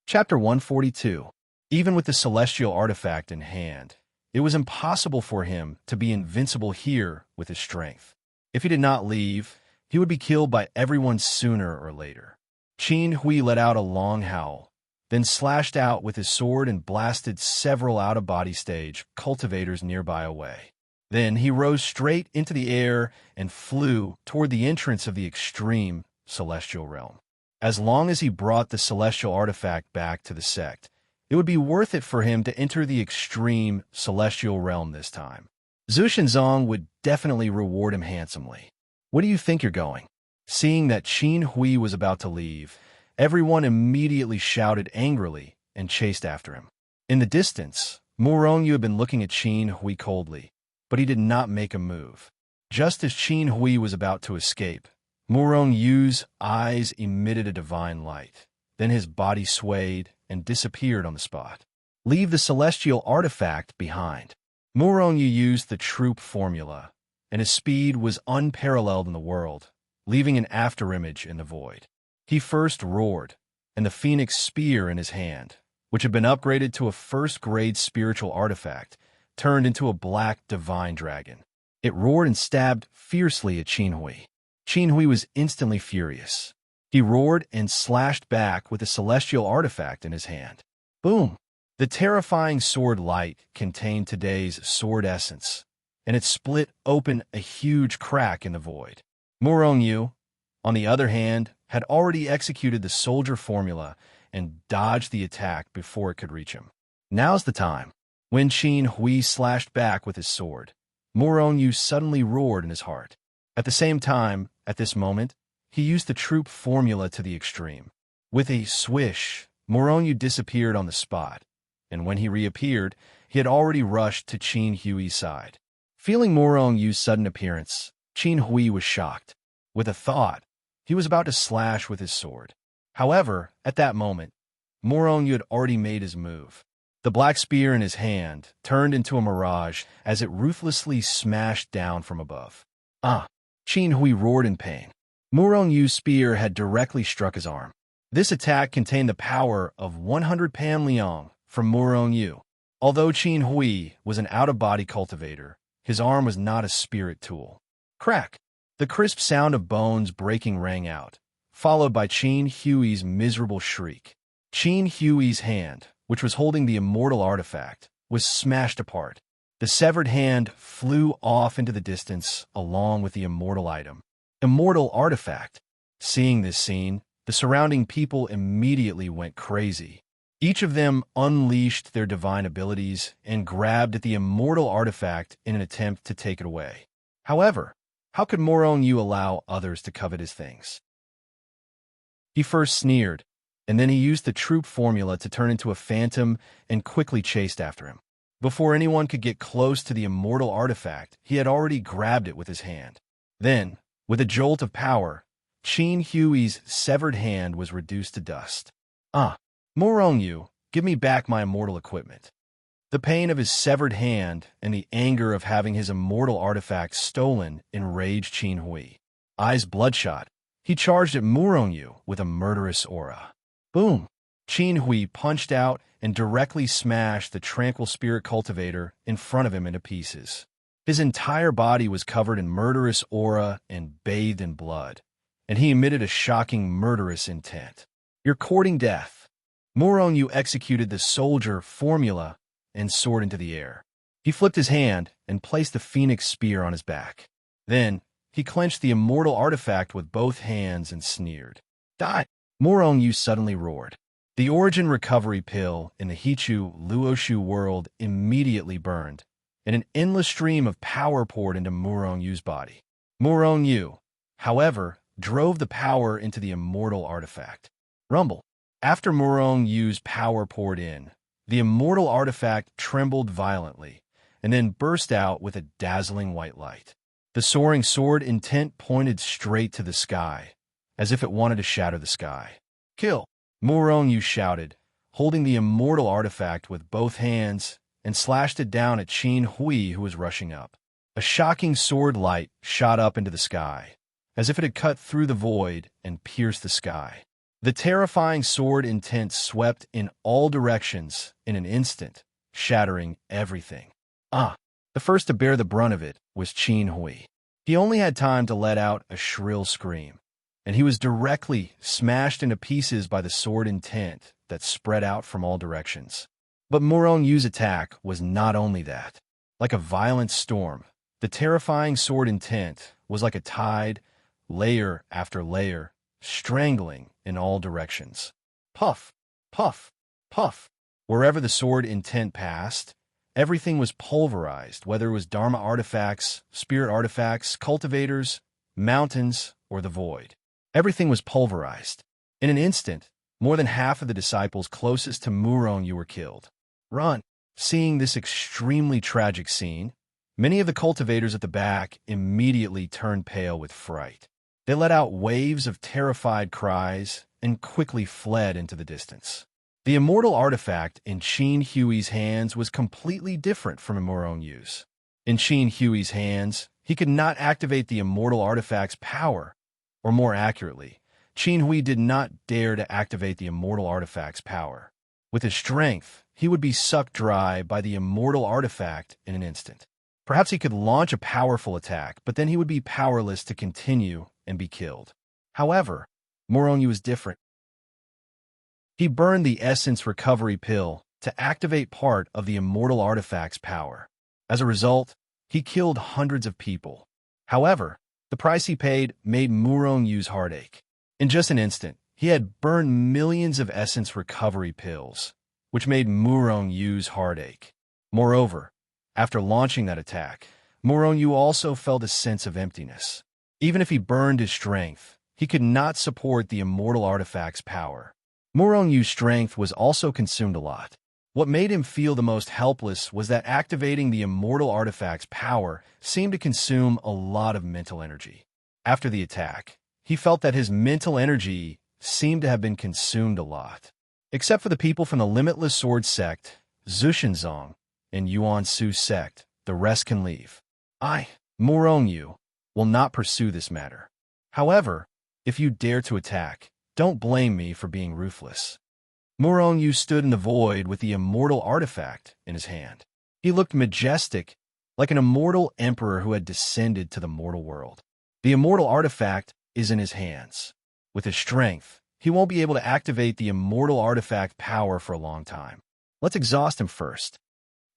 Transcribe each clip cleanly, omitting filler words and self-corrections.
Chapter 142. Even with the celestial artifact in hand, it was impossible for him to be invincible here with his strength. If he did not leave, he would be killed by everyone sooner or later. Qin Hui let out a long howl, then slashed out with his sword and blasted several out-of-body stage cultivators nearby away. Then he rose straight into the air and flew toward the entrance of the extreme celestial realm. As long as he brought the celestial artifact back to the sect, it would be worth it for him to enter the extreme celestial realm this time. Zhu Shenzong would definitely reward him handsomely. Where do you think you're going? Seeing that Qin Hui was about to leave, everyone immediately shouted angrily and chased after him. In the distance, Mu Rongyu had been looking at Qin Hui coldly, but he did not make a move. Just as Qin Hui was about to escape, Mu Rongyu's eyes emitted a divine light. Then his body swayed and disappeared on the spot. Leave the celestial artifact behind. Mu Rongyu used the troop formula, and his speed was unparalleled in the world, leaving an afterimage in the void. He first roared, and the phoenix spear in his hand, which had been upgraded to a first-grade spiritual artifact, turned into a black divine dragon. It roared and stabbed fiercely at Qin Hui. Qin Hui was instantly furious. He roared and slashed back with the celestial artifact in his hand. Boom! The terrifying sword light contained today's sword essence, and it split open a huge crack in the void. Mu Rongyu, on the other hand, had already executed the soldier formula and dodged the attack before it could reach him. Now's the time. When Qin Hui slashed back with his sword, Mu Rongyu suddenly roared in his heart. At the same time, at this moment, he used the troop formula to the extreme. With a swish, Mu Rongyu disappeared on the spot, and when he reappeared, he had already rushed to Qin Hui's side. Feeling Mu Rongyu's sudden appearance, Qin Hui was shocked. With a thought, he was about to slash with his sword. However, at that moment, Mu Rongyu had already made his move. The black spear in his hand turned into a mirage as it ruthlessly smashed down from above. Ah! Qin Hui roared in pain. Mu Rongyu's spear had directly struck his arm. This attack contained the power of 100 Pan Liang from Mu Rongyu. Although Qin Hui was an out-of-body cultivator, his arm was not a spirit tool. Crack! The crisp sound of bones breaking rang out, followed by Qin Hui's miserable shriek. Qin Hui's hand, which was holding the immortal artifact, was smashed apart. The severed hand flew off into the distance along with the immortal item. Immortal artifact. Seeing this scene, the surrounding people immediately went crazy. Each of them unleashed their divine abilities and grabbed at the immortal artifact in an attempt to take it away. However, how could Mu Rongyu allow others to covet his things? He first sneered, and then he used the troop formula to turn into a phantom and quickly chased after him. Before anyone could get close to the immortal artifact, he had already grabbed it with his hand. Then, with a jolt of power, Qin Hui's severed hand was reduced to dust. Ah! Mu Rongyu, give me back my immortal equipment. The pain of his severed hand and the anger of having his immortal artifact stolen enraged Qin Hui. Eyes bloodshot, he charged at Mu Rongyu with a murderous aura. Boom! Qin Hui punched out and directly smashed the tranquil spirit cultivator in front of him into pieces. His entire body was covered in murderous aura and bathed in blood, and he emitted a shocking murderous intent. You're courting death. Mu Rongyu executed the soldier formula and soared into the air. He flipped his hand and placed the phoenix spear on his back. Then, he clenched the immortal artifact with both hands and sneered. Die! Mu Rongyu suddenly roared. The origin recovery pill in the Hichu Luoshu world immediately burned, and an endless stream of power poured into Mu Rongyu's body. Mu Rongyu, however, drove the power into the immortal artifact. Rumble. After Mu Rongyu's power poured in, the immortal artifact trembled violently, and then burst out with a dazzling white light. The soaring sword intent pointed straight to the sky, as if it wanted to shatter the sky. Kill! Mu Rongyu shouted, holding the immortal artifact with both hands, and slashed it down at Qin Hui, who was rushing up. A shocking sword light shot up into the sky, as if it had cut through the void and pierced the sky. The terrifying sword intent swept in all directions in an instant, shattering everything. The first to bear the brunt of it was Qin Hui. He only had time to let out a shrill scream, and he was directly smashed into pieces by the sword intent that spread out from all directions. But Murong Yu's attack was not only that. Like a violent storm, the terrifying sword intent was like a tide, layer after layer, strangling in all directions. Puff, puff, puff. Wherever the sword intent passed, everything was pulverized, whether it was Dharma artifacts, spirit artifacts, cultivators, mountains, or the void. Everything was pulverized. In an instant, more than half of the disciples closest to Murong Yu were killed. Run! Seeing this extremely tragic scene, many of the cultivators at the back immediately turned pale with fright. They let out waves of terrified cries and quickly fled into the distance. The immortal artifact in Qin Hui's hands was completely different from Murong Yu's. In Qin Hui's hands, he could not activate the immortal artifact's power, or more accurately, Qin Hui did not dare to activate the immortal artifact's power. With his strength, he would be sucked dry by the immortal artifact in an instant. Perhaps he could launch a powerful attack, but then he would be powerless to continue and be killed. However, Murong Yu was different. He burned the essence recovery pill to activate part of the immortal artifact's power. As a result, he killed hundreds of people. However, the price he paid made Murong Yu's heart ache. In just an instant, he had burned millions of essence recovery pills, which made Murong Yu's heart ache. Moreover, after launching that attack, Murong Yu also felt a sense of emptiness. Even if he burned his strength, he could not support the immortal artifact's power. Murong Yu's strength was also consumed a lot. What made him feel the most helpless was that activating the immortal artifact's power seemed to consume a lot of mental energy. After the attack, he felt that his mental energy seemed to have been consumed a lot. Except for the people from the Limitless Sword sect, Zhushenzong, and Yuan Su sect, the rest can leave. I, Murong Yu, will not pursue this matter. However, if you dare to attack, don't blame me for being ruthless. Murong Yu stood in the void with the immortal artifact in his hand. He looked majestic, like an immortal emperor who had descended to the mortal world. The immortal artifact is in his hands. With his strength, he won't be able to activate the immortal artifact power for a long time. Let's exhaust him first.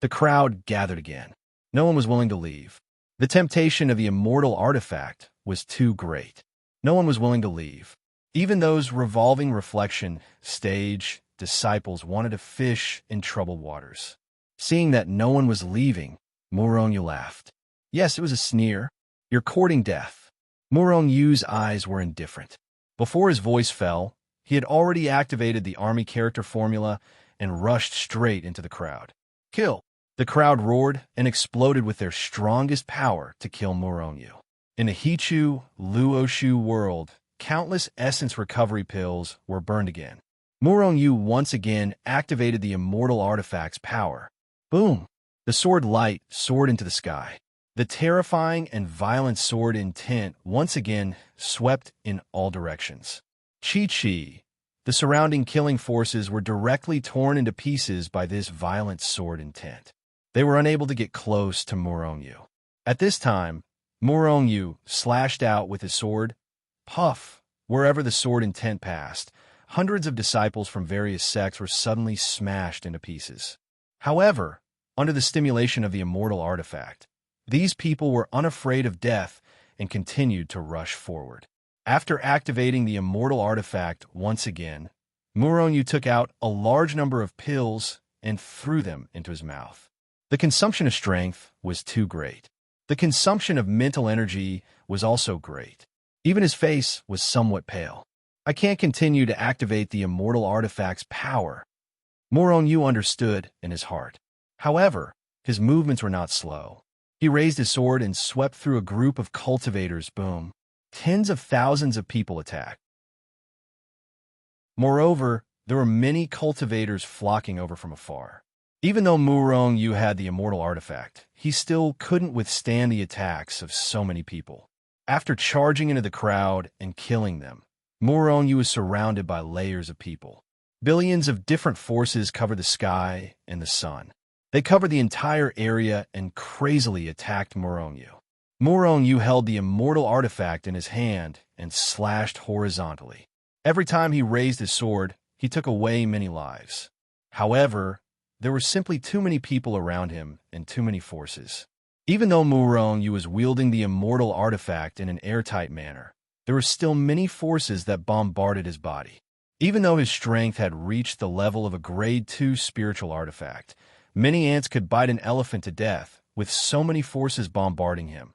The crowd gathered again. No one was willing to leave. The temptation of the immortal artifact was too great. No one was willing to leave. Even those revolving reflection stage disciples wanted to fish in troubled waters. Seeing that no one was leaving, Murong Yu laughed. Yes, it was a sneer. You're courting death. Murong Yu's eyes were indifferent. Before his voice fell, he had already activated the army character formula and rushed straight into the crowd. Kill! The crowd roared and exploded with their strongest power to kill Murong Yu. In the Hichu, Luoshu world, countless essence recovery pills were burned again. Murong Yu once again activated the immortal artifact's power. Boom! The sword light soared into the sky. The terrifying and violent sword intent once again swept in all directions. Chi-Chi, the surrounding killing forces were directly torn into pieces by this violent sword intent. They were unable to get close to Murong Yu. At this time, Murong Yu slashed out with his sword. Puff! Wherever the sword intent passed, hundreds of disciples from various sects were suddenly smashed into pieces. However, under the stimulation of the immortal artifact, these people were unafraid of death and continued to rush forward. After activating the immortal artifact once again, Murong Yu took out a large number of pills and threw them into his mouth. The consumption of strength was too great. The consumption of mental energy was also great. Even his face was somewhat pale. I can't continue to activate the immortal artifact's power. Murong Yu understood in his heart. However, his movements were not slow. He raised his sword and swept through a group of cultivators. Boom. Tens of thousands of people attacked. Moreover, there were many cultivators flocking over from afar. Even though Murong Yu had the immortal artifact, he still couldn't withstand the attacks of so many people. After charging into the crowd and killing them, Murong Yu was surrounded by layers of people. Billions of different forces covered the sky and the sun. They covered the entire area and crazily attacked Murong Yu. Murong Yu held the immortal artifact in his hand and slashed horizontally. Every time he raised his sword, he took away many lives. However, there were simply too many people around him and too many forces. Even though Murong Yu was wielding the immortal artifact in an airtight manner, there were still many forces that bombarded his body. Even though his strength had reached the level of a Grade 2 spiritual artifact, many ants could bite an elephant to death with so many forces bombarding him.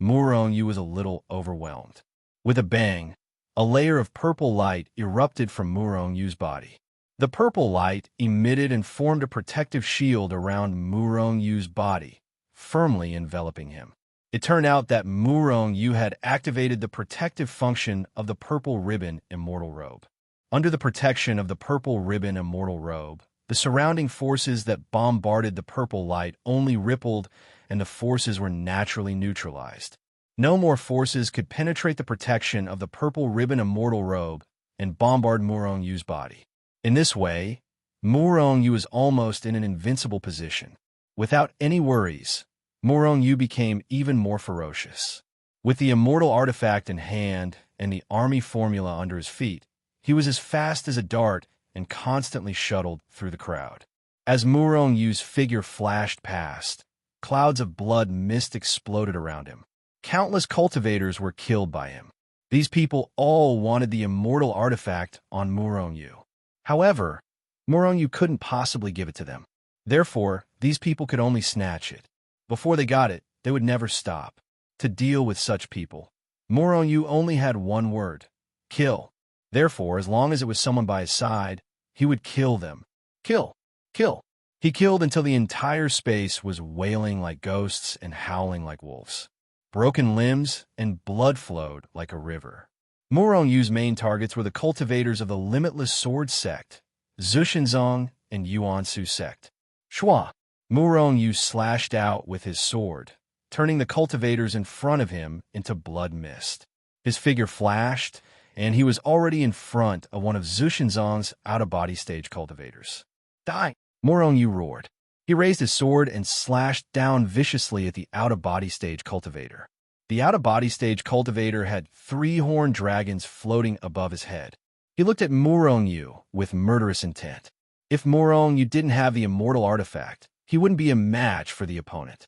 Murong Yu was a little overwhelmed. With a bang, a layer of purple light erupted from Murong Yu's body. The purple light emitted and formed a protective shield around Murong Yu's body, firmly enveloping him. It turned out that Murong Yu had activated the protective function of the Purple Ribbon Immortal Robe. Under the protection of the Purple Ribbon Immortal Robe, the surrounding forces that bombarded the purple light only rippled, and the forces were naturally neutralized. No more forces could penetrate the protection of the Purple Ribbon Immortal Robe and bombard Murong Yu's body. In this way, Murong Yu was almost in an invincible position. Without any worries, Murong Yu became even more ferocious. With the immortal artifact in hand and the army formula under his feet, he was as fast as a dart and constantly shuttled through the crowd. As Murong Yu's figure flashed past, clouds of blood mist exploded around him. Countless cultivators were killed by him. These people all wanted the immortal artifact on Murong Yu. However, Murong Yu couldn't possibly give it to them. Therefore, these people could only snatch it. Before they got it, they would never stop. To deal with such people, Murong Yu only had one word: kill. Therefore, as long as it was someone by his side, he would kill them. Kill. Kill. He killed until the entire space was wailing like ghosts and howling like wolves. Broken limbs and blood flowed like a river. Murong Yu's main targets were the cultivators of the Limitless Sword Sect, Zhushenzong and Yuansu Sect. Shua! Murong Yu slashed out with his sword, turning the cultivators in front of him into blood mist. His figure flashed, and he was already in front of one of Zhushenzong's out-of-body stage cultivators. Die! Murong Yu roared. He raised his sword and slashed down viciously at the out-of-body stage cultivator. The out-of-body stage cultivator had 3 horned dragons floating above his head. He looked at Murong Yu with murderous intent. If Murong Yu didn't have the immortal artifact, he wouldn't be a match for the opponent.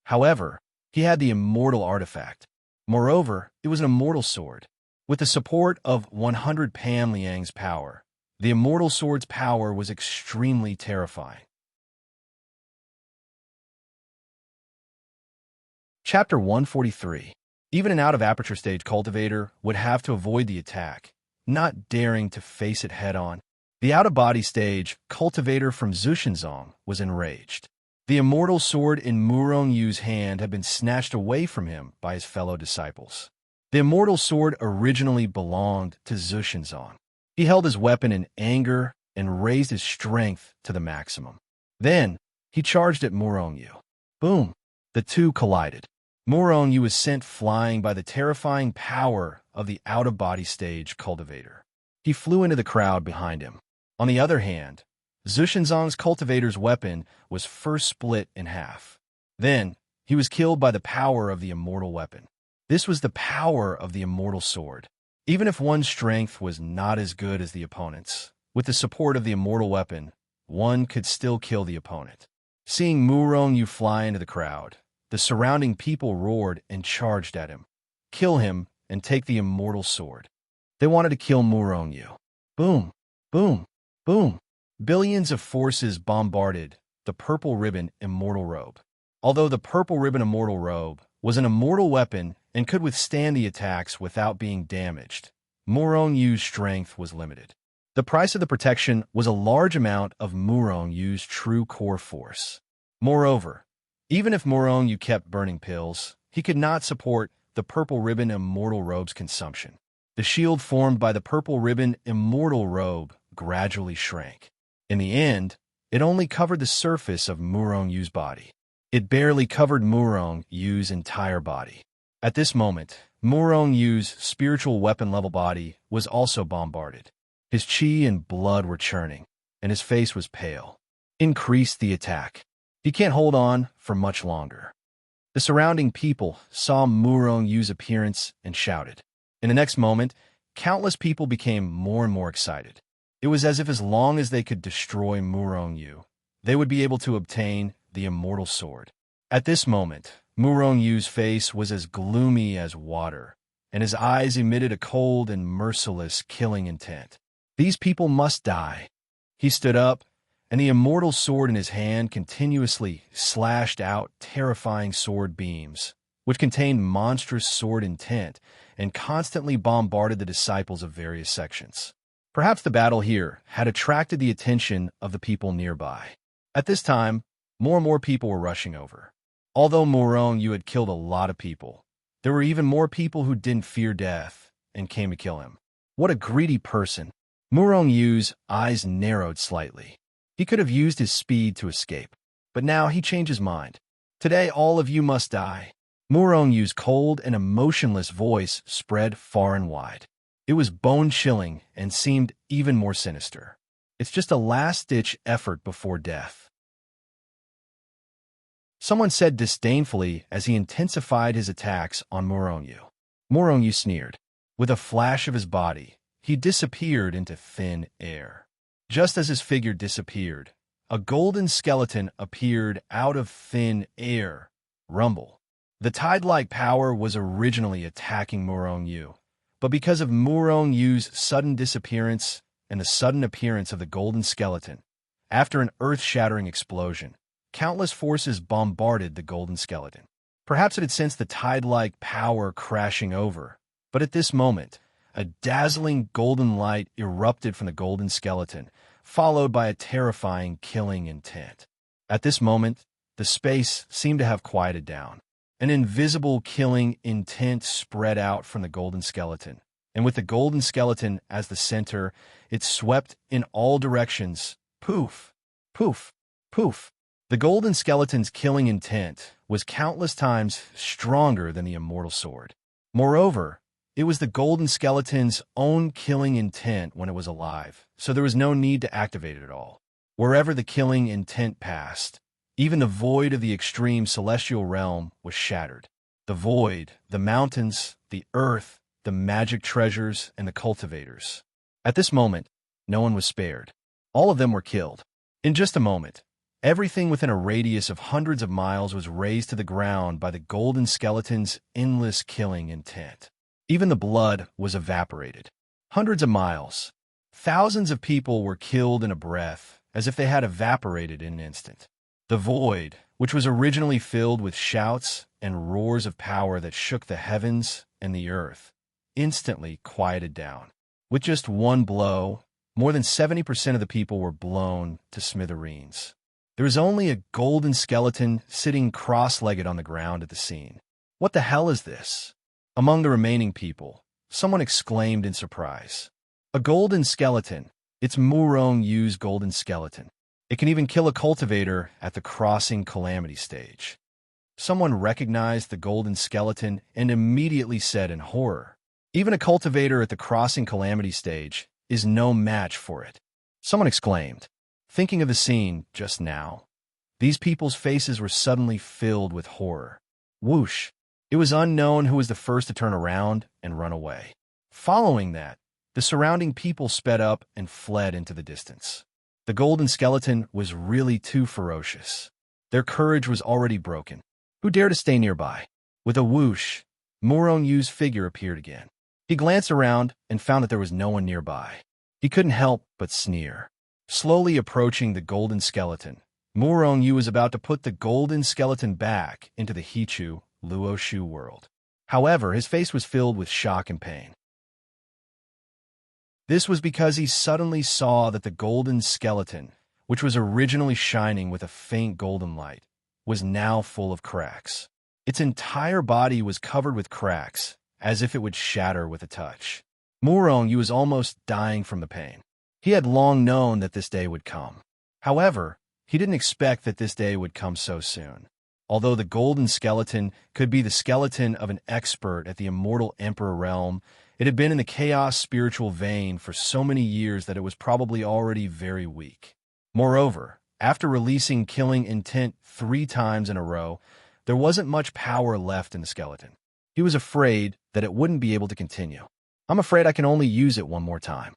However, he had the immortal artifact. Moreover, it was an immortal sword. With the support of 100 Pan Liang's power, the immortal sword's power was extremely terrifying. Chapter 143. Even an out-of-aperture stage cultivator would have to avoid the attack, not daring to face it head-on. The out-of-body stage cultivator from Zhushenzong was enraged. The immortal sword in Murong Yu's hand had been snatched away from him by his fellow disciples. The immortal sword originally belonged to Zhushenzong. He held his weapon in anger and raised his strength to the maximum. Then, he charged at Murong Yu. Boom! The two collided. Murong Yu was sent flying by the terrifying power of the out-of-body stage cultivator. He flew into the crowd behind him. On the other hand, Zhushenzong's cultivator's weapon was first split in half. Then, he was killed by the power of the immortal weapon. This was the power of the immortal sword. Even if one's strength was not as good as the opponent's, with the support of the immortal weapon, one could still kill the opponent. Seeing Murong Yu fly into the crowd, the surrounding people roared and charged at him. Kill him and take the immortal sword. They wanted to kill Murong Yu. Boom! Boom! Boom! Billions of forces bombarded the Purple Ribbon Immortal Robe. Although the Purple Ribbon Immortal Robe was an immortal weapon and could withstand the attacks without being damaged, Murong Yu's strength was limited. The price of the protection was a large amount of Murong Yu's true core force. Moreover, even if Murong Yu kept burning pills, he could not support the Purple Ribbon Immortal Robe's consumption. The shield formed by the Purple Ribbon Immortal Robe gradually shrank. In the end, it only covered the surface of Murong Yu's body. It barely covered Murong Yu's entire body. At this moment, Murong Yu's spiritual weapon-level body was also bombarded. His chi and blood were churning, and his face was pale. Increase the attack. He can't hold on for much longer. The surrounding people saw Murong Yu's appearance and shouted. In the next moment, countless people became more and more excited. It was as if as long as they could destroy Murong Yu, they would be able to obtain the immortal sword. At this moment, Murong Yu's face was as gloomy as water, and his eyes emitted a cold and merciless killing intent. These people must die. He stood up, and the immortal sword in his hand continuously slashed out terrifying sword beams, which contained monstrous sword intent and constantly bombarded the disciples of various sections. Perhaps the battle here had attracted the attention of the people nearby. At this time, more and more people were rushing over. Although Murong Yu had killed a lot of people, there were even more people who didn't fear death and came to kill him. What a greedy person! Murong Yu's eyes narrowed slightly. He could have used his speed to escape, but now he changed his mind. Today all of you must die. Murong Yu's cold and emotionless voice spread far and wide. It was bone-chilling and seemed even more sinister. It's just a last-ditch effort before death. Someone said disdainfully as he intensified his attacks on Murong Yu. Murong Yu sneered. With a flash of his body, he disappeared into thin air. Just as his figure disappeared, a golden skeleton appeared out of thin air. Rumble. The tide-like power was originally attacking Murong Yu, but because of Murong Yu's sudden disappearance and the sudden appearance of the golden skeleton, after an earth-shattering explosion, countless forces bombarded the golden skeleton. Perhaps it had sensed the tide-like power crashing over, but at this moment, a dazzling golden light erupted from the golden skeleton, followed by a terrifying killing intent. At this moment, the space seemed to have quieted down. An invisible killing intent spread out from the golden skeleton, and with the golden skeleton as the center, it swept in all directions. Poof, poof, poof. The golden skeleton's killing intent was countless times stronger than the immortal sword. Moreover, it was the golden skeleton's own killing intent when it was alive, so there was no need to activate it at all. Wherever the killing intent passed, even the void of the extreme celestial realm was shattered. The void, the mountains, the earth, the magic treasures, and the cultivators. At this moment, no one was spared. All of them were killed. In just a moment, everything within a radius of hundreds of miles was razed to the ground by the golden skeleton's endless killing intent. Even the blood was evaporated. Hundreds of miles. Thousands of people were killed in a breath, as if they had evaporated in an instant. The void, which was originally filled with shouts and roars of power that shook the heavens and the earth, instantly quieted down. With just one blow, more than 70% of the people were blown to smithereens. There was only a golden skeleton sitting cross-legged on the ground at the scene. What the hell is this? Among the remaining people, someone exclaimed in surprise. A golden skeleton. It's Murong Yu's golden skeleton. It can even kill a cultivator at the crossing calamity stage. Someone recognized the golden skeleton and immediately said in horror, even a cultivator at the crossing calamity stage is no match for it. Someone exclaimed, thinking of the scene just now. These people's faces were suddenly filled with horror. Whoosh! It was unknown who was the first to turn around and run away. Following that, the surrounding people sped up and fled into the distance. The golden skeleton was really too ferocious. Their courage was already broken. Who dared to stay nearby? With a whoosh, Murong Yu's figure appeared again. He glanced around and found that there was no one nearby. He couldn't help but sneer. Slowly approaching the golden skeleton, Murong Yu was about to put the golden skeleton back into the Hichu Luoshu world. However, his face was filled with shock and pain. This was because he suddenly saw that the golden skeleton, which was originally shining with a faint golden light, was now full of cracks. Its entire body was covered with cracks, as if it would shatter with a touch. Murong Yu was almost dying from the pain. He had long known that this day would come. However, he didn't expect that this day would come so soon. Although the golden skeleton could be the skeleton of an expert at the immortal emperor realm, it had been in the chaos spiritual vein for so many years that it was probably already very weak. Moreover, after releasing killing intent 3 times in a row, there wasn't much power left in the skeleton. He was afraid that it wouldn't be able to continue. I'm afraid I can only use it one more time.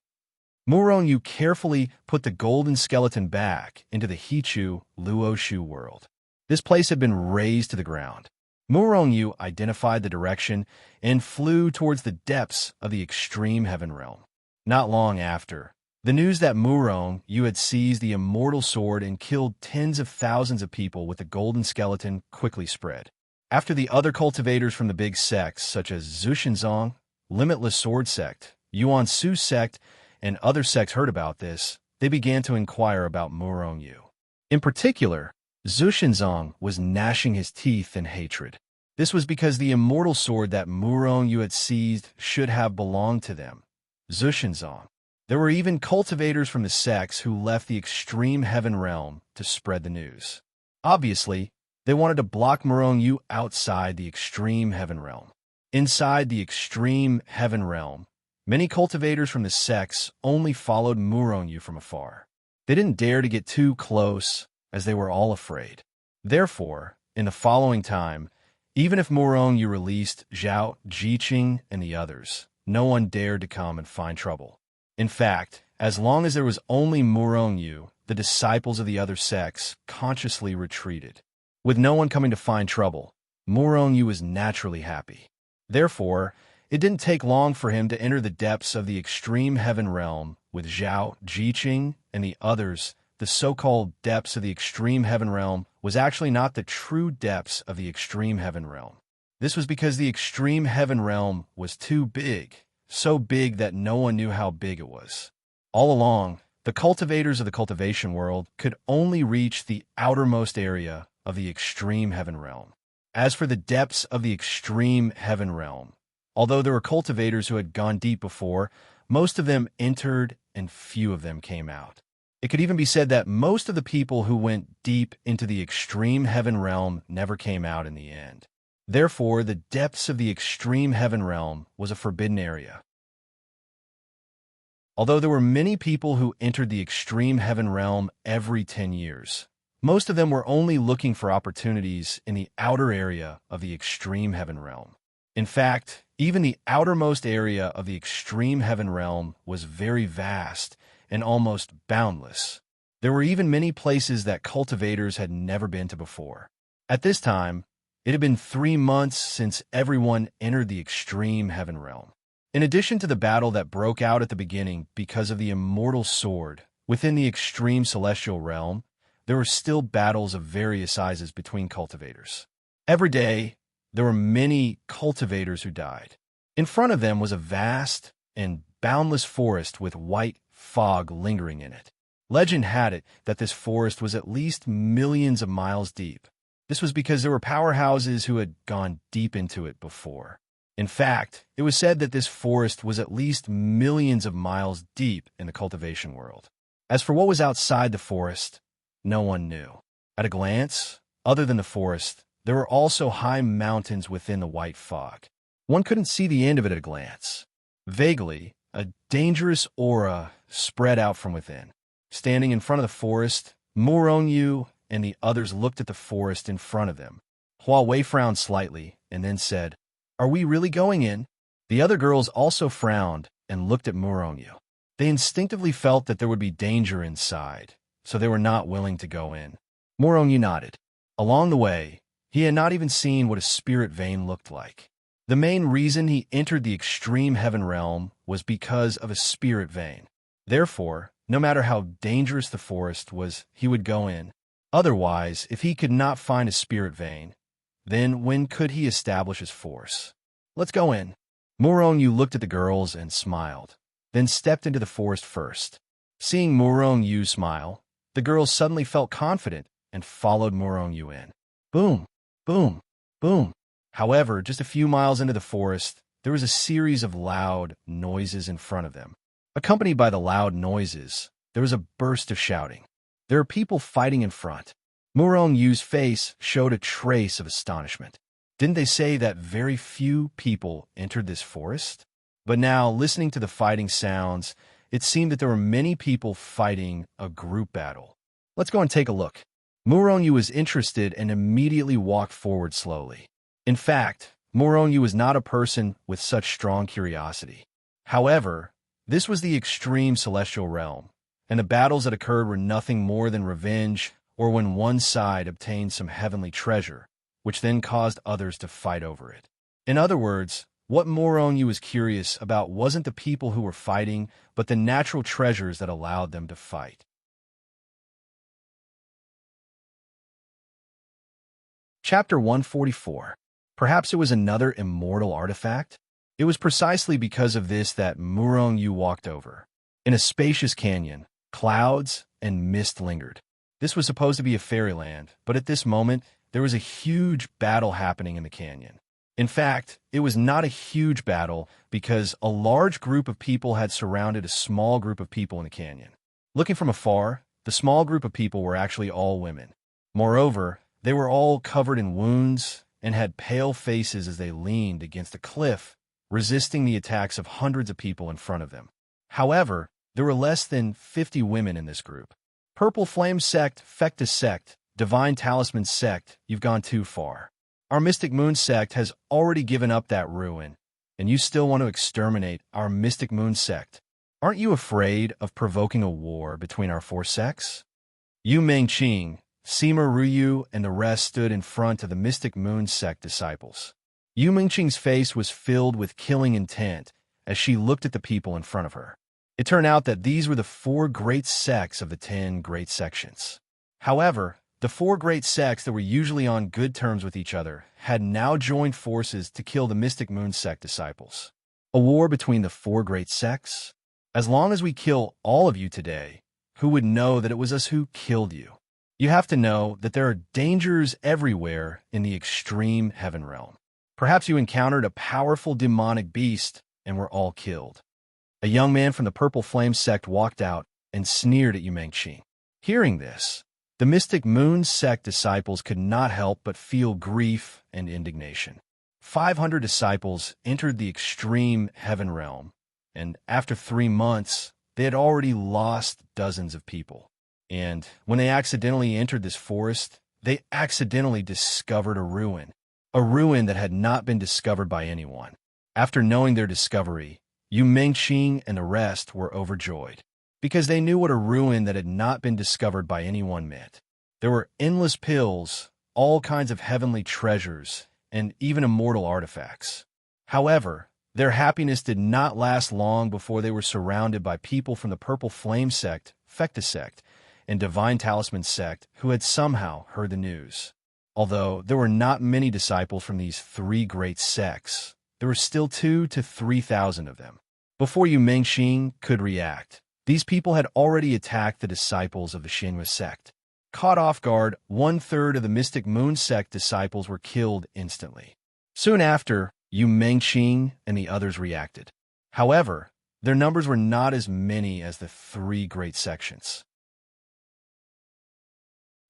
Murong-yu carefully put the golden skeleton back into the Hichu Luoshu world. This place had been razed to the ground. Murong-yu identified the direction and flew towards the depths of the extreme heaven realm. Not long after, the news that Murong-yu had seized the immortal sword and killed tens of thousands of people with the golden skeleton quickly spread. After the other cultivators from the big sects, such as Zushinzong, Limitless Sword Sect, Yuan Su Sect, and other sects heard about this, they began to inquire about Murong-yu. In particular, Zushinzong was gnashing his teeth in hatred. This was because the immortal sword that Murong-yu had seized should have belonged to them, Zushinzong. There were even cultivators from the sects who left the extreme heaven realm to spread the news. Obviously, they wanted to block Murong-yu outside the extreme heaven realm. Inside the extreme heaven realm, many cultivators from the sects only followed Murong-yu from afar. They didn't dare to get too close, as they were all afraid. Therefore, in the following time, even if Murong-yu released Zhao, Jiqing, and the others, no one dared to come and find trouble. In fact, as long as there was only Murong-yu, the disciples of the other sects consciously retreated. With no one coming to find trouble, Murong-yu was naturally happy. Therefore, it didn't take long for him to enter the depths of the extreme heaven realm with Zhao, Jiqing, and the others. The so-called depths of the extreme heaven realm was actually not the true depths of the extreme heaven realm. This was because the extreme heaven realm was too big, so big that no one knew how big it was. All along, the cultivators of the cultivation world could only reach the outermost area of the extreme heaven realm. As for the depths of the extreme heaven realm, although there were cultivators who had gone deep before, most of them entered and few of them came out. It could even be said that most of the people who went deep into the extreme heaven realm never came out in the end. Therefore, the depths of the extreme heaven realm was a forbidden area. Although there were many people who entered the extreme heaven realm every 10 years, most of them were only looking for opportunities in the outer area of the extreme heaven realm. In fact, even the outermost area of the extreme heaven realm was very vast and almost boundless. There were even many places that cultivators had never been to before. At this time, it had been 3 months since everyone entered the extreme heaven realm. In addition to the battle that broke out at the beginning because of the immortal sword within the extreme celestial realm, there were still battles of various sizes between cultivators. Every day, there were many cultivators who died. In front of them was a vast and boundless forest with white fog lingering in it. Legend had it that this forest was at least millions of miles deep. This was because there were powerhouses who had gone deep into it before. In fact, it was said that this forest was at least millions of miles deep in the cultivation world. As for what was outside the forest, no one knew. At a glance, other than the forest, there were also high mountains within the white fog. One couldn't see the end of it at a glance. Vaguely, a dangerous aura spread out from within. Standing in front of the forest, Murong-yu and the others looked at the forest in front of them. Huawei frowned slightly and then said, "Are we really going in?" The other girls also frowned and looked at Murong-yu. They instinctively felt that there would be danger inside, so they were not willing to go in. Murong-yu nodded. Along the way, he had not even seen what a spirit vein looked like. The main reason he entered the extreme heaven realm was because of a spirit vein. Therefore, no matter how dangerous the forest was, he would go in. Otherwise, if he could not find a spirit vein, then when could he establish his force? "Let's go in." Murong-yu looked at the girls and smiled, then stepped into the forest first. Seeing Murong-yu smile, the girls suddenly felt confident and followed Murong-yu in. Boom, boom, boom. However, just a few miles into the forest, there was a series of loud noises in front of them. Accompanied by the loud noises, there was a burst of shouting. There are people fighting in front. Murong Yu's face showed a trace of astonishment. Didn't they say that very few people entered this forest? But now, listening to the fighting sounds, it seemed that there were many people fighting a group battle. Let's go and take a look. Murong Yu was interested and immediately walked forward slowly. In fact, Murong Yu was not a person with such strong curiosity. However, this was the extreme celestial realm, and the battles that occurred were nothing more than revenge or when one side obtained some heavenly treasure, which then caused others to fight over it. In other words, what Murong Yu was curious about wasn't the people who were fighting, but the natural treasures that allowed them to fight. Chapter 144. Perhaps it was another immortal artifact? It was precisely because of this that Murong Yu walked over. In a spacious canyon, clouds and mist lingered. This was supposed to be a fairyland, but at this moment, there was a huge battle happening in the canyon. In fact, it was not a huge battle because a large group of people had surrounded a small group of people in the canyon. Looking from afar, the small group of people were actually all women. Moreover, they were all covered in wounds and had pale faces as they leaned against a cliff, resisting the attacks of hundreds of people in front of them. However, there were less than 50 women in this group. Purple Flame Sect, Fectus Sect, Divine Talisman Sect, you've gone too far. Our Mystic Moon Sect has already given up that ruin, and you still want to exterminate our Mystic Moon Sect. Aren't you afraid of provoking a war between our four sects? Yu Mengqing, Sima Ruyu, and the rest stood in front of the Mystic Moon Sect disciples. Yu Mengqing's face was filled with killing intent as she looked at the people in front of her. It turned out that these were the 4 great sects of the 10 great sections. However, the 4 great sects that were usually on good terms with each other had now joined forces to kill the Mystic Moon Sect disciples. A war between the 4 great sects? As long as we kill all of you today, who would know that it was us who killed you? You have to know that there are dangers everywhere in the extreme heaven realm. Perhaps you encountered a powerful demonic beast and were all killed. A young man from the Purple Flame Sect walked out and sneered at Yu Mengqing. Hearing this, the Mystic Moon Sect disciples could not help but feel grief and indignation. 500 disciples entered the extreme heaven realm, and after 3 months, they had already lost dozens of people. And when they accidentally entered this forest, they accidentally discovered a ruin that had not been discovered by anyone. After knowing their discovery, Yu Mengqing and the rest were overjoyed, because they knew what a ruin that had not been discovered by anyone meant. There were endless pills, all kinds of heavenly treasures, and even immortal artifacts. However, their happiness did not last long before they were surrounded by people from the Purple Flame Sect, Fectus Sect, and Divine Talisman Sect who had somehow heard the news. Although there were not many disciples from these 3 great sects, there were still 2,000 to 3,000 of them. Before Yu Mengqing could react, these people had already attacked the disciples of the Xinhua sect. Caught off guard, 1/3 of the Mystic Moon Sect disciples were killed instantly. Soon after, Yu Mengqing and the others reacted. However, their numbers were not as many as the 3 great sections.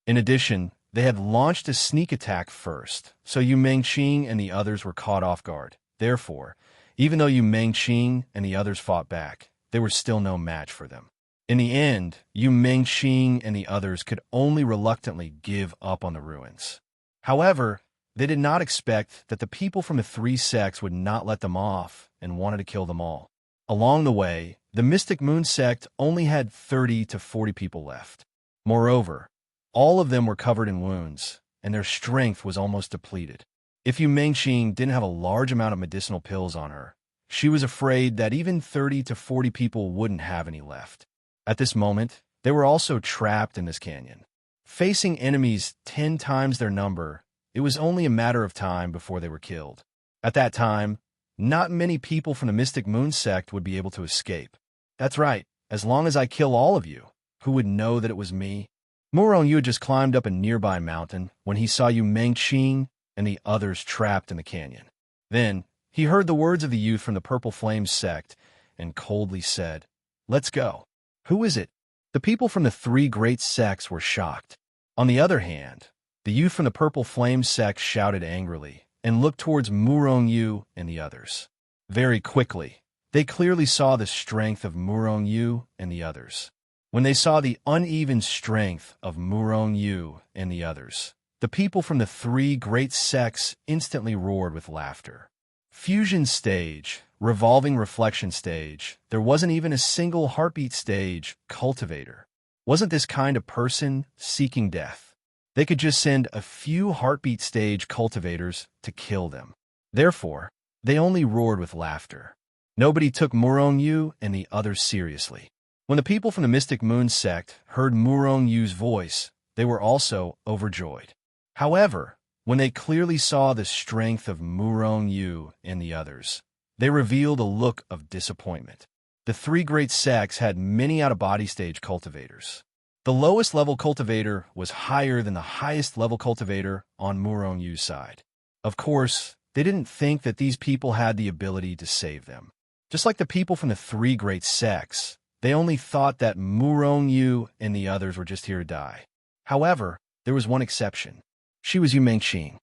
In addition, they had launched a sneak attack first, so Yu Mengqing and the others were caught off guard. Therefore, even though Yu Mengqing and the others fought back, they were still no match for them. In the end, Yu Mengqing and the others could only reluctantly give up on the ruins. However, they did not expect that the people from the 3 sects would not let them off and wanted to kill them all. Along the way, the Mystic Moon Sect only had 30 to 40 people left. Moreover, all of them were covered in wounds, and their strength was almost depleted. If Yu Mengqing didn't have a large amount of medicinal pills on her, she was afraid that even 30 to 40 people wouldn't have any left. At this moment, they were also trapped in this canyon. Facing enemies 10 times their number, it was only a matter of time before they were killed. At that time, not many people from the Mystic Moon Sect would be able to escape. That's right, as long as I kill all of you, who would know that it was me? Murong Yu had just climbed up a nearby mountain when he saw Yu Mengqing and the others trapped in the canyon. Then, he heard the words of the youth from the Purple Flame Sect and coldly said, "Let's go." "Who is it?" The people from the 3 great sects were shocked. On the other hand, the youth from the Purple Flame sect shouted angrily and looked towards Murong Yu and the others. Very quickly, they clearly saw the strength of Murong Yu and the others. When they saw the uneven strength of Murong Yu and the others, the people from the three great sects instantly roared with laughter. Fusion stage, revolving reflection stage, there wasn't even a single heartbeat stage cultivator. Wasn't this kind of person seeking death? They could just send a few heartbeat stage cultivators to kill them. Therefore, they only roared with laughter. Nobody took Murong Yu and the others seriously. When the people from the Mystic Moon sect heard Murong Yu's voice, they were also overjoyed. However, when they clearly saw the strength of Murong Yu and the others, they revealed a look of disappointment. The three great sects had many out-of-body stage cultivators. The lowest level cultivator was higher than the highest level cultivator on Murong Yu's side. Of course, they didn't think that these people had the ability to save them. Just like the people from the three great sects, they only thought that Murong Yu and the others were just here to die. However, there was one exception. She was Yu Mengqing,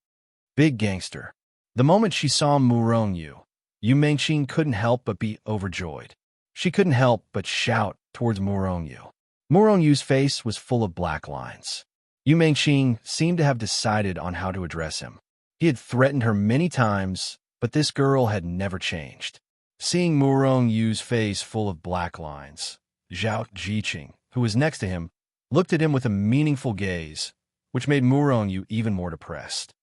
big gangster. The moment she saw Murong Yu, Yu Mengqing couldn't help but be overjoyed. She couldn't help but shout towards Murong Yu. Murong Yu's face was full of black lines. Yu Mengqing seemed to have decided on how to address him. He had threatened her many times, but this girl had never changed. Seeing Murong Yu's face full of black lines, Zhao Jiqing, who was next to him, looked at him with a meaningful gaze, which made Murong Yu even more depressed.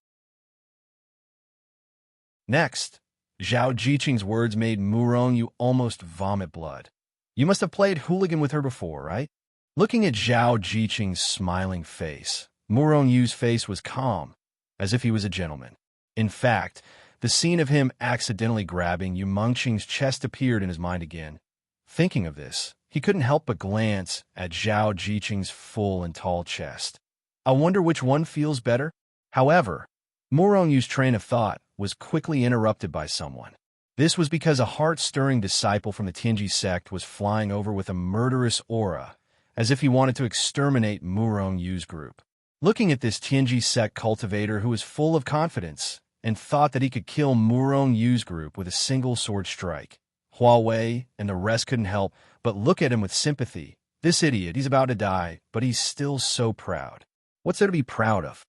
Next, Zhao Jiqing's words made Murong Yu almost vomit blood. You must have played hooligan with her before, right? Looking at Zhao Jiqing's smiling face, Murong Yu's face was calm, as if he was a gentleman. In fact, the scene of him accidentally grabbing Yu Mengqing's chest appeared in his mind again. Thinking of this, he couldn't help but glance at Zhao Jiqing's full and tall chest. I wonder which one feels better? However, Murong Yu's train of thought was quickly interrupted by someone. This was because a heart-stirring disciple from the Tianji sect was flying over with a murderous aura, as if he wanted to exterminate Murong Yu's group. Looking at this Tianji sect cultivator who was full of confidence and thought that he could kill Murong Yu's group with a single sword strike, Huawei and the rest couldn't help but look at him with sympathy. This idiot, he's about to die, but he's still so proud. What's there to be proud of?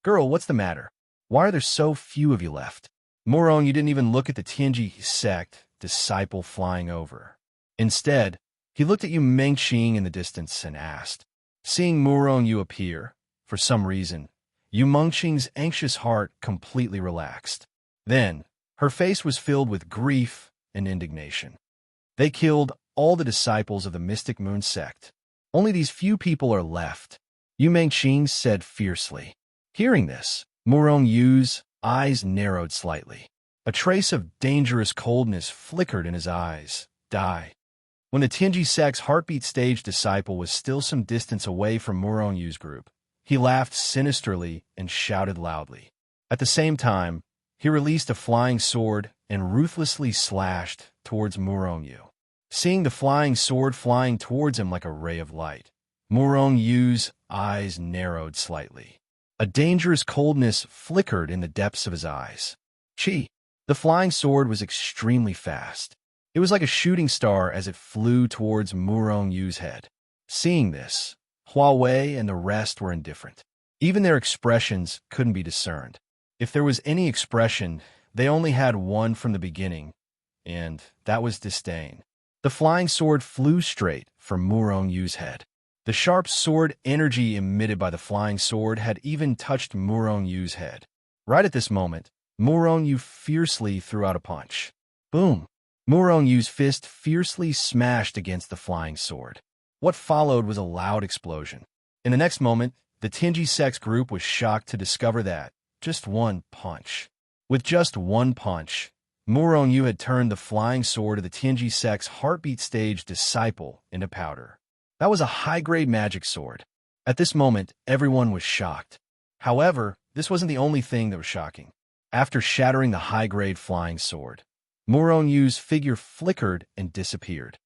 Girl, what's the matter? Why are there so few of you left? Murong Yu didn't even look at the Tianji sect disciple flying over. Instead, he looked at Yu Mengqing in the distance and asked. Seeing Murong Yu appear, for some reason, Yu Mengqing's anxious heart completely relaxed. Then, her face was filled with grief and indignation. They killed all the disciples of the Mystic Moon sect. Only these few people are left, Yu Mengqing said fiercely. Hearing this, Murong Yu's eyes narrowed slightly. A trace of dangerous coldness flickered in his eyes. Die. When the Tianji sect's heartbeat stage disciple was still some distance away from Murong Yu's group, he laughed sinisterly and shouted loudly. At the same time, he released a flying sword and ruthlessly slashed towards Murong Yu. Seeing the flying sword flying towards him like a ray of light, Murong Yu's eyes narrowed slightly. A dangerous coldness flickered in the depths of his eyes. Chi! The flying sword was extremely fast. It was like a shooting star as it flew towards Murong Yu's head. Seeing this, Huawei and the rest were indifferent. Even their expressions couldn't be discerned. If there was any expression, they only had one from the beginning, and that was disdain. The flying sword flew straight for Murong Yu's head. The sharp sword energy emitted by the flying sword had even touched Murong Yu's head. Right at this moment, Murong Yu fiercely threw out a punch. Boom! Murong Yu's fist fiercely smashed against the flying sword. What followed was a loud explosion. In the next moment, the Tianji sect's group was shocked to discover that, just one punch. With just one punch, Murong Yu had turned the flying sword of the Tianji sect's heartbeat stage disciple into powder. That was a high-grade magic sword. At this moment, everyone was shocked. However, this wasn't the only thing that was shocking. After shattering the high-grade flying sword, Murong Yu's figure flickered and disappeared.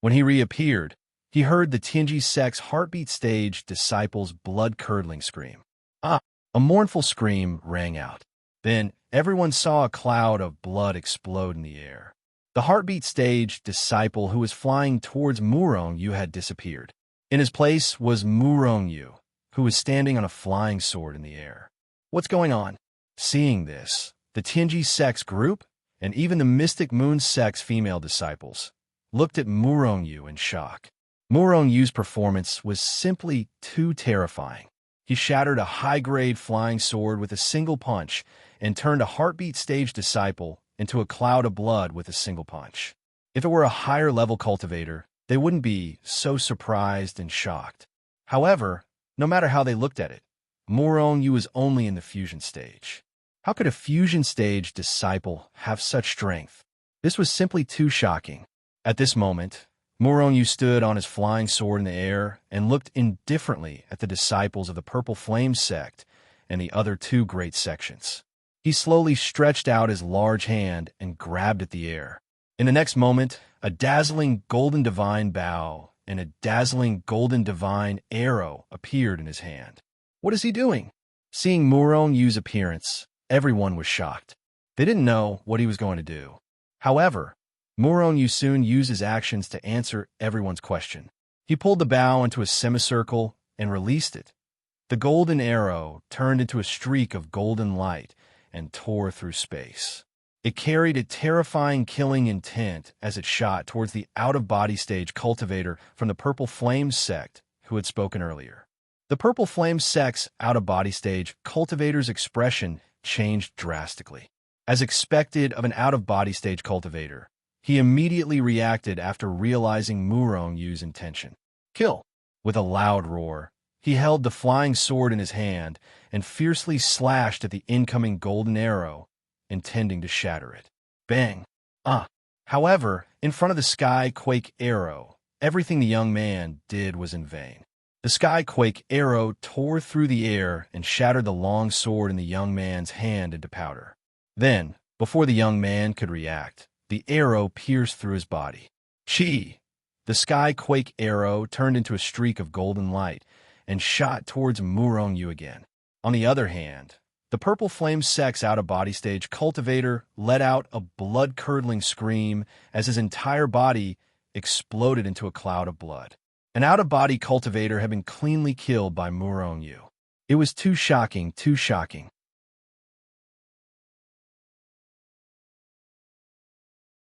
When he reappeared, he heard the Tianji sect's heartbeat stage disciple's blood-curdling scream. Ah! A mournful scream rang out. Then everyone saw a cloud of blood explode in the air. The heartbeat stage disciple who was flying towards Murong-yu had disappeared. In his place was Murong-yu, who was standing on a flying sword in the air. What's going on? Seeing this, the Tianji sect's group, and even the Mystic Moon sect's female disciples, looked at Murong-yu in shock. Murong-yu's performance was simply too terrifying. He shattered a high-grade flying sword with a single punch and turned a heartbeat stage disciple into a cloud of blood with a single punch. If it were a higher-level cultivator, they wouldn't be so surprised and shocked. However, no matter how they looked at it, Murong-yu was only in the fusion stage. How could a fusion stage disciple have such strength? This was simply too shocking. At this moment, Murong-yu stood on his flying sword in the air and looked indifferently at the disciples of the Purple Flame sect and the other two great sections. He slowly stretched out his large hand and grabbed at the air. In the next moment, a dazzling golden divine bow and a dazzling golden divine arrow appeared in his hand. What is he doing? Seeing Murong-yu's appearance, everyone was shocked. They didn't know what he was going to do. However, Murong-yu soon used his actions to answer everyone's question. He pulled the bow into a semicircle and released it. The golden arrow turned into a streak of golden light and tore through space. It carried a terrifying killing intent as it shot towards the out-of-body stage cultivator from the Purple Flame sect who had spoken earlier. The Purple Flame sect's out-of-body stage cultivator's expression changed drastically. As expected of an out-of-body stage cultivator, he immediately reacted after realizing Murong-yu's intention. Kill! With a loud roar, he held the flying sword in his hand and fiercely slashed at the incoming golden arrow, intending to shatter it. Bang! Ah! However, in front of the Skyquake arrow, everything the young man did was in vain. The Skyquake arrow tore through the air and shattered the long sword in the young man's hand into powder. Then, before the young man could react, the arrow pierced through his body. Chi! The Skyquake arrow turned into a streak of golden light and shot towards Murong-yu again. On the other hand, the Purple Flame sect's out-of-body stage cultivator let out a blood-curdling scream as his entire body exploded into a cloud of blood. An out-of-body cultivator had been cleanly killed by Murong-yu. It was too shocking, too shocking.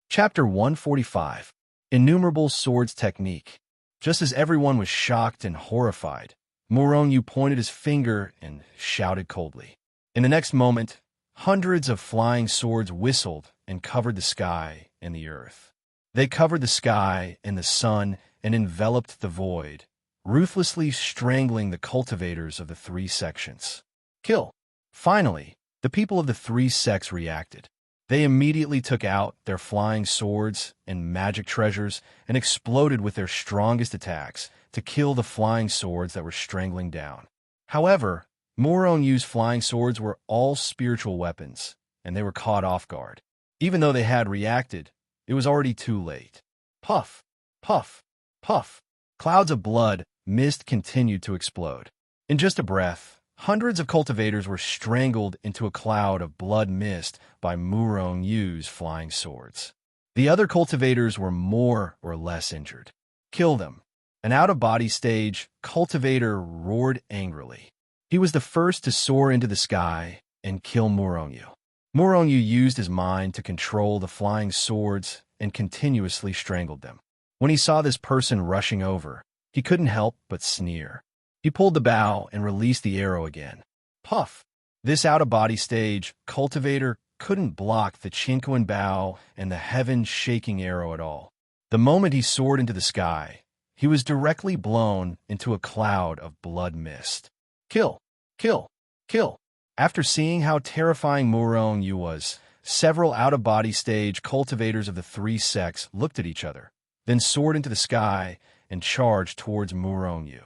Chapter 145. Innumerable Swords Technique. Just as everyone was shocked and horrified, Murong-yu pointed his finger and shouted coldly. In the next moment, hundreds of flying swords whistled and covered the sky and the earth. They covered the sky and the sun and enveloped the void, ruthlessly strangling the cultivators of the three sections. Kill! Finally, the people of the three sects reacted. They immediately took out their flying swords and magic treasures and exploded with their strongest attacks to kill the flying swords that were strangling down. However, Murong-yu's flying swords were all spiritual weapons, and they were caught off guard. Even though they had reacted, it was already too late. Puff! Puff! Puff! Clouds of blood, mist continued to explode. In just a breath, hundreds of cultivators were strangled into a cloud of blood mist by Murong-yu's flying swords. The other cultivators were more or less injured. Kill them! An out-of-body stage cultivator roared angrily. He was the first to soar into the sky and kill Murong-yu. Murong-yu used his mind to control the flying swords and continuously strangled them. When he saw this person rushing over, he couldn't help but sneer. He pulled the bow and released the arrow again. Puff! This out-of-body stage cultivator couldn't block the Chinquan bow and the heaven-shaking arrow at all. The moment he soared into the sky, he was directly blown into a cloud of blood mist. Kill! Kill! Kill! After seeing how terrifying Murong-yu was, several out-of-body stage cultivators of the three sects looked at each other, then soared into the sky and charged towards Murong-yu.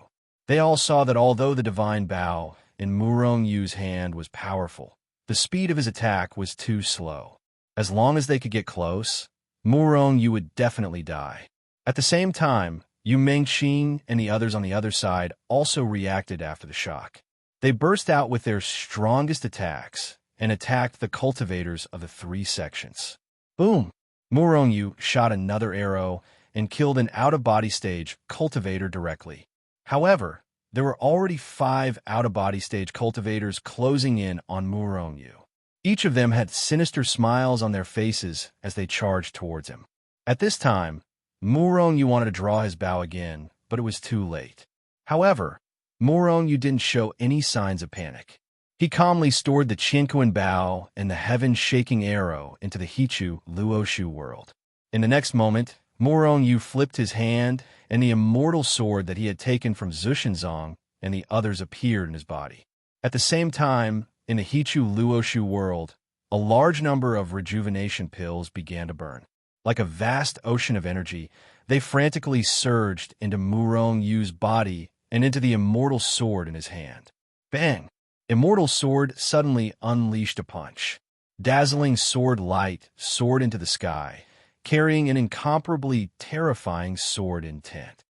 They all saw that although the divine bow in Murong-yu's hand was powerful, the speed of his attack was too slow. As long as they could get close, Murong-yu would definitely die. At the same time, Yu Mengqing and the others on the other side also reacted after the shock. They burst out with their strongest attacks and attacked the cultivators of the three sections. Boom! Murongyu shot another arrow and killed an out-of-body stage cultivator directly. However, there were already 5 out-of-body stage cultivators closing in on Murongyu. Each of them had sinister smiles on their faces as they charged towards him. At this time, Murongyu wanted to draw his bow again, but it was too late. However, Murongyu didn't show any signs of panic. He calmly stored the Qinquan bow and the heaven-shaking arrow into the Hichu Luoshu world. In the next moment, Murongyu flipped his hand, and the immortal sword that he had taken from Zushenzong and the others appeared in his body. At the same time, in the Hichu Luoshu world, a large number of rejuvenation pills began to burn. Like a vast ocean of energy, they frantically surged into Murongyu's body and into the immortal sword in his hand. Bang! Immortal sword suddenly unleashed a punch. Dazzling sword light soared into the sky, carrying an incomparably terrifying sword intent.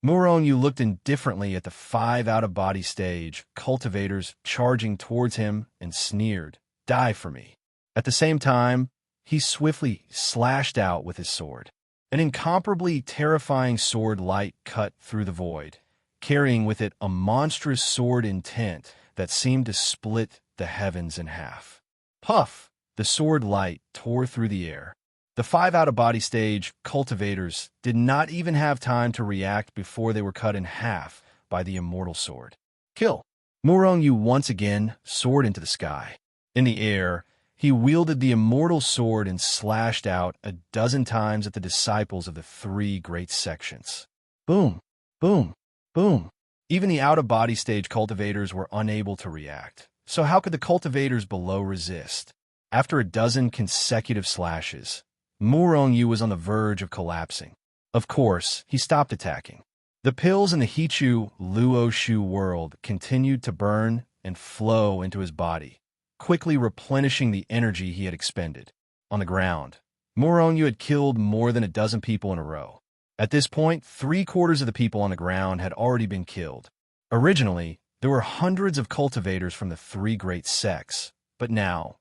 Murongyu looked indifferently at the 5 out-of-body stage cultivators charging towards him and sneered, "Die for me." At the same time, he swiftly slashed out with his sword. An incomparably terrifying sword light cut through the void, carrying with it a monstrous sword intent that seemed to split the heavens in half. Puff! The sword light tore through the air. The 5 out-of-body stage cultivators did not even have time to react before they were cut in half by the immortal sword. Kill! Murongyu once again soared into the sky. In the air, he wielded the immortal sword and slashed out a dozen times at the disciples of the 3 great sections. Boom! Boom! Boom! Even the out-of-body stage cultivators were unable to react. So how could the cultivators below resist? After a dozen consecutive slashes, Murongyu was on the verge of collapsing. Of course, he stopped attacking. The pills in the Hichu Luoshu world continued to burn and flow into his body, quickly replenishing the energy he had expended. On the ground, Murongyu had killed more than a dozen people in a row. At this point, 3/4 of the people on the ground had already been killed. Originally, there were hundreds of cultivators from the 3 great sects, but now,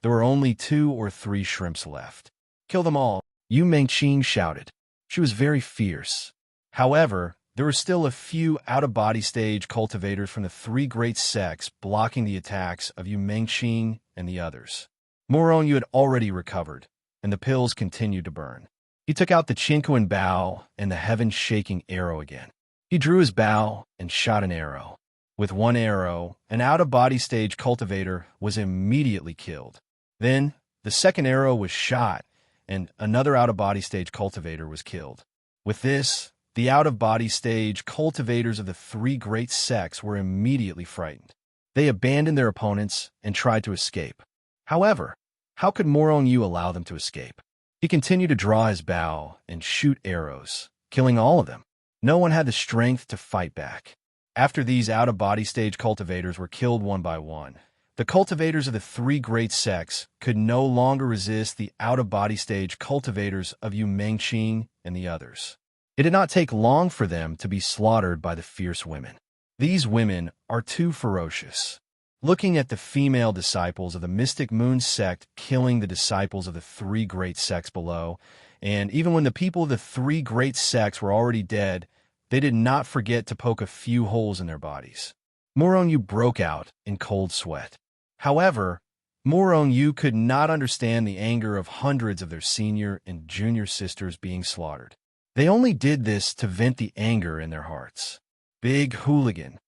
there were only 2 or 3 shrimps left. Kill them all, Yu Mengqing shouted. She was very fierce. However, there were still a few out-of-body stage cultivators from the 3 great sects blocking the attacks of Yu Mengqing and the others. Murongyu had already recovered, and the pills continued to burn. He took out the Qinquan bow and the heaven-shaking arrow again. He drew his bow and shot an arrow. With one arrow, an out-of-body stage cultivator was immediately killed. Then, the second arrow was shot, and another out-of-body stage cultivator was killed. With this, the out-of-body stage cultivators of the 3 great sects were immediately frightened. They abandoned their opponents and tried to escape. However, how could Murongyu allow them to escape? He continued to draw his bow and shoot arrows, killing all of them. No one had the strength to fight back. After these out-of-body stage cultivators were killed one by one, the cultivators of the 3 great sects could no longer resist the out-of-body stage cultivators of Yu Mengqing and the others. It did not take long for them to be slaughtered by the fierce women. These women are too ferocious. Looking at the female disciples of the Mystic Moon sect killing the disciples of the 3 great sects below, and even when the people of the 3 great sects were already dead, they did not forget to poke a few holes in their bodies. Murongyu broke out in cold sweat. However, Murongyu could not understand the anger of hundreds of their senior and junior sisters being slaughtered. They only did this to vent the anger in their hearts. Big hooligan.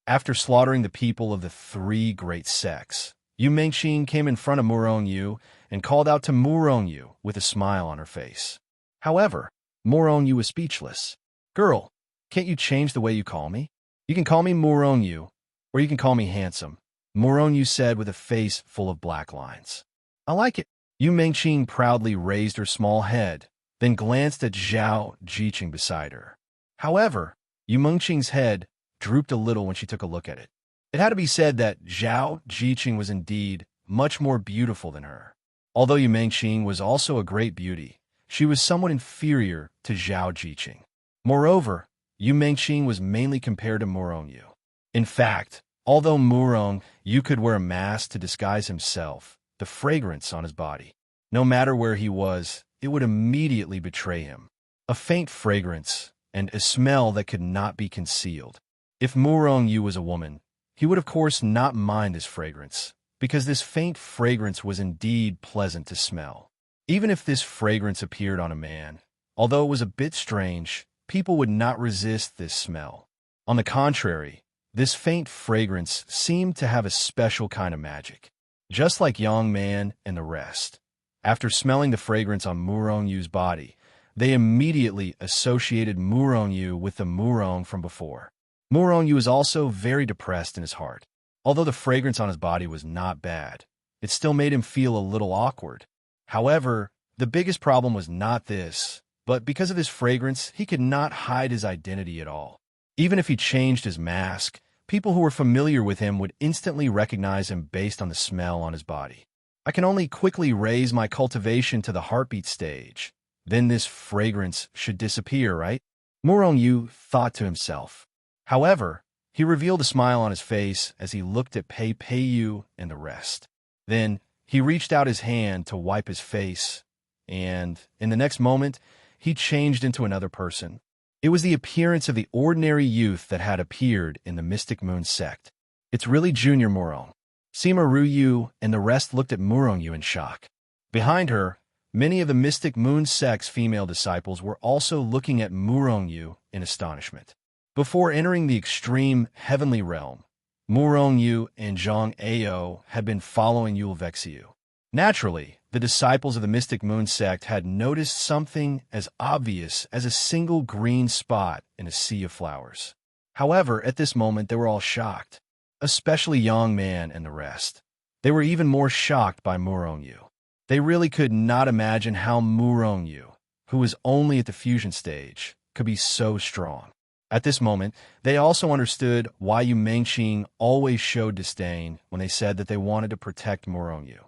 After slaughtering the people of the 3 great sects, Yu Mengqing came in front of Murongyu and called out to Murongyu with a smile on her face. However, Murongyu was speechless. "Girl, can't you change the way you call me? You can call me Murongyu, or you can call me handsome," Murongyu said with a face full of black lines. "I like it." Yu Mengqing proudly raised her small head, then glanced at Zhao Jiqing beside her. However, Yu Mengqing's head drooped a little when she took a look at it. It had to be said that Zhao Jiqing was indeed much more beautiful than her. Although Yu Mengqing was also a great beauty, she was somewhat inferior to Zhao Jiqing. Moreover, Yu Mengqing was mainly compared to Murong Yu. In fact, although Murong Yu could wear a mask to disguise himself, the fragrance on his body, no matter where he was, it would immediately betray him. A faint fragrance, and a smell that could not be concealed. If Murong Yu was a woman, he would of course not mind this fragrance, because this faint fragrance was indeed pleasant to smell. Even if this fragrance appeared on a man, although it was a bit strange, people would not resist this smell. On the contrary, this faint fragrance seemed to have a special kind of magic. Just like Yang Man and the rest, after smelling the fragrance on Murong Yu's body, they immediately associated Murong Yu with the Murong from before. Murong Yu was also very depressed in his heart. Although the fragrance on his body was not bad, it still made him feel a little awkward. However, the biggest problem was not this, but because of his fragrance, he could not hide his identity at all. Even if he changed his mask, people who were familiar with him would instantly recognize him based on the smell on his body. I can only quickly raise my cultivation to the heartbeat stage. Then this fragrance should disappear, right? Murong Yu thought to himself. However, he revealed a smile on his face as he looked at Pei Pei Yu and the rest. Then, he reached out his hand to wipe his face, and, in the next moment, he changed into another person. It was the appearance of the ordinary youth that had appeared in the Mystic Moon sect. It's really Junior Murong. Sima Ruyu and the rest looked at Murong Yu in shock. Behind her, many of the Mystic Moon sect's female disciples were also looking at Murong Yu in astonishment. Before entering the extreme heavenly realm, Murong Yu and Zhang Ao had been following Yul Vexiu. Naturally, the disciples of the Mystic Moon sect had noticed something as obvious as a single green spot in a sea of flowers. However, at this moment they were all shocked, especially Yang Man and the rest. They were even more shocked by Murong Yu. They really could not imagine how Murong Yu, who was only at the fusion stage, could be so strong. At this moment, they also understood why Yu Mengqing always showed disdain when they said that they wanted to protect Murong Yu.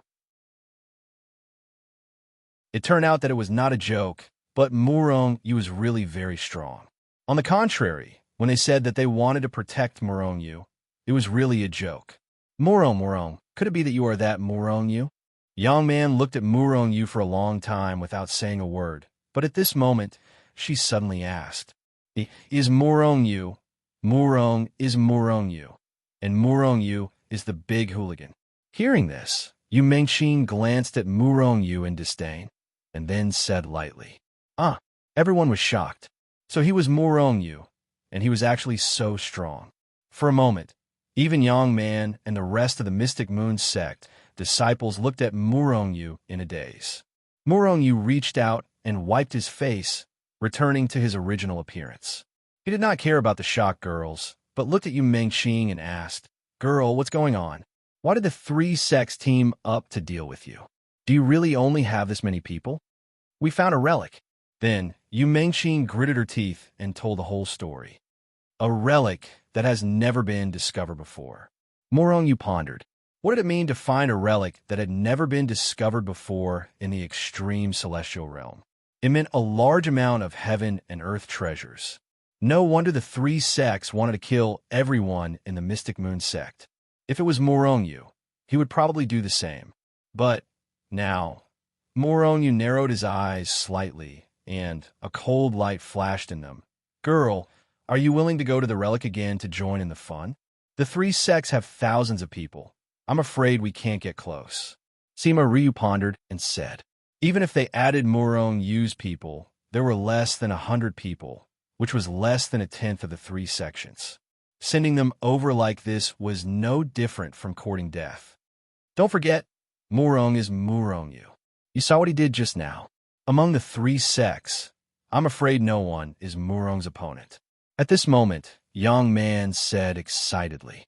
It turned out that it was not a joke, but Murong Yu was really very strong. On the contrary, when they said that they wanted to protect Murong Yu, it was really a joke. Murong, could it be that you are that Murong Yu? Young Man looked at Murong Yu for a long time without saying a word, but at this moment, she suddenly asked, Is Murong Yu? Murong is Murong Yu, and Murong Yu is the big hooligan. Hearing this, Yu Mengqing glanced at Murong Yu in disdain, and then said lightly, Everyone was shocked. So he was Murong Yu, and he was actually so strong. For a moment, even Yang Man and the rest of the Mystic Moon sect disciples looked at Murong Yu in a daze. Murong Yu reached out and wiped his face, returning to his original appearance. He did not care about the shocked girls, but looked at Yu Mengqing and asked, Girl, what's going on? Why did the three sects team up to deal with you? Do you really only have this many people? We found a relic. Then, Yu Mengqing gritted her teeth and told the whole story. A relic that has never been discovered before. Murong Yu pondered. What did it mean to find a relic that had never been discovered before in the extreme celestial realm? It meant a large amount of heaven and earth treasures. No wonder the three sects wanted to kill everyone in the Mystic Moon sect. If it was Murong Yu, he would probably do the same. But now, Murong Yu narrowed his eyes slightly, and a cold light flashed in them. Girl, are you willing to go to the relic again to join in the fun? The three sects have thousands of people. I'm afraid we can't get close. Sima Ryu pondered and said, Even if they added Murong Yu's people, there were less than 100 people, which was less than a tenth of the three sections. Sending them over like this was no different from courting death. Don't forget, Murong is Murong Yu. You saw what he did just now. Among the three sects, I'm afraid no one is Murong's opponent. At this moment, Young Man said excitedly,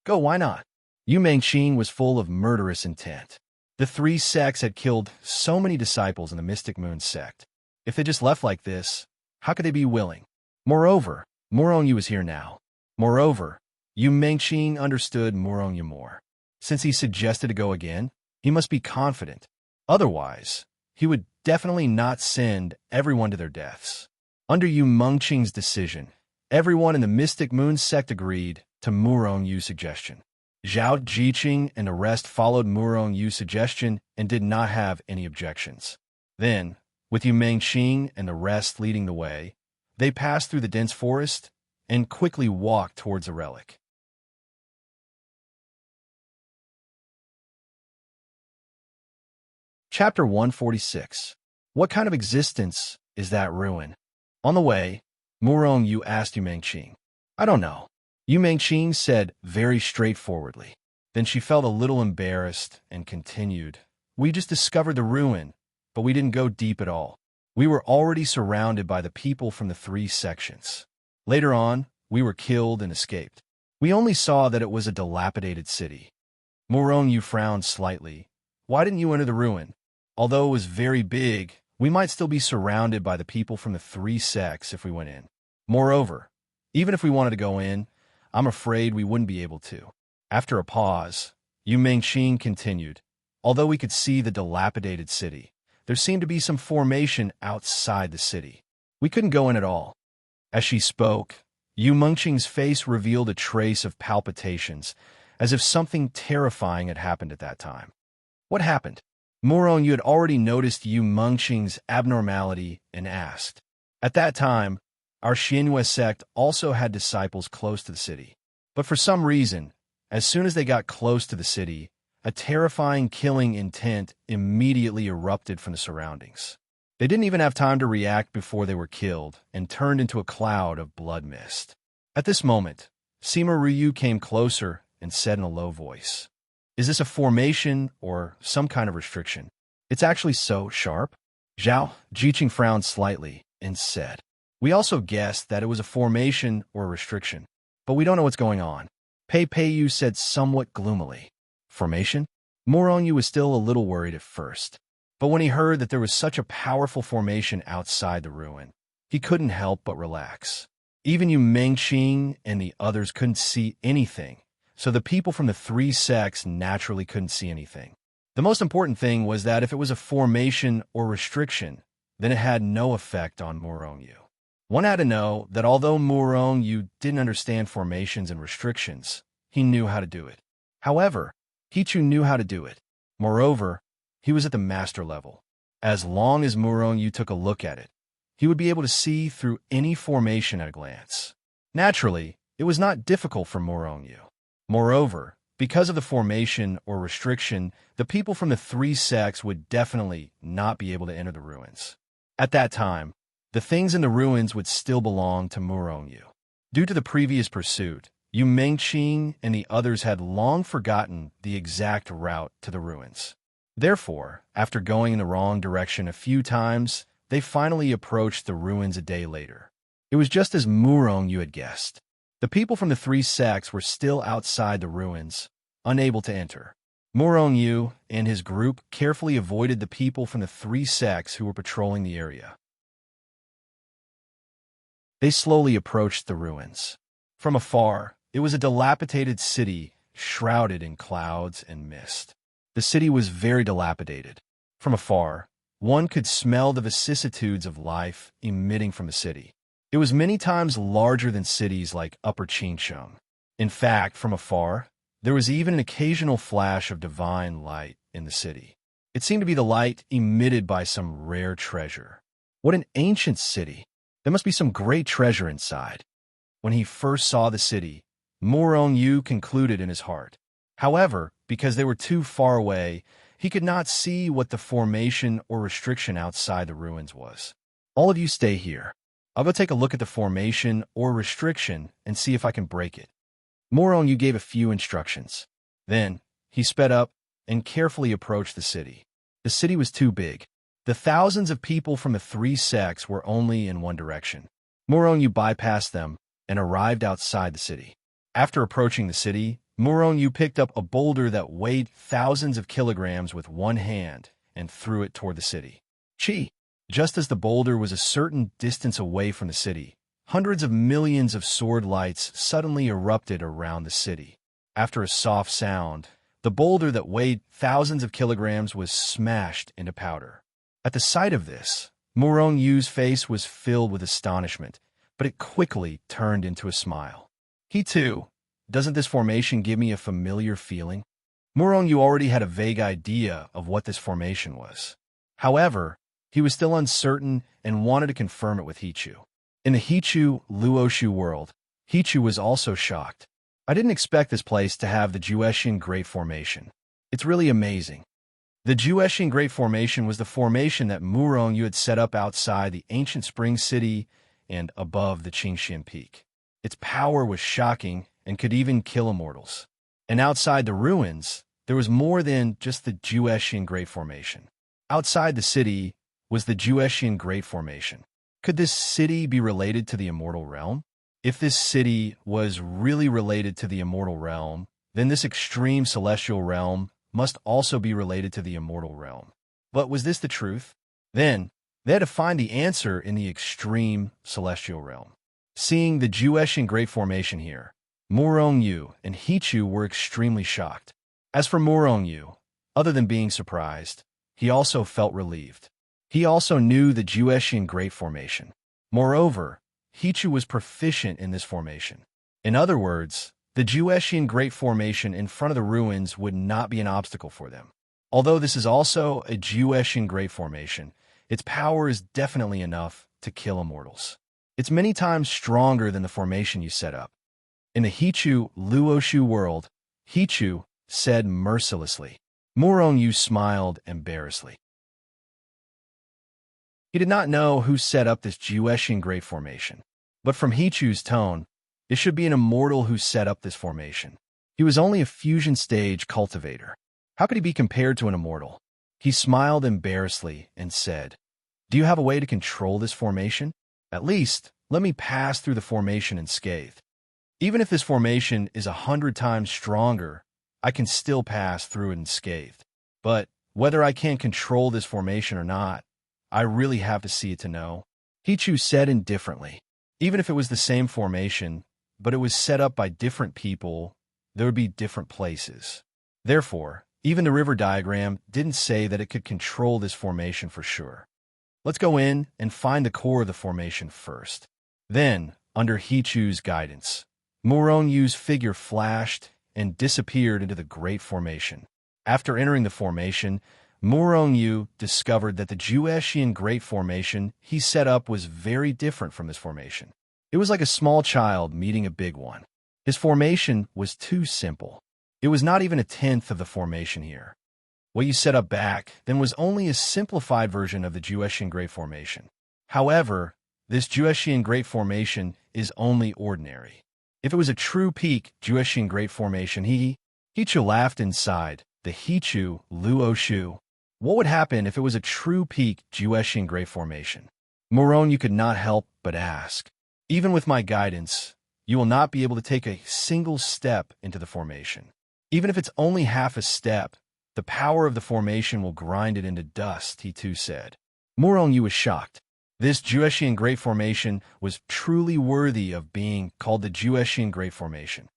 Go, why not? Yu Mengqing was full of murderous intent. The three sects had killed so many disciples in the Mystic Moon sect. If they just left like this, how could they be willing? Moreover, Murong Yu was here now. Moreover, Yu Mengqing understood Murong Yu more. Since he suggested to go again, he must be confident. Otherwise, he would definitely not send everyone to their deaths. Under Yu Mengqing's decision, everyone in the Mystic Moon sect agreed to Murong Yu's suggestion. Zhao Jiqing and the rest followed Murong Yu's suggestion and did not have any objections. Then, with Yu Mengqing and the rest leading the way, they passed through the dense forest and quickly walked towards a relic. Chapter 146. What kind of existence is that ruin? On the way, Murong Yu asked Yu Mengqing. I don't know. Yu Mengqing said very straightforwardly. Then she felt a little embarrassed and continued. We just discovered the ruin, but we didn't go deep at all. We were already surrounded by the people from the 3 sections. Later on, we were killed and escaped. We only saw that it was a dilapidated city. Murong Yu frowned slightly. Why didn't you enter the ruin? Although it was very big, we might still be surrounded by the people from the 3 sects if we went in. Moreover, even if we wanted to go in, I'm afraid we wouldn't be able to. After a pause, Yu Mengqing continued. Although we could see the dilapidated city, there seemed to be some formation outside the city. We couldn't go in at all. As she spoke, Yu Mengqing's face revealed a trace of palpitations, as if something terrifying had happened at that time. What happened? Murong Yu had already noticed Yu Mengqing's abnormality and asked. At that time, our Xianhua sect also had disciples close to the city. But for some reason, as soon as they got close to the city, a terrifying killing intent immediately erupted from the surroundings. They didn't even have time to react before they were killed and turned into a cloud of blood mist. At this moment, Sima Ryu came closer and said in a low voice, Is this a formation or some kind of restriction? It's actually so sharp. Zhao Jiqing frowned slightly and said, We also guessed that it was a formation or a restriction, but we don't know what's going on. Pei Yu said somewhat gloomily. Formation? Murong Yu was still a little worried at first, but when he heard that there was such a powerful formation outside the ruin, he couldn't help but relax. Even Yu Mengqing and the others couldn't see anything, so the people from the 3 sects naturally couldn't see anything. The most important thing was that if it was a formation or restriction, then it had no effect on Murong Yu. One had to know that although Murong Yu didn't understand formations and restrictions, he knew how to do it. However, Hichu knew how to do it. Moreover, he was at the master level. As long as Murong Yu took a look at it, he would be able to see through any formation at a glance. Naturally, it was not difficult for Murong Yu. Moreover, because of the formation or restriction, the people from the 3 sects would definitely not be able to enter the ruins. At that time, the things in the ruins would still belong to Murong Yu. Due to the previous pursuit, Yu Mengqing and the others had long forgotten the exact route to the ruins. Therefore, after going in the wrong direction a few times, they finally approached the ruins a day later. It was just as Murong Yu had guessed. The people from the 3 sects were still outside the ruins, unable to enter. Murong Yu and his group carefully avoided the people from the 3 sects who were patrolling the area. They slowly approached the ruins. From afar, it was a dilapidated city shrouded in clouds and mist. The city was very dilapidated. From afar, one could smell the vicissitudes of life emitting from the city. It was many times larger than cities like Upper Qingsheng. In fact, from afar, there was even an occasional flash of divine light in the city. It seemed to be the light emitted by some rare treasure. What an ancient city! There must be some great treasure inside. When he first saw the city, Murong Yu concluded in his heart. However, because they were too far away, he could not see what the formation or restriction outside the ruins was. All of you stay here. I'll go take a look at the formation or restriction and see if I can break it. Murong Yu gave a few instructions. Then, he sped up and carefully approached the city. The city was too big. The thousands of people from the 3 sects were only in one direction. Murong Yu bypassed them and arrived outside the city. After approaching the city, Murong Yu picked up a boulder that weighed thousands of kilograms with one hand and threw it toward the city. Chi! Just as the boulder was a certain distance away from the city, hundreds of millions of sword lights suddenly erupted around the city. After a soft sound, The boulder that weighed thousands of kilograms was smashed into powder. At the sight of this, Murong Yu's face was filled with astonishment, but it quickly turned into a smile. He too, doesn't this formation give me a familiar feeling? Murong Yu already had a vague idea of what this formation was. However, he was still uncertain and wanted to confirm it with Hichu. In the Hichu Luoshu world, Hichu was also shocked. I didn't expect this place to have the Juetian Great Formation. It's really amazing. The Juetian Great Formation was the formation that Murong Yu had set up outside the ancient spring city and above the Qingxian Peak. Its power was shocking and could even kill immortals. And outside the ruins, there was more than just the Juetian Great Formation. Outside the city was the Juetian Great Formation. Could this city be related to the immortal realm? If this city was really related to the immortal realm, then this extreme celestial realm must also be related to the immortal realm. But was this the truth? Then, they had to find the answer in the extreme celestial realm. Seeing the Juetian Great Formation here, Murong Yu and Hichu were extremely shocked. As for Murong Yu, other than being surprised, he also felt relieved. He also knew the Juetian Great Formation. Moreover, Hichu was proficient in this formation. In other words, the Juetian Great Formation in front of the ruins would not be an obstacle for them. Although this is also a Juetian Great Formation, its power is definitely enough to kill immortals. It's many times stronger than the formation you set up. In the Hichu Luoshu world, Hichu said mercilessly. Murong Yu smiled embarrassedly. He did not know who set up this Juetian Great Formation, but from Hichu's tone, it should be an immortal who set up this formation. He was only a fusion stage cultivator. How could he be compared to an immortal? He smiled embarrassedly and said, "Do you have a way to control this formation? At least, let me pass through the formation unscathed. Even if this formation is 100 times stronger, I can still pass through it unscathed. But whether I can control this formation or not, I really have to see it to know." Hichu said indifferently. Even if it was the same formation, but it was set up by different people, there would be different places. Therefore, even the river diagram didn't say that it could control this formation for sure. Let's go in and find the core of the formation first. Then, under Hichu's guidance, Murong Yu's figure flashed and disappeared into the Great Formation. After entering the formation, Murong Yu discovered that the Juetian Great Formation he set up was very different from this formation. It was like a small child meeting a big one. His formation was too simple. It was not even a tenth of the formation here. What you set up back then was only a simplified version of the Juetian Great Formation. However, this Juetian Great Formation is only ordinary. If it was a true peak Juetian Great Formation, Hichu laughed inside the Hichu Luoshu. What would happen if it was a true peak Juetian Great Formation? Murong Yu could not help but ask. Even with my guidance, you will not be able to take a single step into the formation. Even if it's only half a step, the power of the formation will grind it into dust, he too said. Murong Yu was shocked. This Juetian Great Formation was truly worthy of being called the Juetian Great Formation.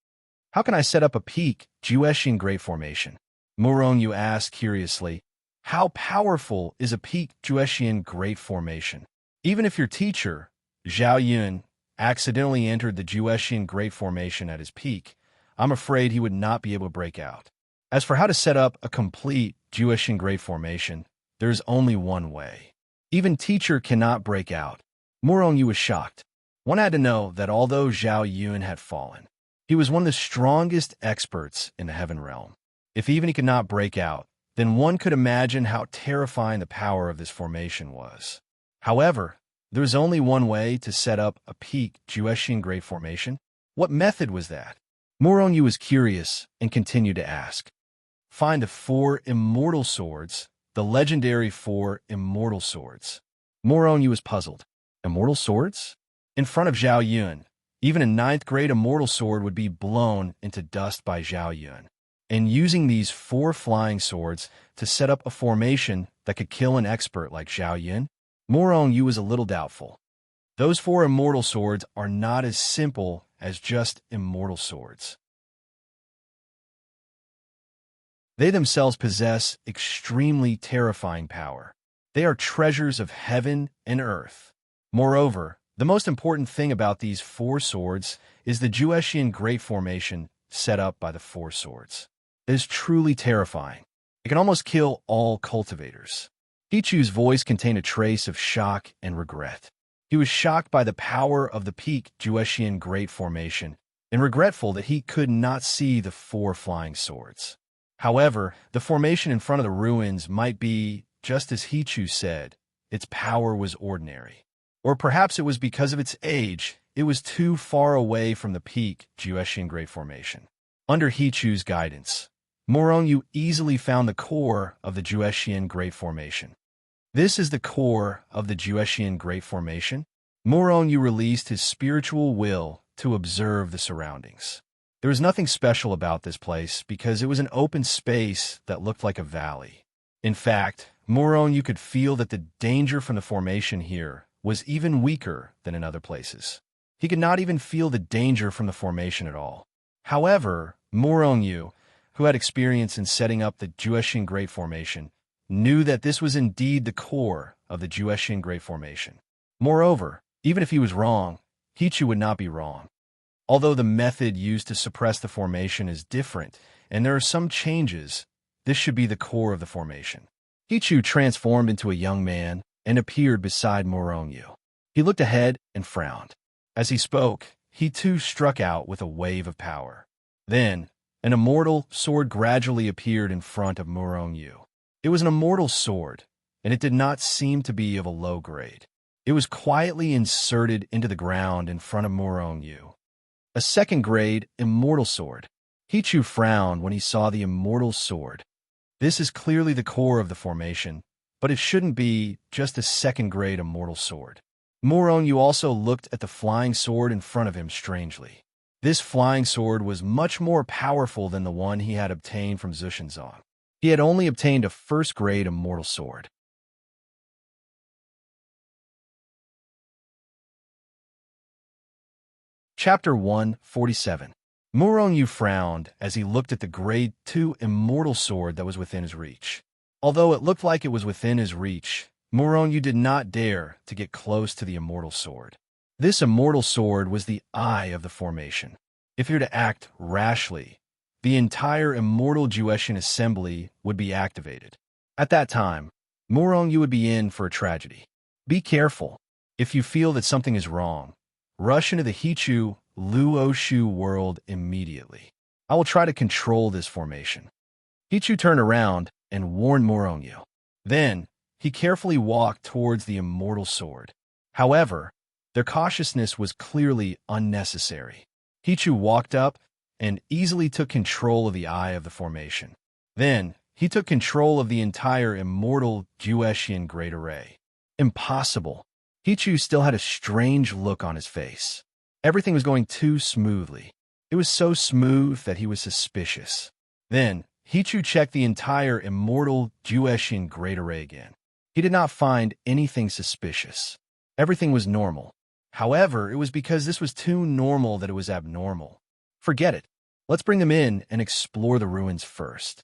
How can I set up a peak Juetian Great Formation? Murong Yu asked curiously. How powerful is a peak Juetian Great Formation? Even if your teacher, Zhao Yun, accidentally entered the Juetian Great Formation at his peak, I'm afraid he would not be able to break out. As for how to set up a complete Juetian Great Formation, there's only one way. Even teacher cannot break out. Murong Yu was shocked. One had to know that although Zhao Yun had fallen, he was one of the strongest experts in the Heaven Realm. If even he could not break out, then one could imagine how terrifying the power of this formation was. However, there was only one way to set up a peak Juetian Great Formation. What method was that? Murong Yu was curious and continued to ask. Find the 4 immortal swords, the legendary 4 immortal swords. Murong Yu was puzzled. Immortal swords? In front of Zhao Yun, even a 9th grade immortal sword would be blown into dust by Zhao Yun. And using these 4 flying swords to set up a formation that could kill an expert like Zhao Yun, Murong Yu was a little doubtful. Those 4 immortal swords are not as simple as just immortal swords. They themselves possess extremely terrifying power. They are treasures of heaven and earth. Moreover, the most important thing about these four swords is the Jueshian Great Formation set up by the four swords. It is truly terrifying. It can almost kill all cultivators. Hichu's voice contained a trace of shock and regret. He was shocked by the power of the peak Jueshian Great Formation and regretful that he could not see the four flying swords. However, the formation in front of the ruins might be, just as Hichu said, its power was ordinary. Or perhaps it was because of its age, it was too far away from the peak Jueshian Great Formation. Under Hichu's guidance, Morongyu easily found the core of the Jueshian Great Formation. This is the core of the Jueshian Great Formation. Morongyu released his spiritual will to observe the surroundings. There was nothing special about this place because it was an open space that looked like a valley. In fact, Morongyu could feel that the danger from the formation here was even weaker than in other places. He could not even feel the danger from the formation at all. However, Morongyu, who had experience in setting up the Jueshian Great Formation, knew that this was indeed the core of the Jueshian Great Formation. Moreover, even if he was wrong, Hichu would not be wrong. Although the method used to suppress the formation is different, and there are some changes, this should be the core of the formation. Hichu transformed into a young man and appeared beside Morongyu. He looked ahead and frowned. As he spoke, he too struck out with a wave of power. Then, an immortal sword gradually appeared in front of Morongyu. It was an immortal sword, and it did not seem to be of a low grade. It was quietly inserted into the ground in front of Morongyu. A second-grade immortal sword. Hichu frowned when he saw the immortal sword. This is clearly the core of the formation, but it shouldn't be just a second-grade immortal sword. Morongyu also looked at the flying sword in front of him strangely. This flying sword was much more powerful than the one he had obtained from Zushinzong. He had only obtained a first-grade immortal sword. Chapter 147. Morongyu frowned as he looked at the Grade 2 immortal sword that was within his reach. Although it looked like it was within his reach, Morongyu did not dare to get close to the immortal sword. This immortal sword was the eye of the formation. If he were to act rashly, the entire immortal Jueshian assembly would be activated. At that time, Morongyu would be in for a tragedy. Be careful. If you feel that something is wrong, rush into the Hichu Luoshu world immediately. I will try to control this formation. Hichu turned around and warned Morongyu. Then, he carefully walked towards the immortal sword. However, their cautiousness was clearly unnecessary. Hichu walked up and easily took control of the eye of the formation. Then, he took control of the entire immortal Jueshian Great Array. Impossible. Hichu still had a strange look on his face. Everything was going too smoothly. It was so smooth that he was suspicious. Then, Hichu checked the entire immortal Jueshian Great Array again. He did not find anything suspicious. Everything was normal. However, it was because this was too normal that it was abnormal. Forget it. Let's bring them in and explore the ruins first.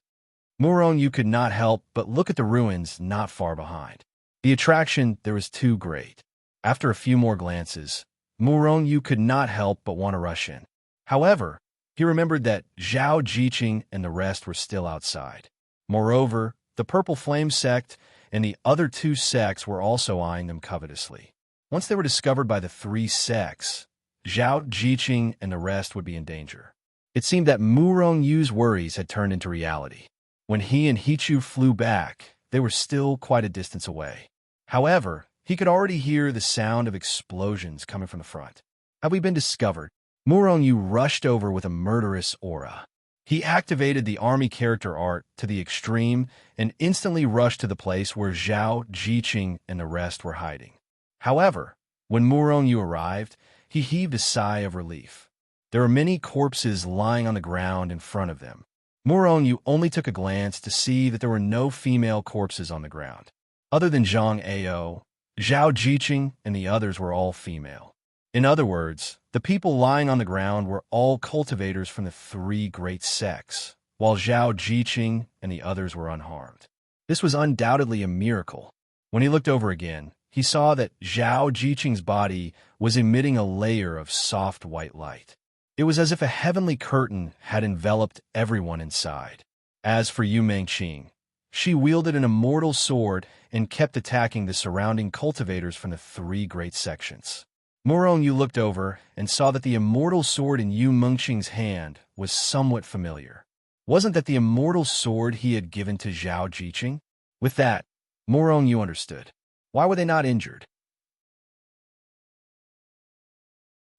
Morongyu could not help but look at the ruins not far behind. The attraction there was too great. After a few more glances, Morongyu could not help but want to rush in. However, he remembered that Zhao Jiqing and the rest were still outside. Moreover, the Purple Flame sect and the other two sects were also eyeing them covetously. Once they were discovered by the three sects, Zhao Jiqing and the rest would be in danger. It seemed that Morongyu's worries had turned into reality. When he and Hichu flew back, they were still quite a distance away. However, he could already hear the sound of explosions coming from the front. Have we been discovered? Morongyu rushed over with a murderous aura. He activated the army character art to the extreme and instantly rushed to the place where Zhao Jiqing and the rest were hiding. However, when Morongyu arrived, he heaved a sigh of relief. There were many corpses lying on the ground in front of them. Morongyu only took a glance to see that there were no female corpses on the ground. Other than Zhang Ao, Zhao Jiqing and the others were all female. In other words, the people lying on the ground were all cultivators from the three great sects, while Zhao Jiqing and the others were unharmed. This was undoubtedly a miracle. When he looked over again, he saw that Zhao Jiqing's body was emitting a layer of soft white light. It was as if a heavenly curtain had enveloped everyone inside. As for Yu Mengqing, she wielded an immortal sword and kept attacking the surrounding cultivators from the three great sections. Murong Yu looked over and saw that the immortal sword in Yu Mengqing's hand was somewhat familiar. Wasn't that the immortal sword he had given to Zhao Jiqing? With that, Murong Yu understood. Why were they not injured?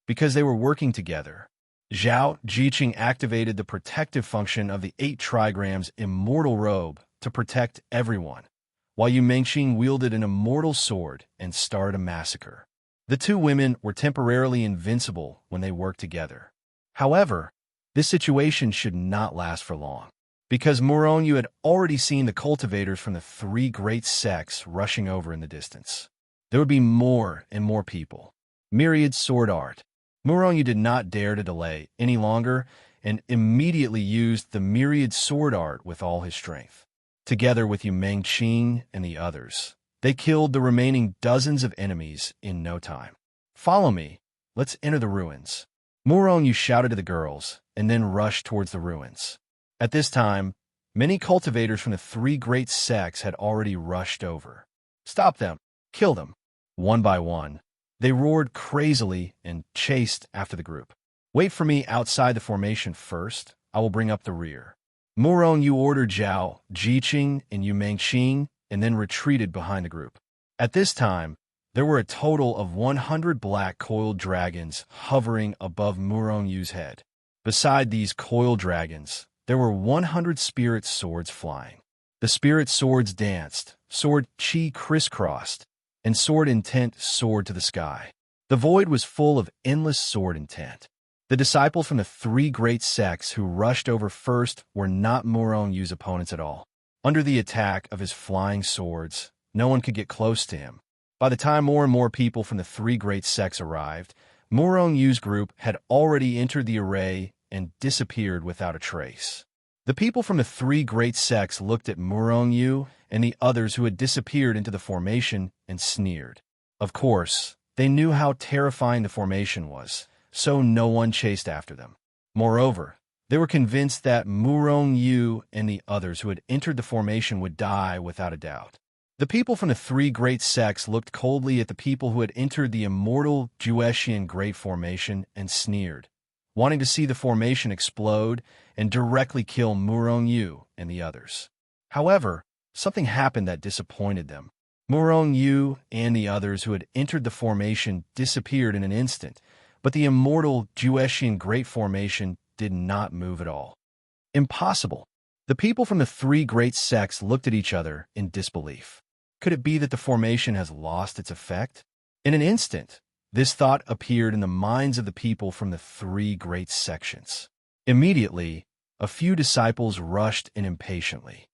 Because they were working together. Zhao Jiqing activated the protective function of the 8 trigrams immortal robe to protect everyone, while Yu Mengqing wielded an immortal sword and started a massacre. The two women were temporarily invincible when they worked together. However, this situation should not last for long, because Murong Yu had already seen the cultivators from the three great sects rushing over in the distance. There would be more and more people. Myriad sword art. Murong Yu did not dare to delay any longer and immediately used the myriad sword art with all his strength. Together with Yu Mengqing and the others, they killed the remaining dozens of enemies in no time. Follow me. Let's enter the ruins. Murong Yu shouted to the girls and then rushed towards the ruins. At this time, many cultivators from the three great sects had already rushed over. Stop them! Kill them! One by one, they roared crazily and chased after the group. Wait for me outside the formation first. I will bring up the rear. Murong Yu ordered Zhao Jiqing and Yu Mengqing and then retreated behind the group. At this time, there were a total of 100 black coiled dragons hovering above Murong Yu's head. Beside these coiled dragons, there were 100 spirit swords flying. The spirit swords danced, sword chi crisscrossed, and sword intent soared to the sky. The void was full of endless sword intent. The disciples from the three great sects who rushed over first were not Murong Yu's opponents at all. Under the attack of his flying swords, no one could get close to him. By the time more and more people from the three great sects arrived, Murong Yu's group had already entered the array and disappeared without a trace. The people from the three great sects looked at Murong Yu and the others who had disappeared into the formation and sneered. Of course, they knew how terrifying the formation was, so no one chased after them. Moreover, they were convinced that Murong Yu and the others who had entered the formation would die without a doubt. The people from the three great sects looked coldly at the people who had entered the immortal Juetian Great Formation and sneered, wanting to see the formation explode and directly kill Murong Yu and the others. However, something happened that disappointed them. Murong Yu and the others who had entered the formation disappeared in an instant, but the immortal Juetian Great Formation did not move at all. Impossible. The people from the three great sects looked at each other in disbelief. Could it be that the formation has lost its effect? In an instant, this thought appeared in the minds of the people from the three great sections. Immediately, a few disciples rushed in impatiently.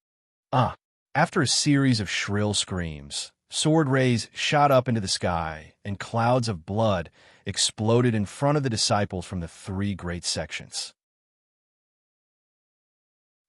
After a series of shrill screams, sword rays shot up into the sky, and clouds of blood exploded in front of the disciples from the three great sections.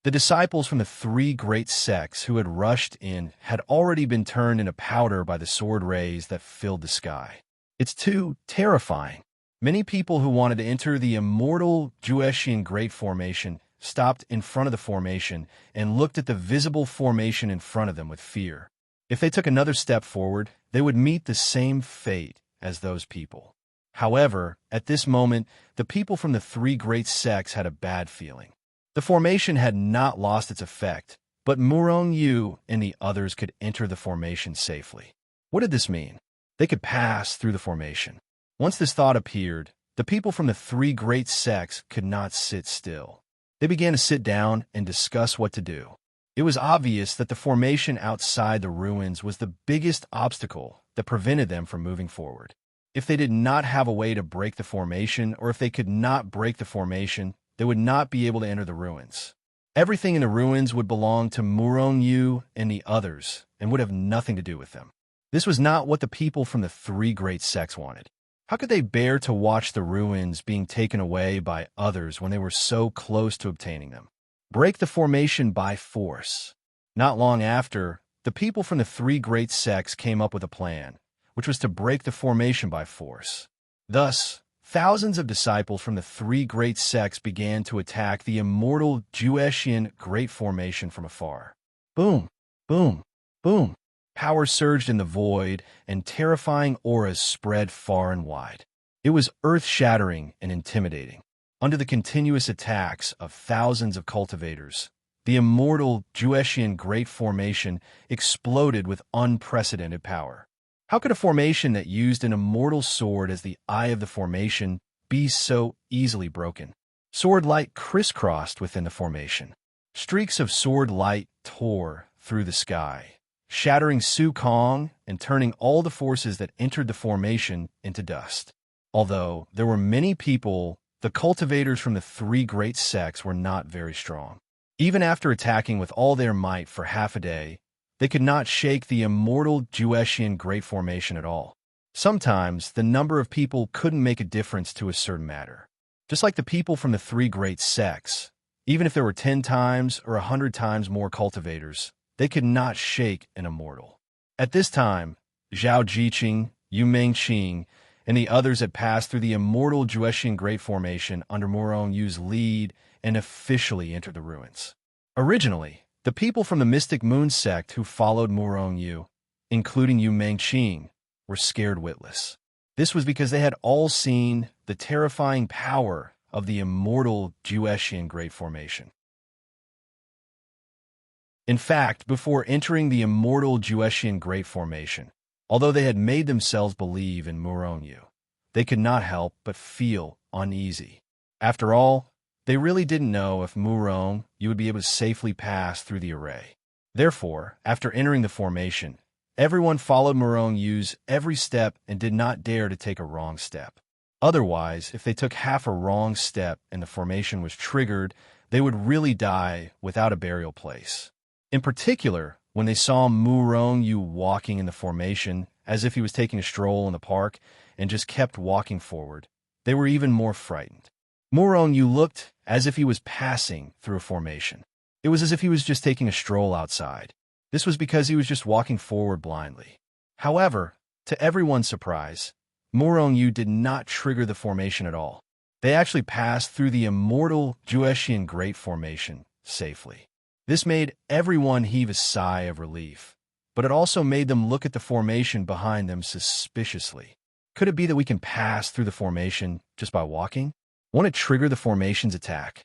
The disciples from the three great sects who had rushed in had already been turned into powder by the sword rays that filled the sky. It's too terrifying. Many people who wanted to enter the immortal Juetian Great Formation stopped in front of the formation and looked at the visible formation in front of them with fear. If they took another step forward, they would meet the same fate as those people. However, at this moment, the people from the three great sects had a bad feeling. The formation had not lost its effect, but Murong Yu and the others could enter the formation safely. What did this mean? They could pass through the formation. Once this thought appeared, the people from the three great sects could not sit still. They began to sit down and discuss what to do. It was obvious that the formation outside the ruins was the biggest obstacle that prevented them from moving forward. If they did not have a way to break the formation, or if they could not break the formation, they would not be able to enter the ruins. Everything in the ruins would belong to Murong Yu and the others and would have nothing to do with them. This was not what the people from the three great sects wanted. How could they bear to watch the ruins being taken away by others when they were so close to obtaining them? break the formation by force. Not long after, the people from the three great sects came up with a plan, which was to break the formation by force. Thus, thousands of disciples from the three great sects began to attack the immortal Jueshian Great Formation from afar. Boom, boom, boom. Power surged in the void, and terrifying auras spread far and wide. It was earth-shattering and intimidating. Under the continuous attacks of thousands of cultivators, the immortal Jueshian Great Formation exploded with unprecedented power. How could a formation that used an immortal sword as the eye of the formation be so easily broken? Sword light crisscrossed within the formation. Streaks of sword light tore through the sky, shattering Su Kong and turning all the forces that entered the formation into dust. Although there were many people, the cultivators from the three great sects were not very strong. Even after attacking with all their might for half a day, they could not shake the immortal Jueshian Great Formation at all. Sometimes, the number of people couldn't make a difference to a certain matter. Just like the people from the three great sects, even if there were 10 times or 100 times more cultivators, they could not shake an immortal. At this time, Zhao Jiqing, Yu Mengqing, and the others had passed through the immortal Jueshian Great Formation under Murong Yu's lead and officially entered the ruins. Originally, the people from the Mystic Moon sect who followed Murong Yu, including Yu Mengqing, were scared witless. This was because they had all seen the terrifying power of the immortal Jueshian Great Formation. In fact, before entering the immortal Jueshian Great Formation, although they had made themselves believe in Murong Yu, they could not help but feel uneasy. After all, they really didn't know if Murong Yu would be able to safely pass through the array. Therefore, after entering the formation, everyone followed Murong Yu's every step and did not dare to take a wrong step. Otherwise, if they took half a wrong step and the formation was triggered, they would really die without a burial place. In particular, when they saw Murong Yu walking in the formation as if he was taking a stroll in the park and just kept walking forward, they were even more frightened. Murong Yu looked as if he was passing through a formation. It was as if he was just taking a stroll outside. This was because he was just walking forward blindly. However, to everyone's surprise, Murong Yu did not trigger the formation at all. They actually passed through the immortal Jueshian Great Formation safely. This made everyone heave a sigh of relief, but it also made them look at the formation behind them suspiciously. Could it be that we can pass through the formation just by walking? Won't it trigger the formation's attack?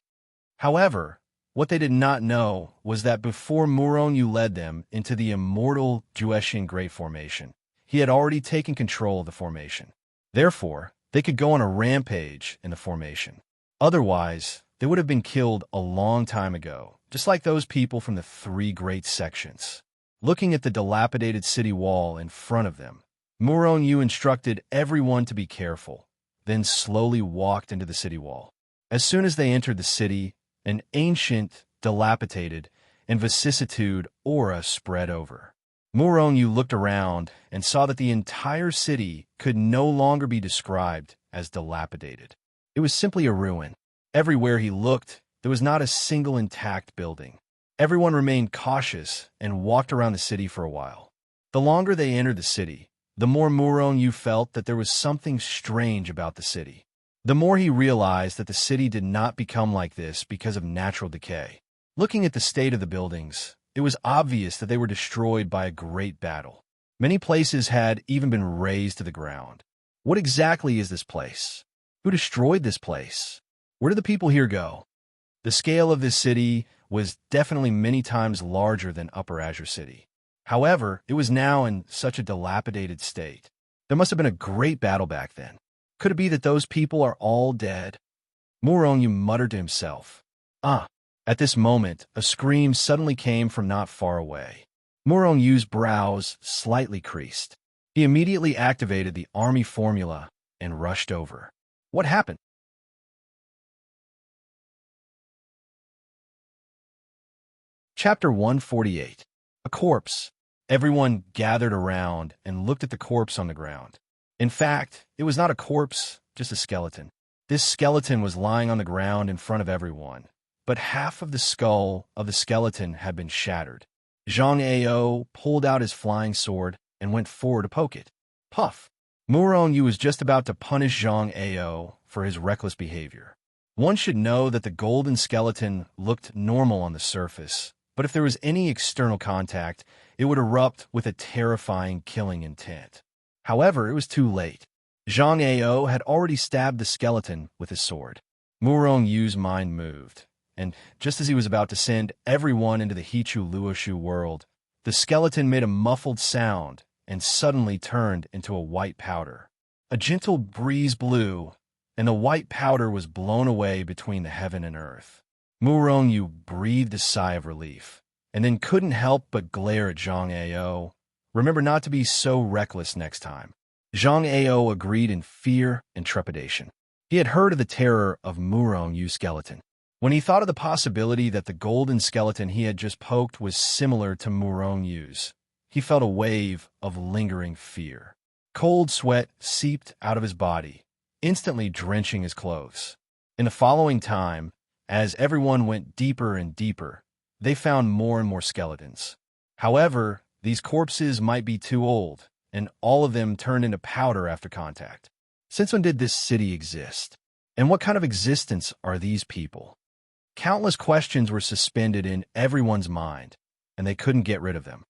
However, what they did not know was that before Murong Yu led them into the immortal Jueshian Great Formation, he had already taken control of the formation. Therefore, they could go on a rampage in the formation. Otherwise, they would have been killed a long time ago, just like those people from the three great sections. Looking at the dilapidated city wall in front of them, Murong Yu instructed everyone to be careful, then slowly walked into the city wall. As soon as they entered the city, an ancient, dilapidated, and vicissitude aura spread over. Murong Yu looked around and saw that the entire city could no longer be described as dilapidated. It was simply a ruin. Everywhere he looked, there was not a single intact building. Everyone remained cautious and walked around the city for a while. The longer they entered the city, the more Murong Yu felt that there was something strange about the city. The more he realized that the city did not become like this because of natural decay. Looking at the state of the buildings, it was obvious that they were destroyed by a great battle. Many places had even been razed to the ground. What exactly is this place? Who destroyed this place? Where did the people here go? The scale of this city was definitely many times larger than Upper Azure City. However, it was now in such a dilapidated state. There must have been a great battle back then. Could it be that those people are all dead? Murong Yu muttered to himself. At this moment, a scream suddenly came from not far away. Murong Yu's brows slightly creased. He immediately activated the army formula and rushed over. What happened? Chapter 148. A corpse. Everyone gathered around and looked at the corpse on the ground. In fact, it was not a corpse, just a skeleton. This skeleton was lying on the ground in front of everyone, but half of the skull of the skeleton had been shattered. Zhang Ao pulled out his flying sword and went forward to poke it. Puff! Murong Yu was just about to punish Zhang Ao for his reckless behavior. One should know that the golden skeleton looked normal on the surface, but if there was any external contact, it would erupt with a terrifying killing intent. However, it was too late. Zhang Ao had already stabbed the skeleton with his sword. Murong Yu's mind moved, and just as he was about to send everyone into the Hichu Luoshu world, the skeleton made a muffled sound and suddenly turned into a white powder. A gentle breeze blew, and the white powder was blown away between the heaven and earth. Murong Yu breathed a sigh of relief, and then couldn't help but glare at Zhang Ao. Remember not to be so reckless next time. Zhang Ao agreed in fear and trepidation. He had heard of the terror of Murong Yu's skeleton. When he thought of the possibility that the golden skeleton he had just poked was similar to Murong Yu's, he felt a wave of lingering fear. Cold sweat seeped out of his body, instantly drenching his clothes. In the following time, as everyone went deeper and deeper, they found more and more skeletons. However, these corpses might be too old, and all of them turned into powder after contact. Since when did this city exist? And what kind of existence are these people? Countless questions were suspended in everyone's mind, and they couldn't get rid of them.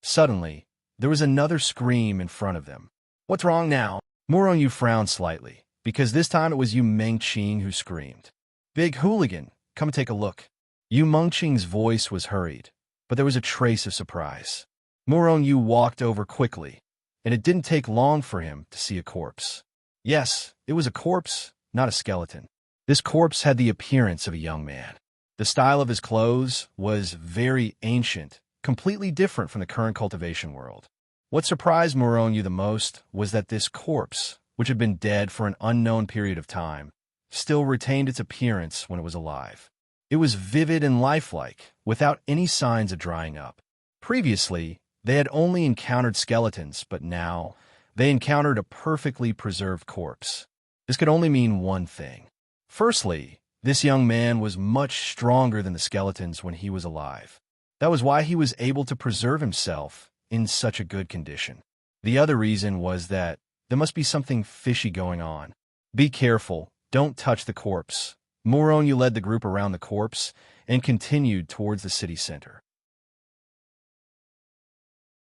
Suddenly, there was another scream in front of them. What's wrong now? Murong Yu frowned slightly, because this time it was Yu Mengqing who screamed. Big hooligan, come and take a look. Yu Mengqing's voice was hurried, but there was a trace of surprise. Murong Yu walked over quickly, and it didn't take long for him to see a corpse. Yes, it was a corpse, not a skeleton. This corpse had the appearance of a young man. The style of his clothes was very ancient, completely different from the current cultivation world. What surprised Murong Yu the most was that this corpse, which had been dead for an unknown period of time, still retained its appearance when it was alive. It was vivid and lifelike, without any signs of drying up. Previously, they had only encountered skeletons, but now they encountered a perfectly preserved corpse. This could only mean one thing. Firstly, this young man was much stronger than the skeletons when he was alive. That was why he was able to preserve himself in such a good condition. The other reason was that there must be something fishy going on. Be careful, don't touch the corpse. Murong Yu led the group around the corpse and continued towards the city center.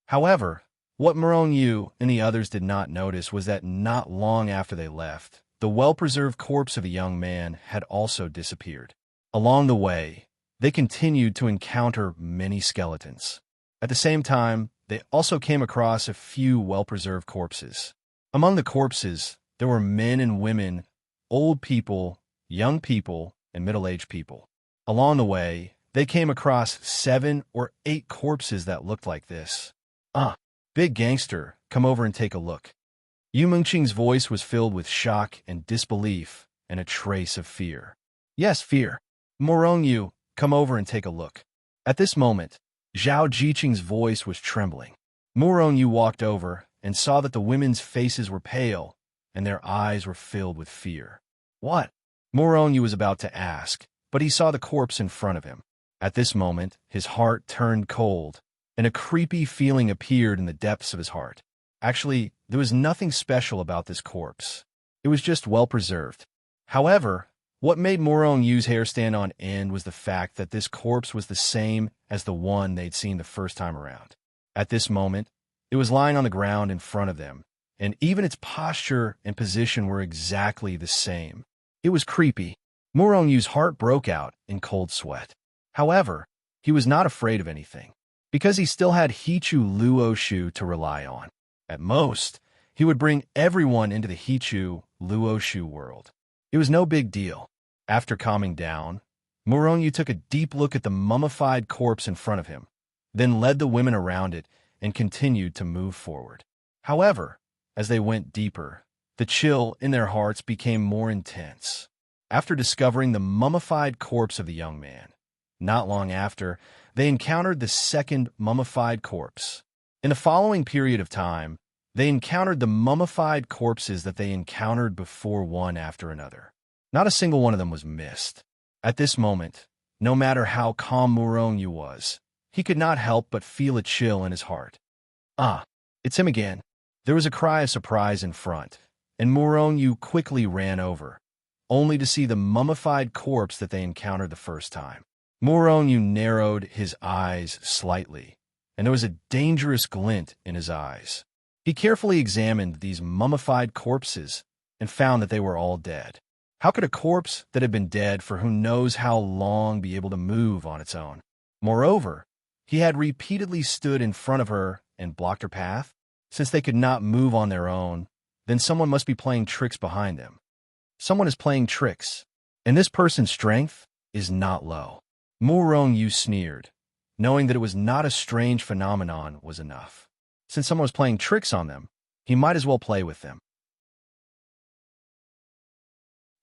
However, what Murong Yu and the others did not notice was that not long after they left, the well-preserved corpse of a young man had also disappeared. Along the way, they continued to encounter many skeletons. At the same time, they also came across a few well-preserved corpses. Among the corpses, there were men and women, old people, young people, and middle-aged people. Along the way, they came across 7 or 8 corpses that looked like this. Big gangster, come over and take a look. Yu Mengqing's voice was filled with shock and disbelief and a trace of fear. Yes, fear. Murong Yu, come over and take a look. At this moment, Zhao Jiqing's voice was trembling. Murong Yu walked over and saw that the women's faces were pale and their eyes were filled with fear. What? Murong Yu was about to ask, but he saw the corpse in front of him. At this moment, his heart turned cold, and a creepy feeling appeared in the depths of his heart. Actually, there was nothing special about this corpse. It was just well-preserved. However, what made Murong Yu's hair stand on end was the fact that this corpse was the same as the one they'd seen the first time around. At this moment, it was lying on the ground in front of them, and even its posture and position were exactly the same. It was creepy. Murong Yu's heart broke out in cold sweat. However, he was not afraid of anything, because he still had Hichu Luoshu to rely on. At most, he would bring everyone into the Hichu Luoshu world. It was no big deal. After calming down, Murong Yu took a deep look at the mummified corpse in front of him, then led the women around it and continued to move forward. However, as they went deeper, the chill in their hearts became more intense. After discovering the mummified corpse of the young man, not long after, they encountered the second mummified corpse. In the following period of time, they encountered the mummified corpses that they encountered before one after another. Not a single one of them was missed. At this moment, no matter how calm Murong-yu was, he could not help but feel a chill in his heart. Ah, it's him again. There was a cry of surprise in front, and Murong-yu quickly ran over, only to see the mummified corpse that they encountered the first time. Murong-yu narrowed his eyes slightly, and there was a dangerous glint in his eyes. He carefully examined these mummified corpses and found that they were all dead. How could a corpse that had been dead for who knows how long be able to move on its own? Moreover, he had repeatedly stood in front of her and blocked her path. Since they could not move on their own, then someone must be playing tricks behind them. Someone is playing tricks, and this person's strength is not low. Murong-yu sneered, knowing that it was not a strange phenomenon was enough. Since someone was playing tricks on them, he might as well play with them.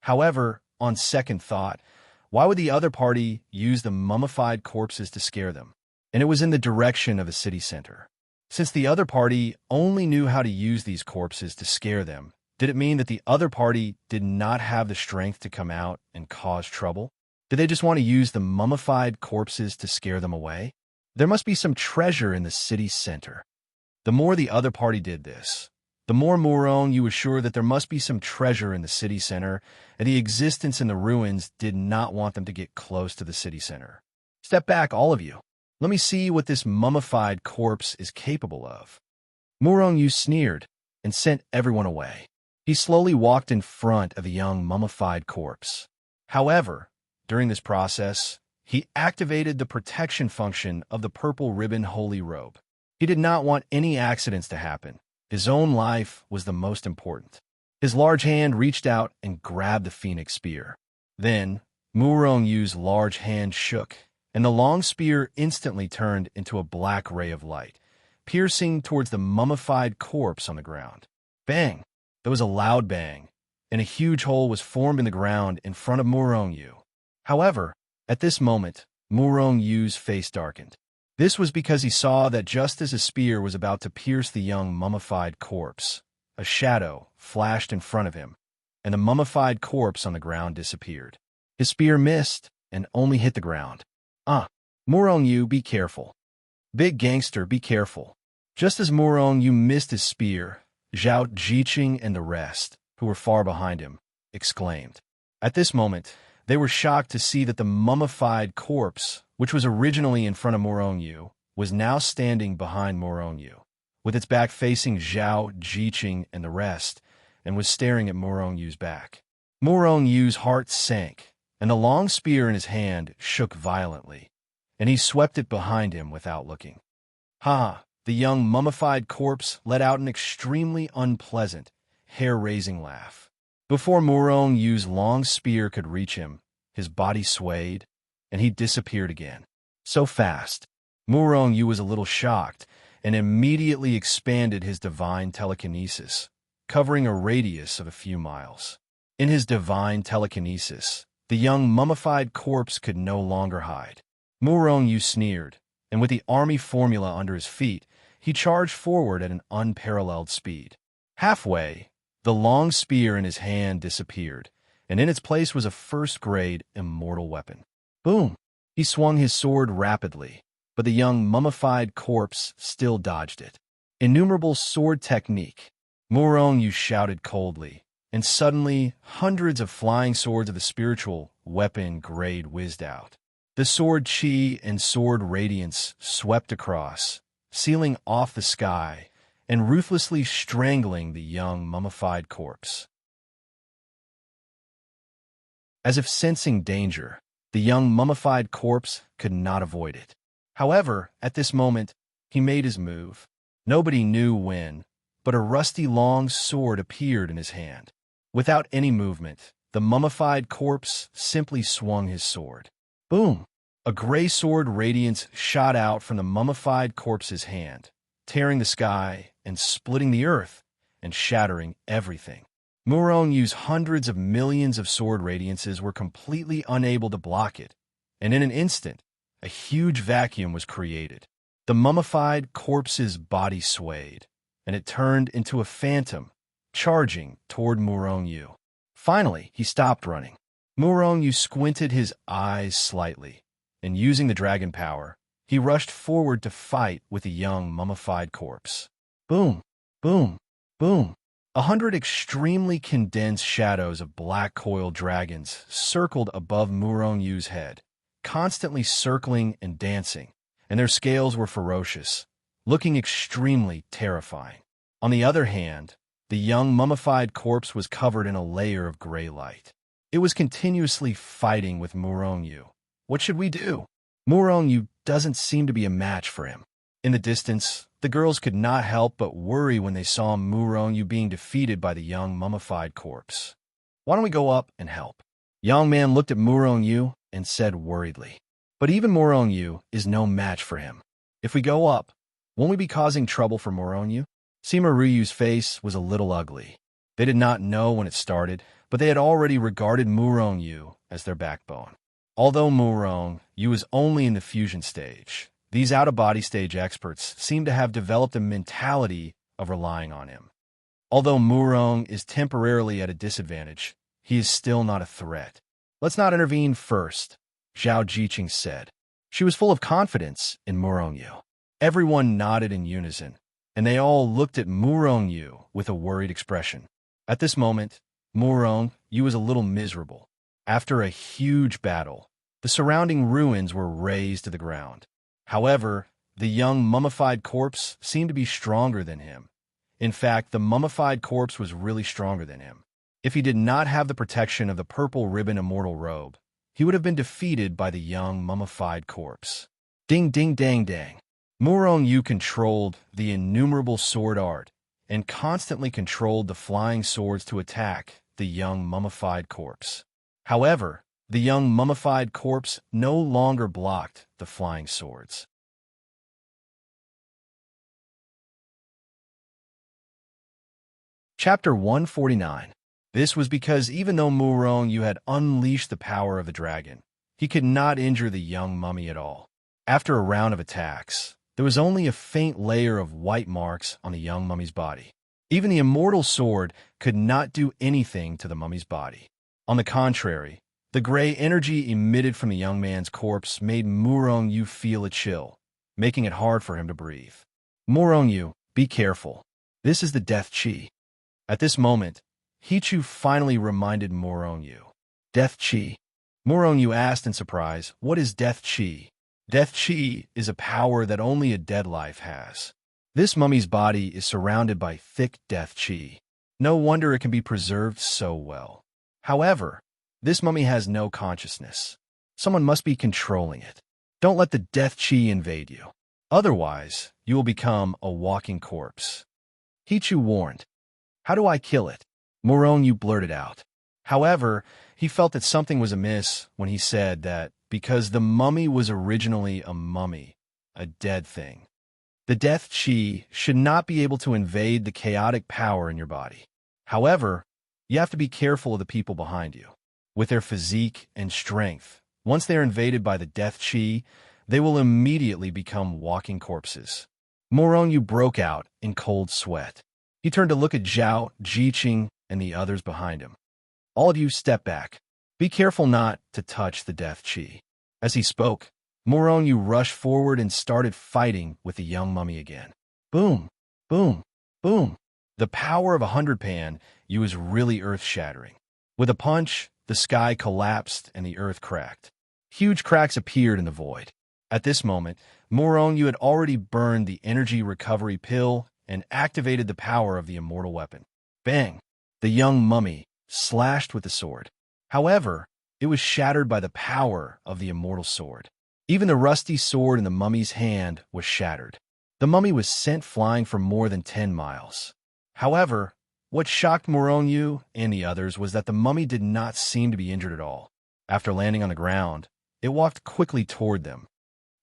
However, on second thought, why would the other party use the mummified corpses to scare them? And it was in the direction of a city center. Since the other party only knew how to use these corpses to scare them, did it mean that the other party did not have the strength to come out and cause trouble? Did they just want to use the mummified corpses to scare them away? There must be some treasure in the city center. The more the other party did this, the more Murong-yu was sure that there must be some treasure in the city center, and the existence in the ruins did not want them to get close to the city center. Step back, all of you. Let me see what this mummified corpse is capable of. Murong-yu sneered and sent everyone away. He slowly walked in front of the young mummified corpse. However, during this process, he activated the protection function of the purple ribbon holy robe. He did not want any accidents to happen. His own life was the most important. His large hand reached out and grabbed the phoenix spear. Then, Murong-yu's large hand shook, and the long spear instantly turned into a black ray of light, piercing towards the mummified corpse on the ground. Bang! There was a loud bang, and a huge hole was formed in the ground in front of Murong-yu. However, at this moment, Murong-yu's face darkened. This was because he saw that just as a spear was about to pierce the young mummified corpse, a shadow flashed in front of him, and the mummified corpse on the ground disappeared. His spear missed and only hit the ground. Murong-yu, be careful. Big gangster, be careful. Just as Murong-yu missed his spear, Zhao Jiqing and the rest, who were far behind him, exclaimed. At this moment, they were shocked to see that the mummified corpse, which was originally in front of Murong-yu, was now standing behind Murong-yu, with its back facing Zhao Jiqing and the rest, and was staring at Murong-yu's back. Murong-yu's heart sank, and the long spear in his hand shook violently, and he swept it behind him without looking. Ha! The young mummified corpse let out an extremely unpleasant, hair-raising laugh. Before Murong-yu's long spear could reach him, his body swayed, and he disappeared again. So fast, Murong-yu was a little shocked and immediately expanded his divine telekinesis, covering a radius of a few miles. In his divine telekinesis, the young mummified corpse could no longer hide. Murong-yu sneered, and with the army formula under his feet, he charged forward at an unparalleled speed. Halfway, the long spear in his hand disappeared, and in its place was a first-grade immortal weapon. Boom! He swung his sword rapidly, but the young mummified corpse still dodged it. Innumerable sword technique. Murong-yu shouted coldly, and suddenly hundreds of flying swords of the spiritual weapon grade whizzed out. The sword chi and sword radiance swept across, sealing off the sky and ruthlessly strangling the young mummified corpse. As if sensing danger, the young mummified corpse could not avoid it. However, at this moment, he made his move. Nobody knew when, but a rusty long sword appeared in his hand. Without any movement, the mummified corpse simply swung his sword. Boom! A gray sword radiance shot out from the mummified corpse's hand, tearing the sky and splitting the earth and shattering everything. Murong-yu's hundreds of millions of sword radiances were completely unable to block it, and in an instant, a huge vacuum was created. The mummified corpse's body swayed, and it turned into a phantom, charging toward Murong-yu. Finally, he stopped running. Murong squinted his eyes slightly, and using the dragon power, he rushed forward to fight with the young mummified corpse. Boom, boom, boom. 100 extremely condensed shadows of black coiled dragons circled above Murong head, constantly circling and dancing, and their scales were ferocious, looking extremely terrifying. On the other hand, the young mummified corpse was covered in a layer of gray light. It was continuously fighting with Murong. What should we do? Murong doesn't seem to be a match for him. In the distance, the girls could not help but worry when they saw Murong being defeated by the young mummified corpse. Why don't we go up and help? Young man looked at Murong and said worriedly. But even Murong is no match for him. If we go up, won't we be causing trouble for Murong? Simaruyu's face was a little ugly. They did not know when it started, but they had already regarded Murong as their backbone. Although Murong was only in the fusion stage, these out-of-body stage experts seem to have developed a mentality of relying on him. Although Murong is temporarily at a disadvantage, he is still not a threat. Let's not intervene first, Zhao Jiqing said. She was full of confidence in Murong. Everyone nodded in unison, and they all looked at Murong with a worried expression. At this moment, Murong was a little miserable. After a huge battle, the surrounding ruins were razed to the ground. However, the young mummified corpse seemed to be stronger than him. In fact, the mummified corpse was really stronger than him. If he did not have the protection of the purple ribbon immortal robe, he would have been defeated by the young mummified corpse. Ding ding dang dang. Murong controlled the innumerable sword art and constantly controlled the flying swords to attack the young mummified corpse. However, the young mummified corpse no longer blocked the flying swords. Chapter 149. This was because even though Murong had unleashed the power of the dragon, he could not injure the young mummy at all. After a round of attacks, there was only a faint layer of white marks on the young mummy's body. Even the immortal sword could not do anything to the mummy's body. On the contrary, the gray energy emitted from the young man's corpse made Murong feel a chill, making it hard for him to breathe. Murong, be careful. This is the death chi. At this moment, Hichu finally reminded Murong. Death chi? Murong asked in surprise, what is death chi? Death chi is a power that only a dead life has. This mummy's body is surrounded by thick death chi. No wonder it can be preserved so well. However, this mummy has no consciousness. Someone must be controlling it. Don't let the death chi invade you. Otherwise, you will become a walking corpse. Hichu warned. How do I kill it? Murong blurted out. However, he felt that something was amiss when he said that because the mummy was originally a mummy, a dead thing. The death chi should not be able to invade the chaotic power in your body. However, you have to be careful of the people behind you. With their physique and strength, once they are invaded by the death chi, they will immediately become walking corpses. Murong broke out in cold sweat. He turned to look at Zhao Jiqing and the others behind him. All of you step back. Be careful not to touch the death chi. As he spoke, Murong rushed forward and started fighting with the young mummy again. Boom, boom, boom. The power of 100 Pan was really earth-shattering. With a punch, the sky collapsed and the earth cracked. Huge cracks appeared in the void. At this moment, Murong had already burned the energy recovery pill and activated the power of the immortal weapon. Bang! The young mummy slashed with the sword. However, it was shattered by the power of the immortal sword. Even the rusty sword in the mummy's hand was shattered. The mummy was sent flying for more than 10 miles. However, what shocked Murong and the others was that the mummy did not seem to be injured at all. After landing on the ground, it walked quickly toward them.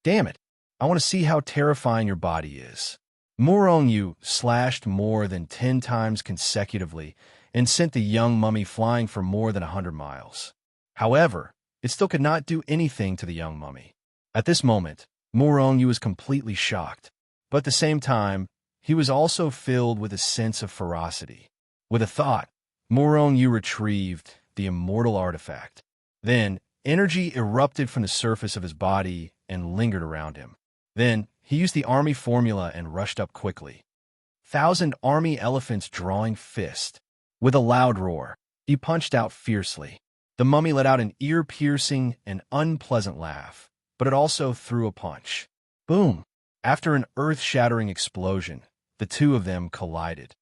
Damn it, I want to see how terrifying your body is. Murong slashed more than 10 times consecutively and sent the young mummy flying for more than 100 miles. However, it still could not do anything to the young mummy. At this moment, Murong was completely shocked, but at the same time, he was also filled with a sense of ferocity. With a thought, Murong retrieved the immortal artifact. Then, energy erupted from the surface of his body and lingered around him. Then, he used the army formula and rushed up quickly. 1,000 army elephants drawing fist. With a loud roar, he punched out fiercely. The mummy let out an ear-piercing and unpleasant laugh, but it also threw a punch. Boom! After an earth-shattering explosion, the two of them collided.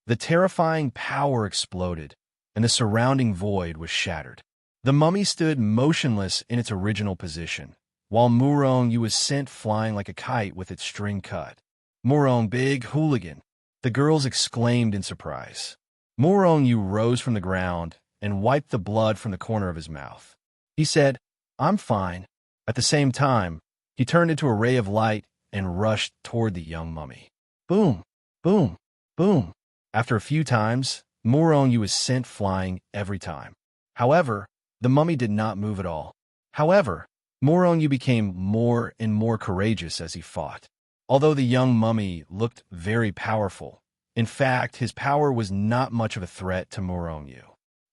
The terrifying power exploded, and the surrounding void was shattered. The mummy stood motionless in its original position, while Murong was sent flying like a kite with its string cut. Murong, big hooligan! The girls exclaimed in surprise. Murong rose from the ground and wiped the blood from the corner of his mouth. He said, "I'm fine." At the same time, he turned into a ray of light and rushed toward the young mummy. Boom! Boom! Boom! After a few times, Murong was sent flying every time. However, the mummy did not move at all. However, Murong became more and more courageous as he fought. Although the young mummy looked very powerful, in fact, his power was not much of a threat to Murong.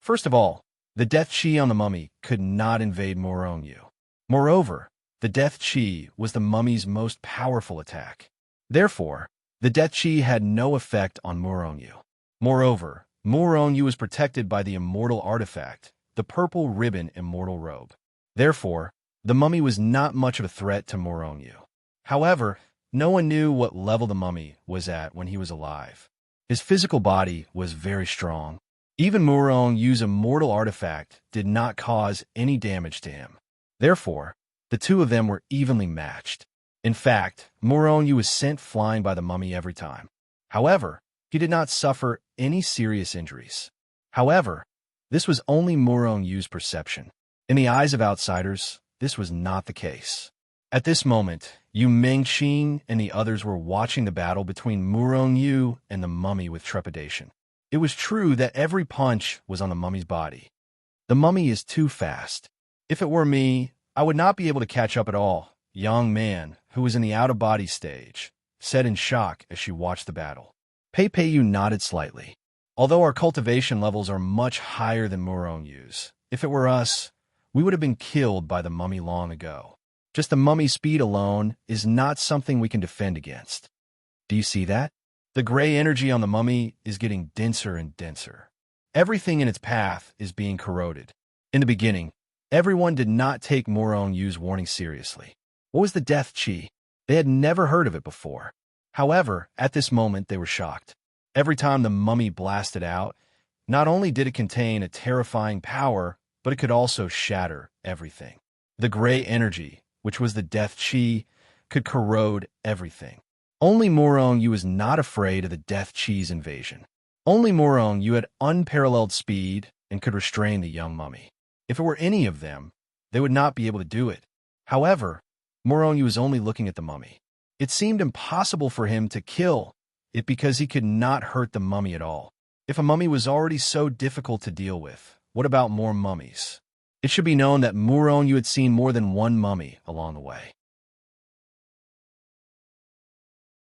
First of all, the death chi on the mummy could not invade Murong. Moreover, the death chi was the mummy's most powerful attack. Therefore, the death chi had no effect on Murong. Moreover, Murong was protected by the immortal artifact, the purple ribbon immortal robe. Therefore, the mummy was not much of a threat to Murong. However, no one knew what level the mummy was at when he was alive. His physical body was very strong. Even Murong's immortal artifact did not cause any damage to him. Therefore, the two of them were evenly matched. In fact, Murong was sent flying by the mummy every time. However, he did not suffer any serious injuries. However, this was only Murong's perception. In the eyes of outsiders, this was not the case. At this moment, Yu Mengqin and the others were watching the battle between Murong and the mummy with trepidation. It was true that every punch was on the mummy's body. The mummy is too fast. If it were me, I would not be able to catch up at all, young man, who was in the out-of-body stage, said in shock as she watched the battle. Pei nodded slightly. Although our cultivation levels are much higher than Murong's, if it were us, we would have been killed by the mummy long ago. Just the mummy's speed alone is not something we can defend against. Do you see that? The gray energy on the mummy is getting denser and denser. Everything in its path is being corroded. In the beginning, everyone did not take Murong's warning seriously. What was the death chi? They had never heard of it before. However, at this moment, they were shocked. Every time the mummy blasted out, not only did it contain a terrifying power, but it could also shatter everything. The gray energy, which was the death chi, could corrode everything. Only Murong was not afraid of the death chi's invasion. Only Murong had unparalleled speed and could restrain the young mummy. If it were any of them, they would not be able to do it. However, Murong was only looking at the mummy. It seemed impossible for him to kill it because he could not hurt the mummy at all. If a mummy was already so difficult to deal with, what about more mummies? It should be known that Murong had seen more than one mummy along the way.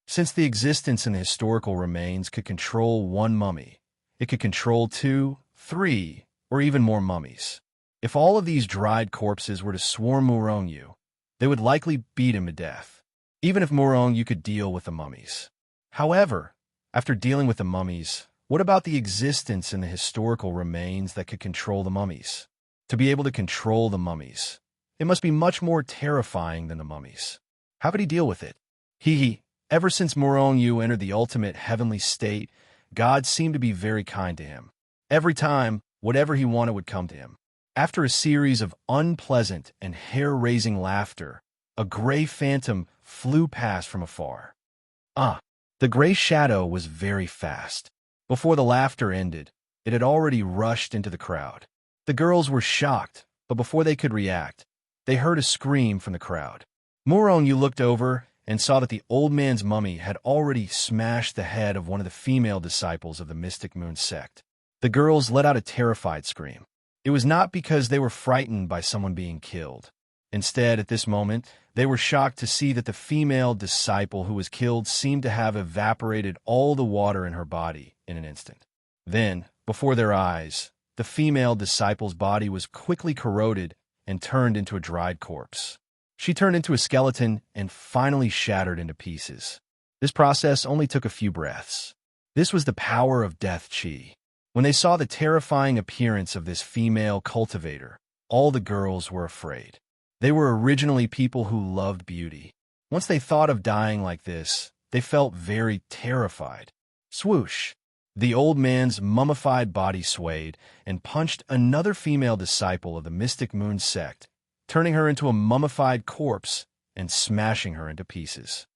Since the existence in the historical remains could control one mummy, it could control 2, 3, or even more mummies. If all of these dried corpses were to swarm Murong, they would likely beat him to death, even if Murong could deal with the mummies. However, after dealing with the mummies, what about the existence in the historical remains that could control the mummies? To be able to control the mummies, it must be much more terrifying than the mummies. How could he deal with it? Ever since Murong entered the ultimate heavenly state, God seemed to be very kind to him. Every time, whatever he wanted would come to him. After a series of unpleasant and hair-raising laughter, a gray phantom flew past from afar. The gray shadow was very fast. Before the laughter ended, it had already rushed into the crowd. The girls were shocked, but before they could react, they heard a scream from the crowd. Murong looked over and saw that the old man's mummy had already smashed the head of one of the female disciples of the Mystic Moon sect. The girls let out a terrified scream. It was not because they were frightened by someone being killed. Instead, at this moment, they were shocked to see that the female disciple who was killed seemed to have evaporated all the water in her body in an instant. Then, before their eyes, the female disciple's body was quickly corroded and turned into a dried corpse. She turned into a skeleton and finally shattered into pieces. This process only took a few breaths. This was the power of death chi. When they saw the terrifying appearance of this female cultivator, all the girls were afraid. They were originally people who loved beauty. Once they thought of dying like this, they felt very terrified. Swoosh! The old man's mummified body swayed and punched another female disciple of the Mystic Moon sect, turning her into a mummified corpse and smashing her into pieces.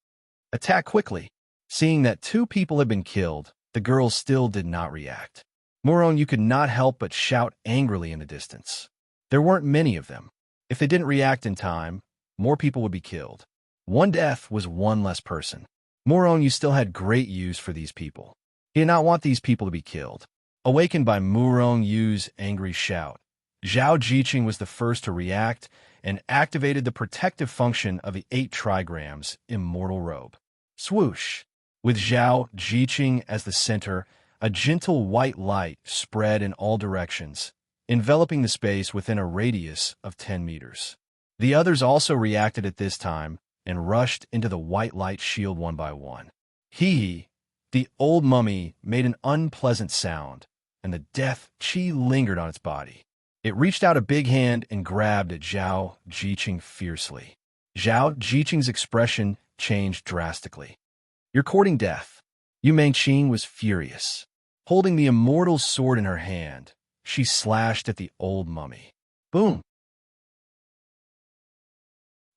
Attack quickly. Seeing that 2 people had been killed, the girls still did not react. Muronyu could not help but shout angrily in the distance. There weren't many of them. If they didn't react in time, more people would be killed. 1 death was 1 less person. Muronyu still had great use for these people. He did not want these people to be killed. Awakened by Murongyu's angry shout, Zhao Jiqing was the first to react and activated the protective function of the 8 trigrams immortal robe. Swoosh! With Zhao Jiqing as the center, a gentle white light spread in all directions, enveloping the space within a radius of 10 meters. The others also reacted at this time and rushed into the white light shield one by one. Hee! The old mummy made an unpleasant sound, and the death chi lingered on its body. It reached out a big hand and grabbed at Zhao Jiqing fiercely. Zhao Jiqing's expression changed drastically. "You're courting death." Yu Mengqing was furious. Holding the immortal sword in her hand, she slashed at the old mummy. Boom!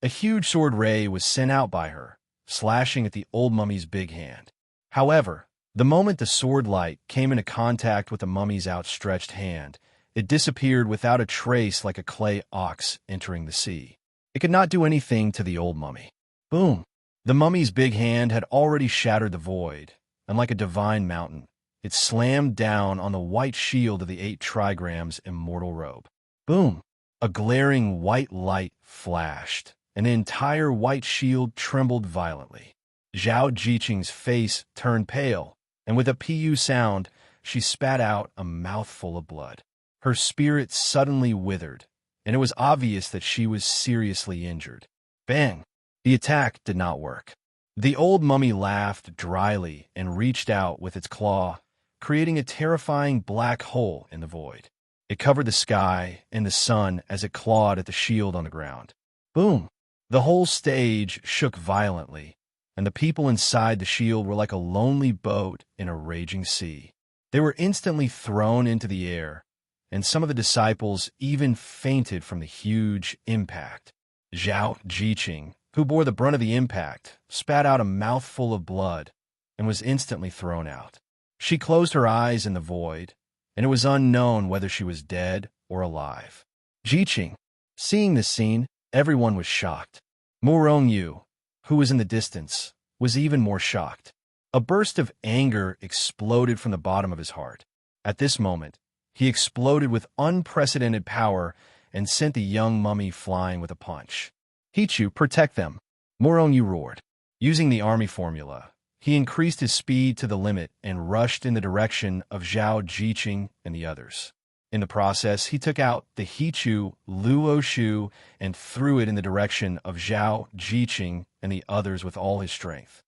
A huge sword ray was sent out by her, slashing at the old mummy's big hand. However, the moment the sword light came into contact with the mummy's outstretched hand, it disappeared without a trace like a clay ox entering the sea. It could not do anything to the old mummy. Boom! The mummy's big hand had already shattered the void, and like a divine mountain, it slammed down on the white shield of the 8 trigrams immortal robe. Boom! A glaring white light flashed, and the entire white shield trembled violently. Zhao Jiqing's face turned pale, and with a pu sound, she spat out a mouthful of blood. Her spirit suddenly withered, and it was obvious that she was seriously injured. Bang! The attack did not work. The old mummy laughed dryly and reached out with its claw, creating a terrifying black hole in the void. It covered the sky and the sun as it clawed at the shield on the ground. Boom! The whole stage shook violently, and the people inside the shield were like a lonely boat in a raging sea. They were instantly thrown into the air, and some of the disciples even fainted from the huge impact. Zhao Jiqing, who bore the brunt of the impact, spat out a mouthful of blood and was instantly thrown out. She closed her eyes in the void, and it was unknown whether she was dead or alive. Jiqing. Seeing this scene, everyone was shocked. Muronyu, who was in the distance, was even more shocked. A burst of anger exploded from the bottom of his heart. At this moment, he exploded with unprecedented power and sent the young mummy flying with a punch. Hichu, protect them! Muronyu roared. Using the army formula, he increased his speed to the limit and rushed in the direction of Zhao Jiqing and the others. In the process, he took out the Hichu Luoshu and threw it in the direction of Zhao Jiqing and the others with all his strength.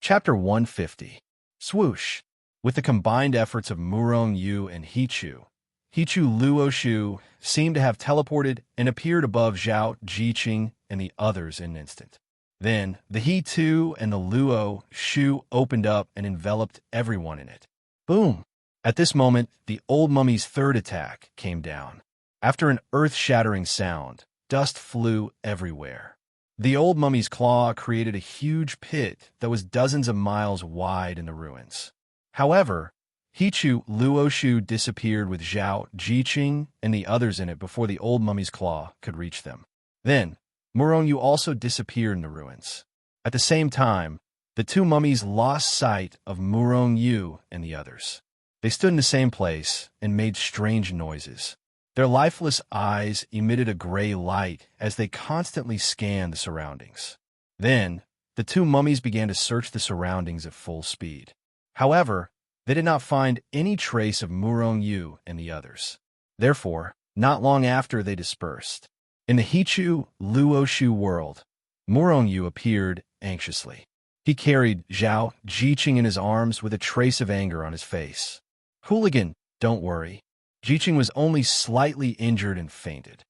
Chapter 150. Swoosh. With the combined efforts of Muronyu and Hichu Luoshu seemed to have teleported and appeared above Zhao Jiqing and the others in an instant. Then, the He-Tu and the Luo-Shu opened up and enveloped everyone in it. Boom! At this moment, the old mummy's third attack came down. After an earth-shattering sound, dust flew everywhere. The old mummy's claw created a huge pit that was dozens of miles wide in the ruins. However, Hichu Luoshu disappeared with Zhao Jiqing and the others in it before the old mummy's claw could reach them. Then, Muronyu also disappeared in the ruins. At the same time, the 2 mummies lost sight of Muronyu and the others. They stood in the same place and made strange noises. Their lifeless eyes emitted a gray light as they constantly scanned the surroundings. Then, the two mummies began to search the surroundings at full speed. However, they did not find any trace of Murong Yu and the others. Therefore, not long after they dispersed. In the Hichu Luoshu world, Murong Yu appeared anxiously. He carried Zhao Jiqing in his arms with a trace of anger on his face. "Hooligan, don't worry. Jiqing was only slightly injured and fainted."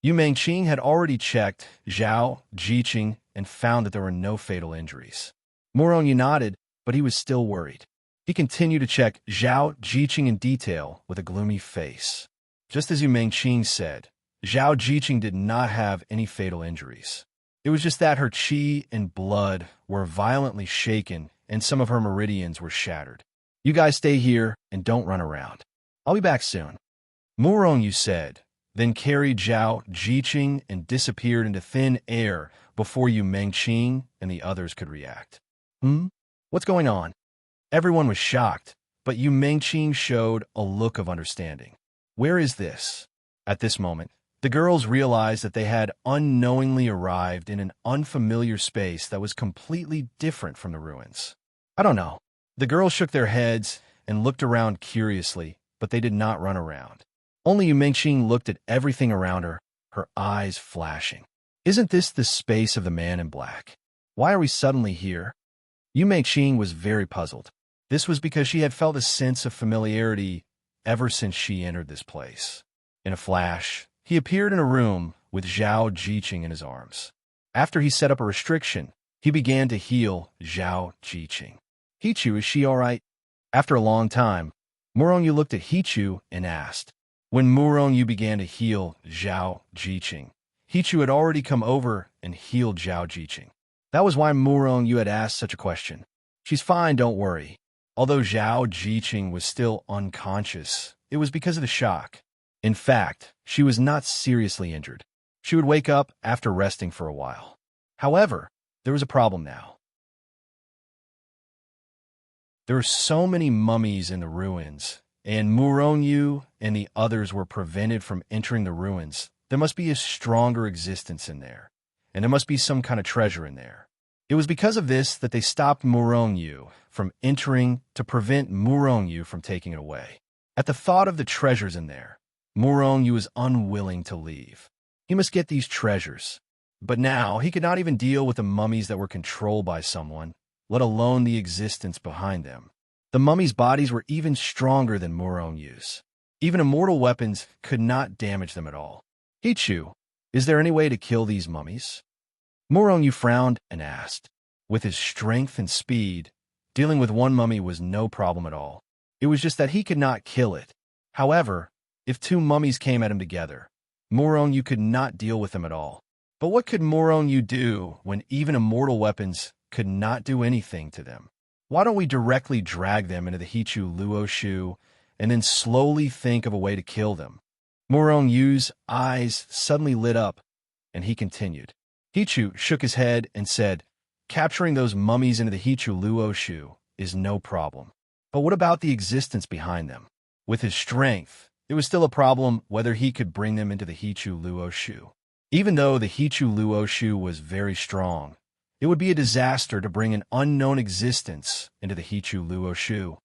Yu Mengqing had already checked Zhao Jiqing and found that there were no fatal injuries. Murong Yu nodded, but he was still worried. He continued to check Zhao Jiqing in detail with a gloomy face. Just as Yu Mengqing said, Zhao Jiqing did not have any fatal injuries. It was just that her qi and blood were violently shaken and some of her meridians were shattered. "You guys stay here and don't run around. I'll be back soon," Murong Yu said, then carried Zhao Jiqing and disappeared into thin air before Yu Mengqing and the others could react. What's going on?" Everyone was shocked, but Yu Mengqing showed a look of understanding. "Where is this?" At this moment, the girls realized that they had unknowingly arrived in an unfamiliar space that was completely different from the ruins. "I don't know." The girls shook their heads and looked around curiously, but they did not run around. Only Yu Mengqing looked at everything around her, her eyes flashing. "Isn't this the space of the man in black? Why are we suddenly here?" Yu Mengqing was very puzzled. This was because she had felt a sense of familiarity ever since she entered this place. In a flash, he appeared in a room with Zhao Jiqing in his arms. After he set up a restriction, he began to heal Zhao Jiqing. "Hichu, is she all right?" After a long time, Murong Yu looked at Hichu and asked. When Murong Yu began to heal Zhao Jiqing, Hichu had already come over and healed Zhao Jiqing. That was why Murong Yu had asked such a question. "She's fine, don't worry." Although Zhao Jiqing was still unconscious, it was because of the shock. In fact, she was not seriously injured. She would wake up after resting for a while. However, there was a problem now. There were so many mummies in the ruins, and Murong Yu and the others were prevented from entering the ruins. There must be a stronger existence in there, and there must be some kind of treasure in there. It was because of this that they stopped Murong Yu from entering to prevent Murong Yu from taking it away. At the thought of the treasures in there, Murong Yu was unwilling to leave. He must get these treasures. But now he could not even deal with the mummies that were controlled by someone, let alone the existence behind them. The mummies' bodies were even stronger than Murong Yu's. Even immortal weapons could not damage them at all. "Hichu, is there any way to kill these mummies?" Murong Yu frowned and asked. With his strength and speed, dealing with one mummy was no problem at all. It was just that he could not kill it. However, if two mummies came at him together, Murong Yu could not deal with them at all. But what could Murong Yu do when even immortal weapons could not do anything to them? "Why don't we directly drag them into the Hichu Luoshu and then slowly think of a way to kill them?" Murong Yu's eyes suddenly lit up, and he continued. Hichu shook his head and said, "Capturing those mummies into the Hichu Luoshu is no problem. But what about the existence behind them?" With his strength, it was still a problem whether he could bring them into the Hichu Luoshu. Even though the Hichu Luoshu was very strong, it would be a disaster to bring an unknown existence into the Hichu Luoshu.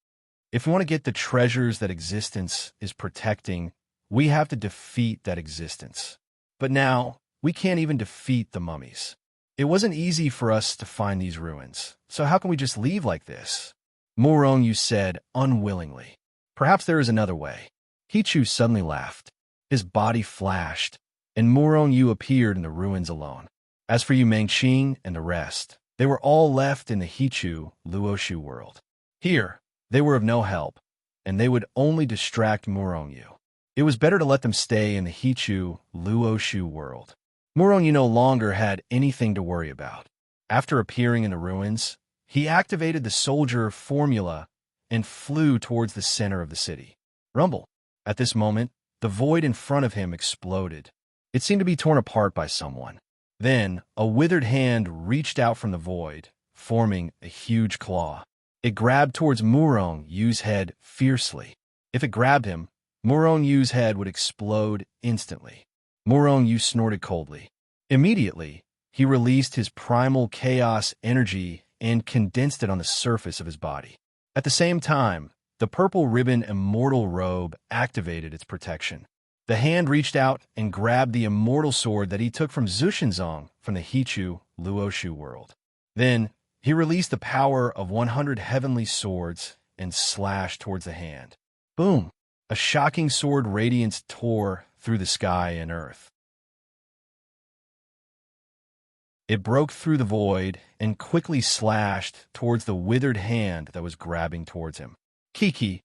If we want to get the treasures that existence is protecting, we have to defeat that existence. But now, we can't even defeat the mummies. It wasn't easy for us to find these ruins, so how can we just leave like this? Murong Yu said unwillingly. "Perhaps there is another way." Hichu suddenly laughed. His body flashed, and Murong Yu appeared in the ruins alone. As for Yu Mengqing and the rest, they were all left in the Hichu Luoshu world. Here, they were of no help, and they would only distract Murong Yu. It was better to let them stay in the Hichu Luoshu world. Murong Yu no longer had anything to worry about. After appearing in the ruins, he activated the soldier formula and flew towards the center of the city. Rumble. At this moment, the void in front of him exploded. It seemed to be torn apart by someone. Then, a withered hand reached out from the void, forming a huge claw. It grabbed towards Murong Yu's head fiercely. If it grabbed him, Murong Yu's head would explode instantly. Murong Yu snorted coldly. Immediately, he released his primal chaos energy and condensed it on the surface of his body. At the same time, the purple ribbon immortal robe activated its protection. The hand reached out and grabbed the immortal sword that he took from Zushenzong from the Hichu Luoshu world. Then, he released the power of 100 heavenly swords and slashed towards the hand. Boom! A shocking sword radiance tore through the sky and earth. It broke through the void and quickly slashed towards the withered hand that was grabbing towards him. Kiki!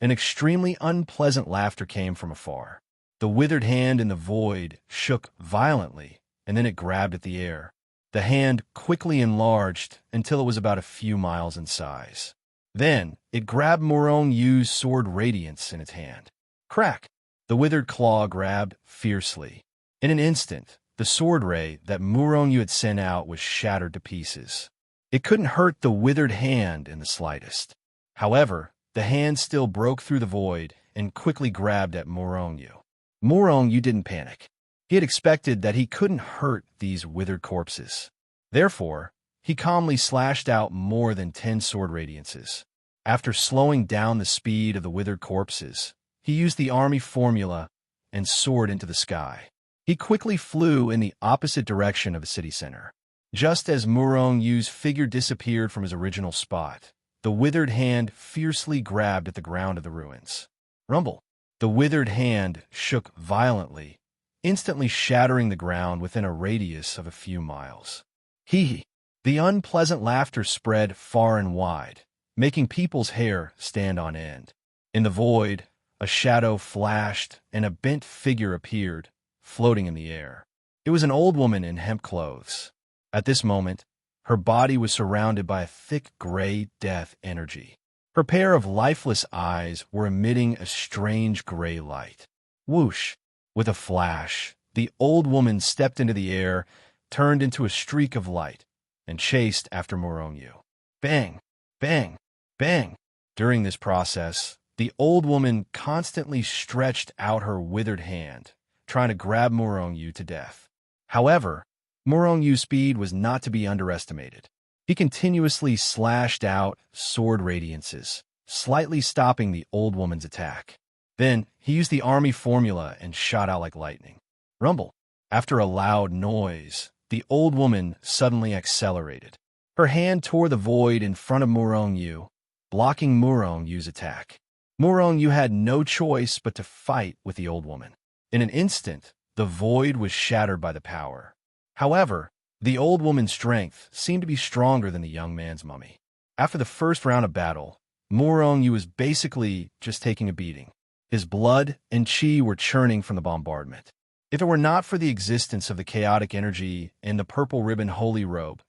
An extremely unpleasant laughter came from afar. The withered hand in the void shook violently, and then it grabbed at the air. The hand quickly enlarged until it was about a few miles in size. Then, it grabbed Morong Yu's sword radiance in its hand. Crack! The withered claw grabbed fiercely. In an instant, the sword ray that Morong Yu had sent out was shattered to pieces. It couldn't hurt the withered hand in the slightest. However, the hand still broke through the void and quickly grabbed at Morong Yu. Morong Yu didn't panic. He had expected that he couldn't hurt these withered corpses. Therefore, he calmly slashed out more than 10 sword radiances. After slowing down the speed of the withered corpses, he used the army formula and soared into the sky. He quickly flew in the opposite direction of the city center. Just as Morong Yu's figure disappeared from his original spot, the withered hand fiercely grabbed at the ground of the ruins. Rumble! The withered hand shook violently, instantly shattering the ground within a radius of a few miles. Hee! The unpleasant laughter spread far and wide, making people's hair stand on end. In the void, a shadow flashed and a bent figure appeared, floating in the air. It was an old woman in hemp clothes. At this moment, her body was surrounded by a thick gray death energy. Her pair of lifeless eyes were emitting a strange gray light. Whoosh! With a flash, the old woman stepped into the air, turned into a streak of light, and chased after Morong Yu. Bang! Bang! Bang! During this process, the old woman constantly stretched out her withered hand, trying to grab Morong Yu to death. However, Morong Yu's speed was not to be underestimated. He continuously slashed out sword radiances, slightly stopping the old woman's attack. Then, he used the army formula and shot out like lightning. Rumble! After a loud noise, the old woman suddenly accelerated. Her hand tore the void in front of Morong Yu, blocking Morong Yu's attack. Morong Yu had no choice but to fight with the old woman. In an instant, the void was shattered by the power. However, the old woman's strength seemed to be stronger than the young man's mummy. After the first round of battle, Morong Yu was basically just taking a beating. His blood and chi were churning from the bombardment. If it were not for the existence of the chaotic energy and the purple ribbon holy robe,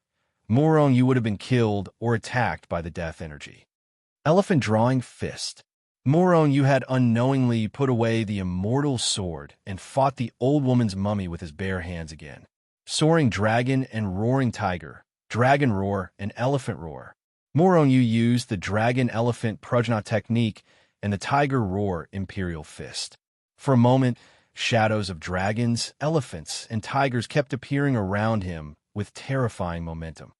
Morong Yu would have been killed or attacked by the death energy. Elephant drawing fist. Morong Yu had unknowingly put away the immortal sword and fought the old woman's mummy with his bare hands again. Soaring dragon and roaring tiger, dragon roar and elephant roar. Morong Yu used the dragon-elephant prajna technique and the tiger roar imperial fist. For a moment, shadows of dragons, elephants, and tigers kept appearing around him with terrifying momentum.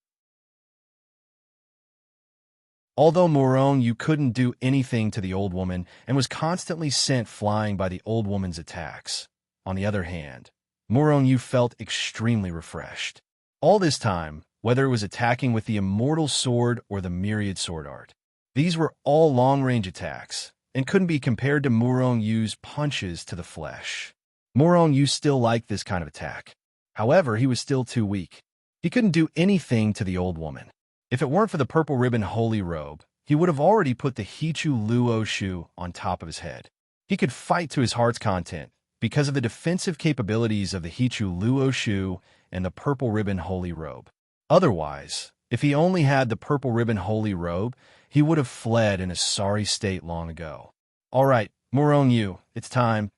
Although Morong Yu couldn't do anything to the old woman and was constantly sent flying by the old woman's attacks, on the other hand, Morong Yu felt extremely refreshed. All this time, whether it was attacking with the immortal sword or the myriad sword art, these were all long-range attacks and couldn't be compared to Morong Yu's punches to the flesh. Morong Yu still liked this kind of attack. However, he was still too weak. He couldn't do anything to the old woman. If it weren't for the purple ribbon holy robe, he would have already put the Hichu Luoshu on top of his head. He could fight to his heart's content because of the defensive capabilities of the Hichu Luoshu and the purple ribbon holy robe. Otherwise, if he only had the purple ribbon holy robe, he would have fled in a sorry state long ago. All right, Morong Yu, it's time,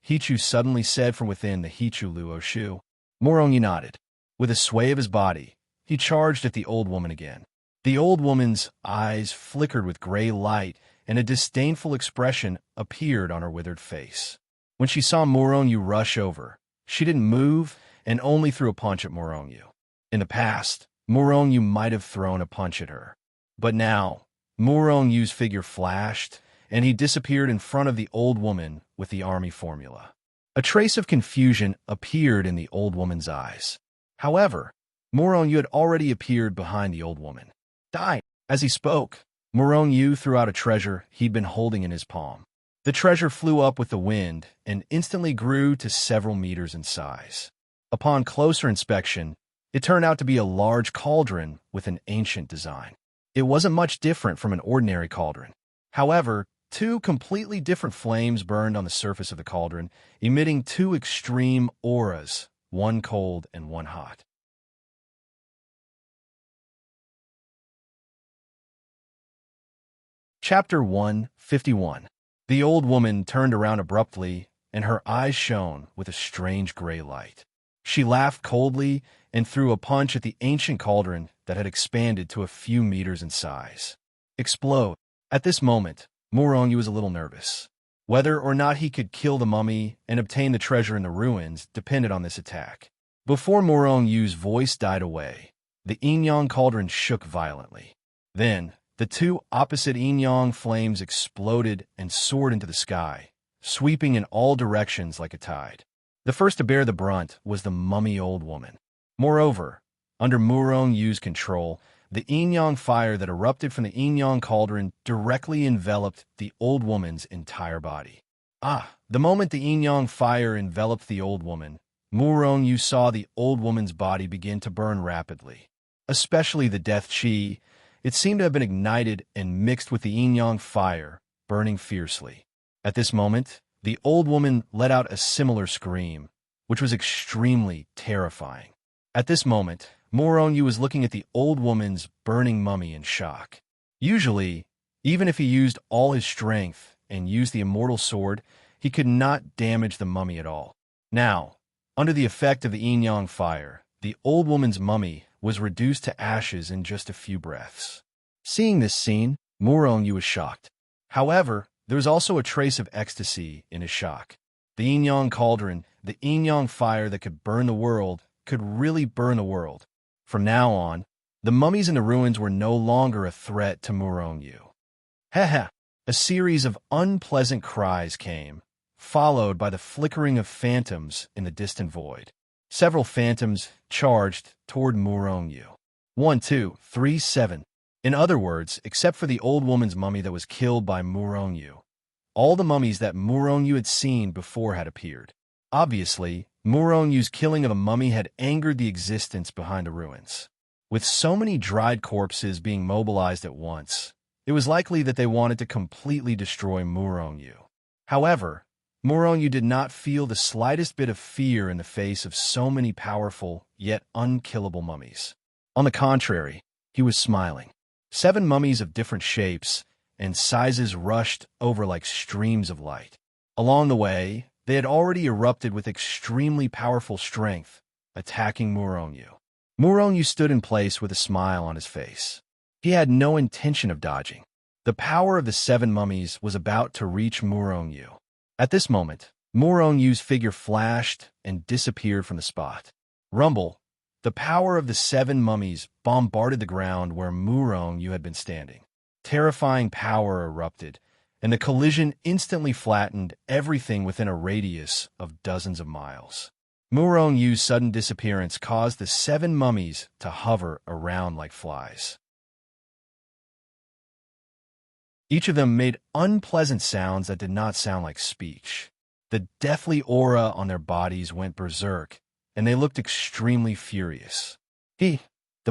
Hichu suddenly said from within the Hichu Luoshu. Morong Yu nodded. With a sway of his body, he charged at the old woman again. The old woman's eyes flickered with gray light, and a disdainful expression appeared on her withered face. When she saw Morong Yu rush over, she didn't move and only threw a punch at Morong Yu. In the past, Murong Yu might have thrown a punch at her. But now, Murong Yu's figure flashed, and he disappeared in front of the old woman with the army formula. A trace of confusion appeared in the old woman's eyes. However, Murong Yu had already appeared behind the old woman. Die! As he spoke, Murong Yu threw out a treasure he'd been holding in his palm. The treasure flew up with the wind and instantly grew to several meters in size. Upon closer inspection, it turned out to be a large cauldron with an ancient design. It wasn't much different from an ordinary cauldron. However, two completely different flames burned on the surface of the cauldron, emitting two extreme auras, one cold and one hot. Chapter 151. The old woman turned around abruptly, and her eyes shone with a strange gray light. She laughed coldly and threw a punch at the ancient cauldron that had expanded to a few meters in size. Explode. At this moment, Murong Yu was a little nervous. Whether or not he could kill the mummy and obtain the treasure in the ruins depended on this attack. Before Murong Yu's voice died away, the yin-yang cauldron shook violently. Then, the two opposite yin-yang flames exploded and soared into the sky, sweeping in all directions like a tide. The first to bear the brunt was the mummy old woman. Moreover, under Murong Yu's control, the yin-yang fire that erupted from the yin-yang cauldron directly enveloped the old woman's entire body. The moment the yin-yang fire enveloped the old woman, Murong Yu saw the old woman's body begin to burn rapidly. Especially the death chi, it seemed to have been ignited and mixed with the yin-yang fire, burning fiercely. At this moment, the old woman let out a similar scream, which was extremely terrifying. At this moment, Murong Yu was looking at the old woman's burning mummy in shock. Usually, even if he used all his strength and used the immortal sword, he could not damage the mummy at all. Now, under the effect of the yin-yang fire, the old woman's mummy was reduced to ashes in just a few breaths. Seeing this scene, Murong Yu was shocked. However, there was also a trace of ecstasy in his shock. The yin-yang cauldron, the yin-yang fire that could burn the world, could really burn the world. From now on, the mummies in the ruins were no longer a threat to Murong Yu. Heh. A series of unpleasant cries came, followed by the flickering of phantoms in the distant void. Several phantoms charged toward Murong Yu. 1, 2, 3, 7. In other words, except for the old woman's mummy that was killed by Murong Yu, all the mummies that Murong Yu had seen before had appeared. Obviously, Murong Yu's killing of a mummy had angered the existence behind the ruins. With so many dried corpses being mobilized at once, it was likely that they wanted to completely destroy Murong Yu. However, Murong Yu did not feel the slightest bit of fear in the face of so many powerful, yet unkillable mummies. On the contrary, he was smiling. 7 mummies of different shapes and sizes rushed over like streams of light. Along the way, they had already erupted with extremely powerful strength, attacking Murong Yu. Murong Yu stood in place with a smile on his face. He had no intention of dodging. The power of the 7 mummies was about to reach Murong Yu. At this moment, Murong Yu's figure flashed and disappeared from the spot. Rumble. The power of the 7 mummies bombarded the ground where Murong Yu had been standing. Terrifying power erupted, and the collision instantly flattened everything within a radius of dozens of miles. Murong Yu's sudden disappearance caused the 7 mummies to hover around like flies. Each of them made unpleasant sounds that did not sound like speech. The deathly aura on their bodies went berserk, and they looked extremely furious. The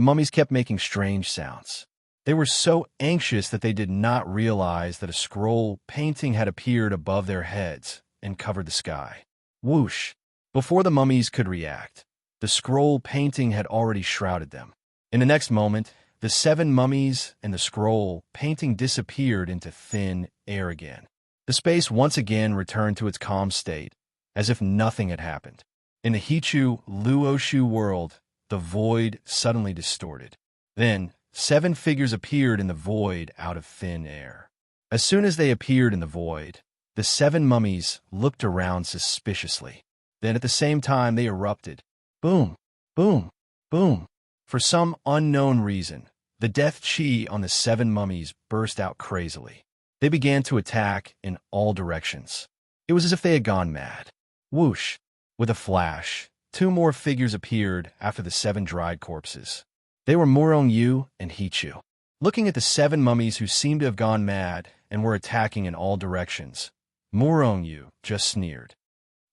mummies kept making strange sounds. They were so anxious that they did not realize that a scroll painting had appeared above their heads and covered the sky. Whoosh! Before the mummies could react, the scroll painting had already shrouded them. In the next moment, the 7 mummies and the scroll painting disappeared into thin air again. The space once again returned to its calm state, as if nothing had happened. In the Hichu Luoshu world, the void suddenly distorted. Then, 7 figures appeared in the void out of thin air. As soon as they appeared in the void, the 7 mummies looked around suspiciously. Then at the same time they erupted. Boom! Boom! Boom! For some unknown reason, the death chi on the 7 mummies burst out crazily. They began to attack in all directions. It was as if they had gone mad. Whoosh! With a flash, 2 more figures appeared after the 7 dried corpses. They were Murong Yu and Hichu. Looking at the 7 mummies who seemed to have gone mad and were attacking in all directions, Murong Yu just sneered.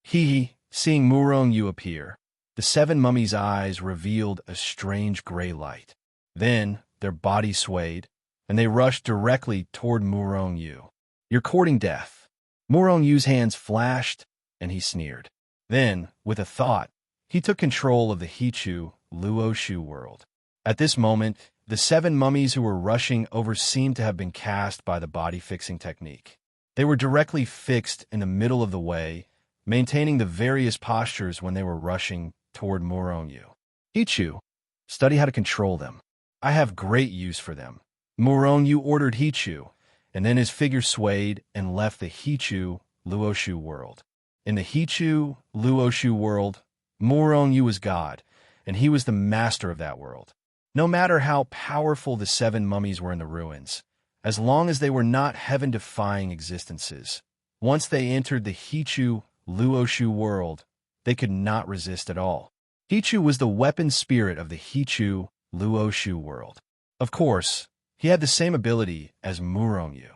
Seeing Murong Yu appear, the 7 mummies' eyes revealed a strange gray light. Then their bodies swayed, and they rushed directly toward Murong Yu. "You're courting death." Murong Yu's hands flashed, and he sneered. Then, with a thought, he took control of the Hichu Luoshu world. At this moment, the 7 mummies who were rushing over seemed to have been cast by the body-fixing technique. They were directly fixed in the middle of the way, maintaining the various postures when they were rushing toward Murong Yu. "Hichu, study how to control them. I have great use for them." Murong Yu ordered Hichu, and then his figure swayed and left the Hichu Luoshu world. In the Hichu Luoshu world, Murong Yu was God, and he was the master of that world. No matter how powerful the 7 mummies were in the ruins, as long as they were not heaven-defying existences, once they entered the Hichu Luoshu world, they could not resist at all. Hichu was the weapon spirit of the Hichu Luoshu world. Of course, he had the same ability as Murong Yu.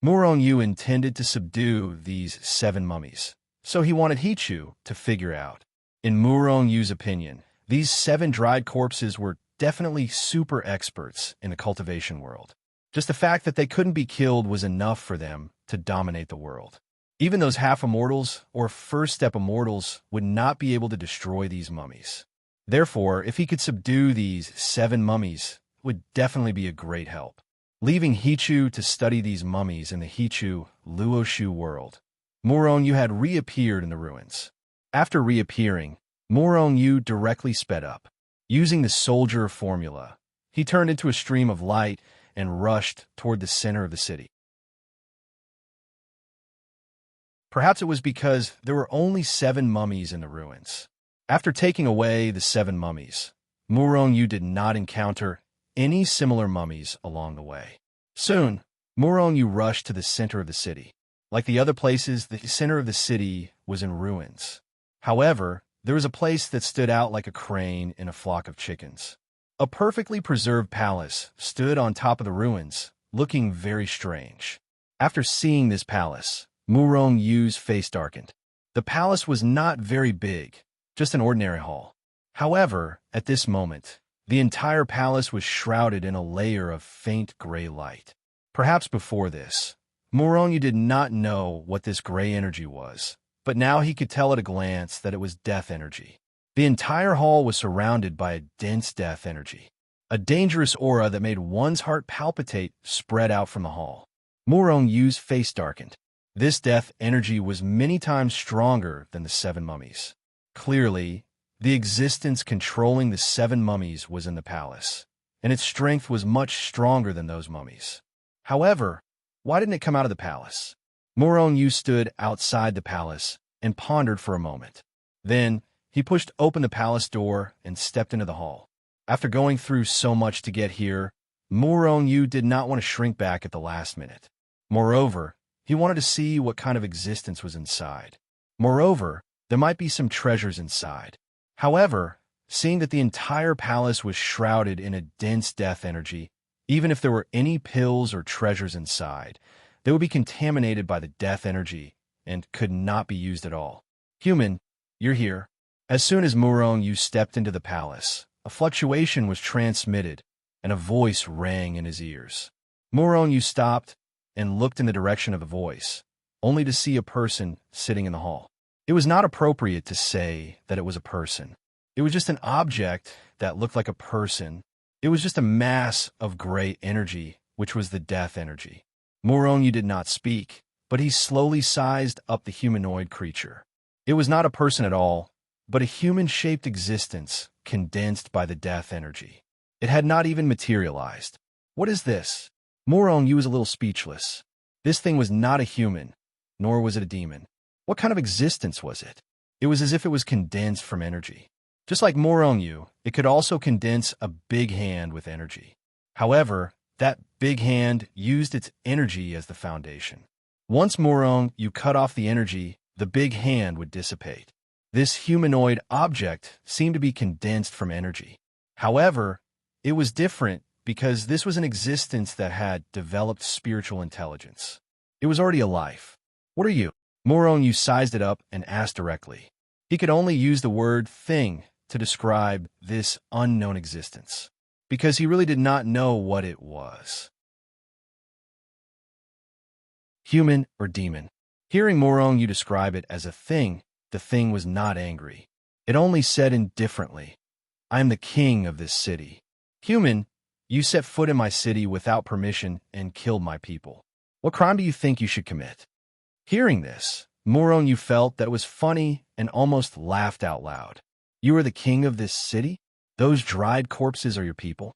Murong Yu intended to subdue these 7 mummies, so he wanted Hichu to figure out. In Murong Yu's opinion, these 7 dried corpses were definitely super experts in the cultivation world. Just the fact that they couldn't be killed was enough for them to dominate the world. Even those half-immortals or first-step immortals would not be able to destroy these mummies. Therefore, if he could subdue these 7 mummies, it would definitely be a great help. Leaving Hichu to study these mummies in the Hichu Luoshu world, Murong Yu had reappeared in the ruins. After reappearing, Murong Yu directly sped up. Using the soldier formula, he turned into a stream of light and rushed toward the center of the city. Perhaps it was because there were only 7 mummies in the ruins. After taking away the 7 mummies, Murong Yu did not encounter any similar mummies along the way. Soon, Murong Yu rushed to the center of the city. Like the other places, the center of the city was in ruins. However, there was a place that stood out like a crane in a flock of chickens. A perfectly preserved palace stood on top of the ruins, looking very strange. After seeing this palace, Murong Yu's face darkened. The palace was not very big, just an ordinary hall. However, at this moment, the entire palace was shrouded in a layer of faint gray light. Perhaps before this, Murong Yu did not know what this gray energy was, but now he could tell at a glance that it was death energy. The entire hall was surrounded by a dense death energy. A dangerous aura that made one's heart palpitate spread out from the hall. Murong Yu's face darkened. This death energy was many times stronger than the 7 mummies. Clearly, the existence controlling the 7 mummies was in the palace, and its strength was much stronger than those mummies. However, why didn't it come out of the palace? Murong Yu stood outside the palace and pondered for a moment. Then, he pushed open the palace door and stepped into the hall. After going through so much to get here, Murong Yu did not want to shrink back at the last minute. Moreover, he wanted to see what kind of existence was inside. Moreover, there might be some treasures inside. However, seeing that the entire palace was shrouded in a dense death energy, even if there were any pills or treasures inside, they would be contaminated by the death energy and could not be used at all. "Human, you're here." As soon as Murong Yu stepped into the palace, a fluctuation was transmitted, and a voice rang in his ears. Murong Yu stopped and looked in the direction of the voice, only to see a person sitting in the hall. It was not appropriate to say that it was a person. It was just an object that looked like a person. It was just a mass of gray energy, which was the death energy. Murong Yu did not speak, but he slowly sized up the humanoid creature. It was not a person at all, but a human-shaped existence condensed by the death energy. It had not even materialized. "What is this?" Murong Yu was a little speechless. This thing was not a human, nor was it a demon. What kind of existence was it? It was as if it was condensed from energy. Just like Morongyu, it could also condense a big hand with energy. However, that big hand used its energy as the foundation. Once Morongyu cut off the energy, the big hand would dissipate. This humanoid object seemed to be condensed from energy. However, it was different because this was an existence that had developed spiritual intelligence. It was already alive. What are you? Morongyu sized it up and asked directly. He could only use the word thing to describe this unknown existence, because he really did not know what it was. Human or demon? Hearing Morongyu describe it as a thing, the thing was not angry. It only said indifferently, I am the king of this city. Human, you set foot in my city without permission and killed my people. What crime do you think you should commit? Hearing this, Morongyu felt that it was funny and almost laughed out loud. You are the king of this city? Those dried corpses are your people?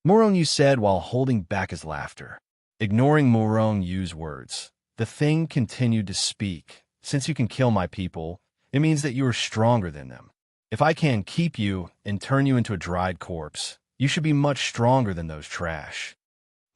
Morongyu said while holding back his laughter. Ignoring Morongyu's words, the thing continued to speak. Since you can kill my people, it means that you are stronger than them. If I can keep you and turn you into a dried corpse, you should be much stronger than those trash.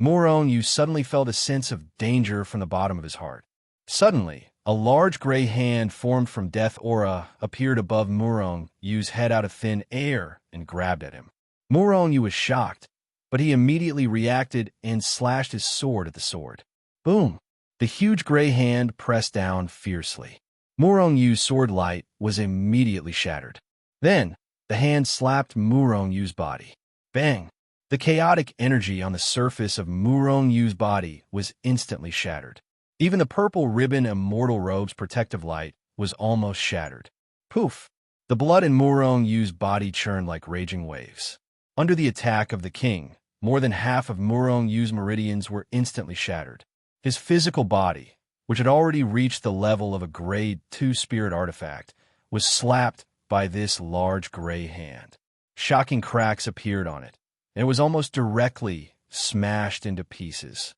Morongyu suddenly felt a sense of danger from the bottom of his heart. Suddenly, a large gray hand formed from death aura appeared above Morongyu's head out of thin air and grabbed at him. Morongyu was shocked, but he immediately reacted and slashed his sword at the sword. Boom! The huge gray hand pressed down fiercely. Morongyu's sword light was immediately shattered. Then, the hand slapped Morongyu's body. Bang! The chaotic energy on the surface of Morongyu's body was instantly shattered. Even the purple ribbon immortal robe's protective light was almost shattered. Poof! The blood in Morongyu's body churned like raging waves. Under the attack of the king, more than half of Morongyu's meridians were instantly shattered. His physical body, which had already reached the level of a Grade 2 spirit artifact, was slapped by this large gray hand. Shocking cracks appeared on it, and it was almost directly smashed into pieces.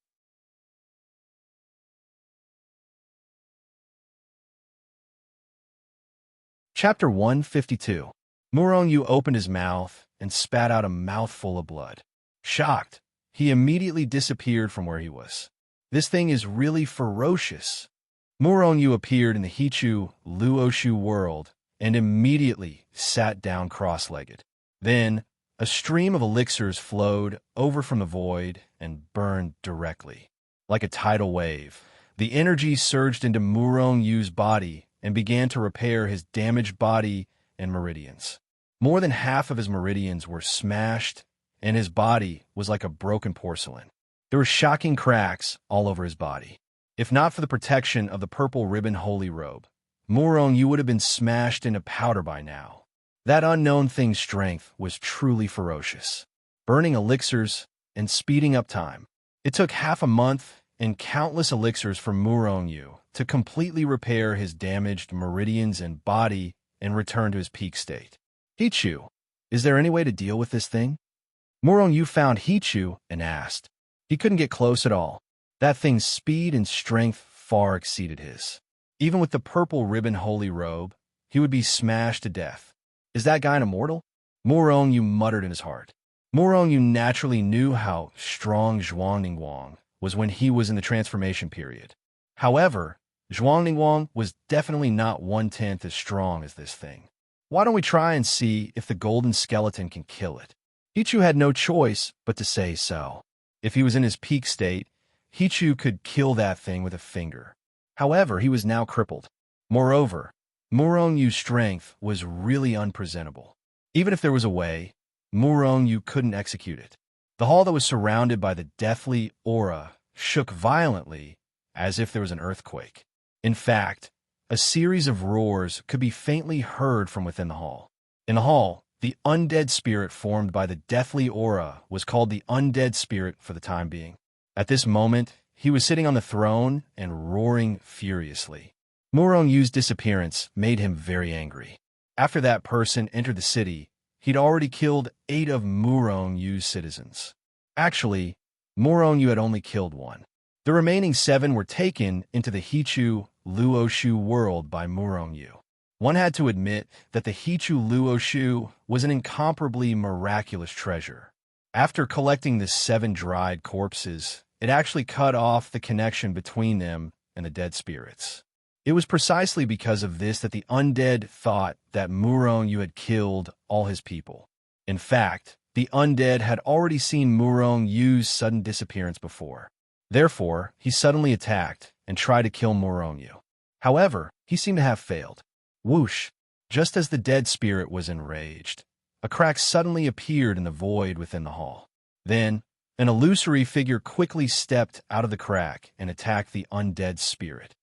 Chapter 152. Morongyu opened his mouth and spat out a mouthful of blood. Shocked, he immediately disappeared from where he was. This thing is really ferocious. Morongyu appeared in the Hichu Luoshu world and immediately sat down cross-legged. Then, a stream of elixirs flowed over from the void and burned directly. Like a tidal wave, the energy surged into Morongyu's body and began to repair his damaged body and meridians. More than half of his meridians were smashed, and his body was like a broken porcelain. There were shocking cracks all over his body. If not for the protection of the purple ribbon holy robe, Morongyu would have been smashed into powder by now. That unknown thing's strength was truly ferocious, burning elixirs and speeding up time. It took half a month and countless elixirs for Morongyu to completely repair his damaged meridians and body and return to his peak state. Hichu, is there any way to deal with this thing? Morongyu found Hichu and asked. He couldn't get close at all. That thing's speed and strength far exceeded his. Even with the purple ribbon holy robe, he would be smashed to death. Is that guy an immortal? Morongyu muttered in his heart. Morongyu naturally knew how strong Zhuangningguang was when he was in the transformation period. However, Zhuangningguang was definitely not 1/10 as strong as this thing. Why don't we try and see if the golden skeleton can kill it? Hichu had no choice but to say so. If he was in his peak state, Hichu could kill that thing with a finger. However, he was now crippled. Moreover, Morongyu's strength was really unpresentable. Even if there was a way, Morongyu couldn't execute it. The hall that was surrounded by the deathly aura shook violently as if there was an earthquake. In fact, a series of roars could be faintly heard from within the hall. In the hall, the undead spirit formed by the deathly aura was called the undead spirit for the time being. At this moment, he was sitting on the throne and roaring furiously. Morongyu's disappearance made him very angry. After that person entered the city, he'd already killed 8 of Morongyu's citizens. Actually, Morongyu had only killed 1. The remaining 7 were taken into the Hichu Luoshu world by Morongyu. One had to admit that the Hichu Luoshu was an incomparably miraculous treasure. After collecting the 7 dried corpses, it actually cut off the connection between them and the dead spirits. It was precisely because of this that the undead thought that Muronyu had killed all his people. In fact, the undead had already seen Murongyu's sudden disappearance before. Therefore, he suddenly attacked and tried to kill Muronyu. However, he seemed to have failed. Whoosh! Just as the dead spirit was enraged, a crack suddenly appeared in the void within the hall. Then, an illusory figure quickly stepped out of the crack and attacked the undead spirit.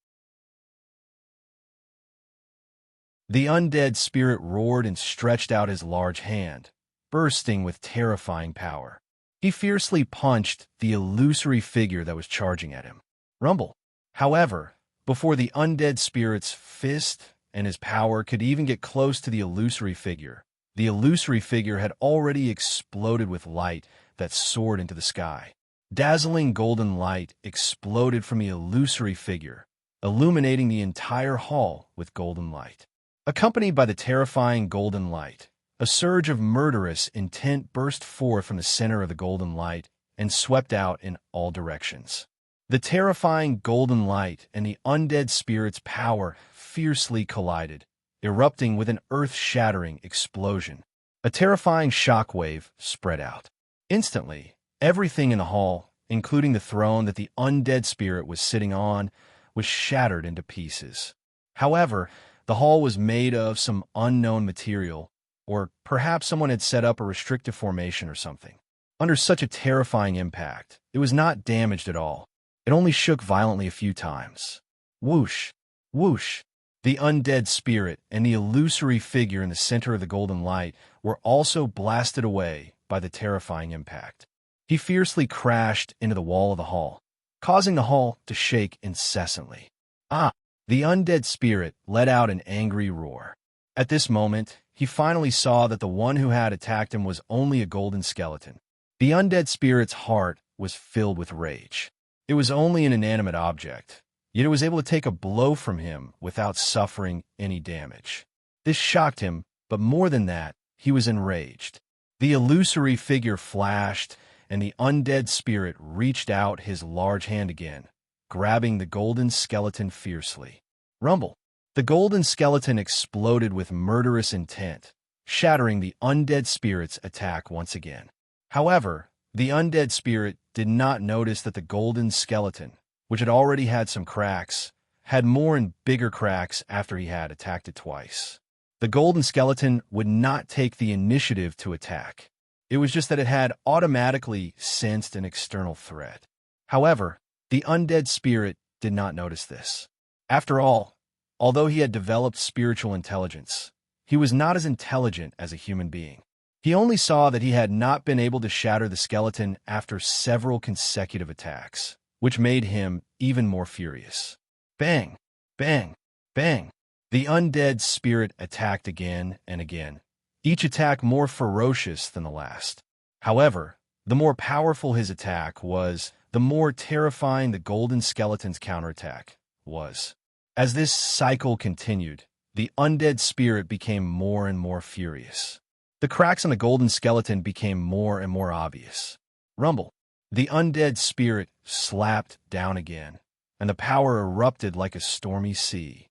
The undead spirit roared and stretched out his large hand, bursting with terrifying power. He fiercely punched the illusory figure that was charging at him. Rumble. However, before the undead spirit's fist and his power could even get close to the illusory figure had already exploded with light that soared into the sky. Dazzling golden light exploded from the illusory figure, illuminating the entire hall with golden light. Accompanied by the terrifying golden light, a surge of murderous intent burst forth from the center of the golden light and swept out in all directions. The terrifying golden light and the undead spirit's power fiercely collided, erupting with an earth-shattering explosion. A terrifying shockwave spread out. Instantly, everything in the hall, including the throne that the undead spirit was sitting on, was shattered into pieces. However, the hall was made of some unknown material, or perhaps someone had set up a restrictive formation or something. Under such a terrifying impact, it was not damaged at all. It only shook violently a few times. Whoosh! Whoosh! The undead spirit and the illusory figure in the center of the golden light were also blasted away by the terrifying impact. He fiercely crashed into the wall of the hall, causing the hall to shake incessantly. Ah! The undead spirit let out an angry roar. At this moment, he finally saw that the one who had attacked him was only a golden skeleton. The undead spirit's heart was filled with rage. It was only an inanimate object, yet it was able to take a blow from him without suffering any damage. This shocked him, but more than that, he was enraged. The illusory figure flashed, and the undead spirit reached out his large hand again, grabbing the golden skeleton fiercely. Rumble! The golden skeleton exploded with murderous intent, shattering the undead spirit's attack once again. However, the undead spirit did not notice that the golden skeleton, which had already had some cracks, had more and bigger cracks after he had attacked it twice. The golden skeleton would not take the initiative to attack. It was just that it had automatically sensed an external threat. However, the undead spirit did not notice this. After all, although he had developed spiritual intelligence, he was not as intelligent as a human being. He only saw that he had not been able to shatter the skeleton after several consecutive attacks, which made him even more furious. Bang! Bang! Bang! The undead spirit attacked again and again, each attack more ferocious than the last. However, the more powerful his attack was, the more terrifying the golden skeleton's counterattack was. As this cycle continued, the undead spirit became more and more furious. The cracks on the golden skeleton became more and more obvious. Rumble! The undead spirit slapped down again, and the power erupted like a stormy sea.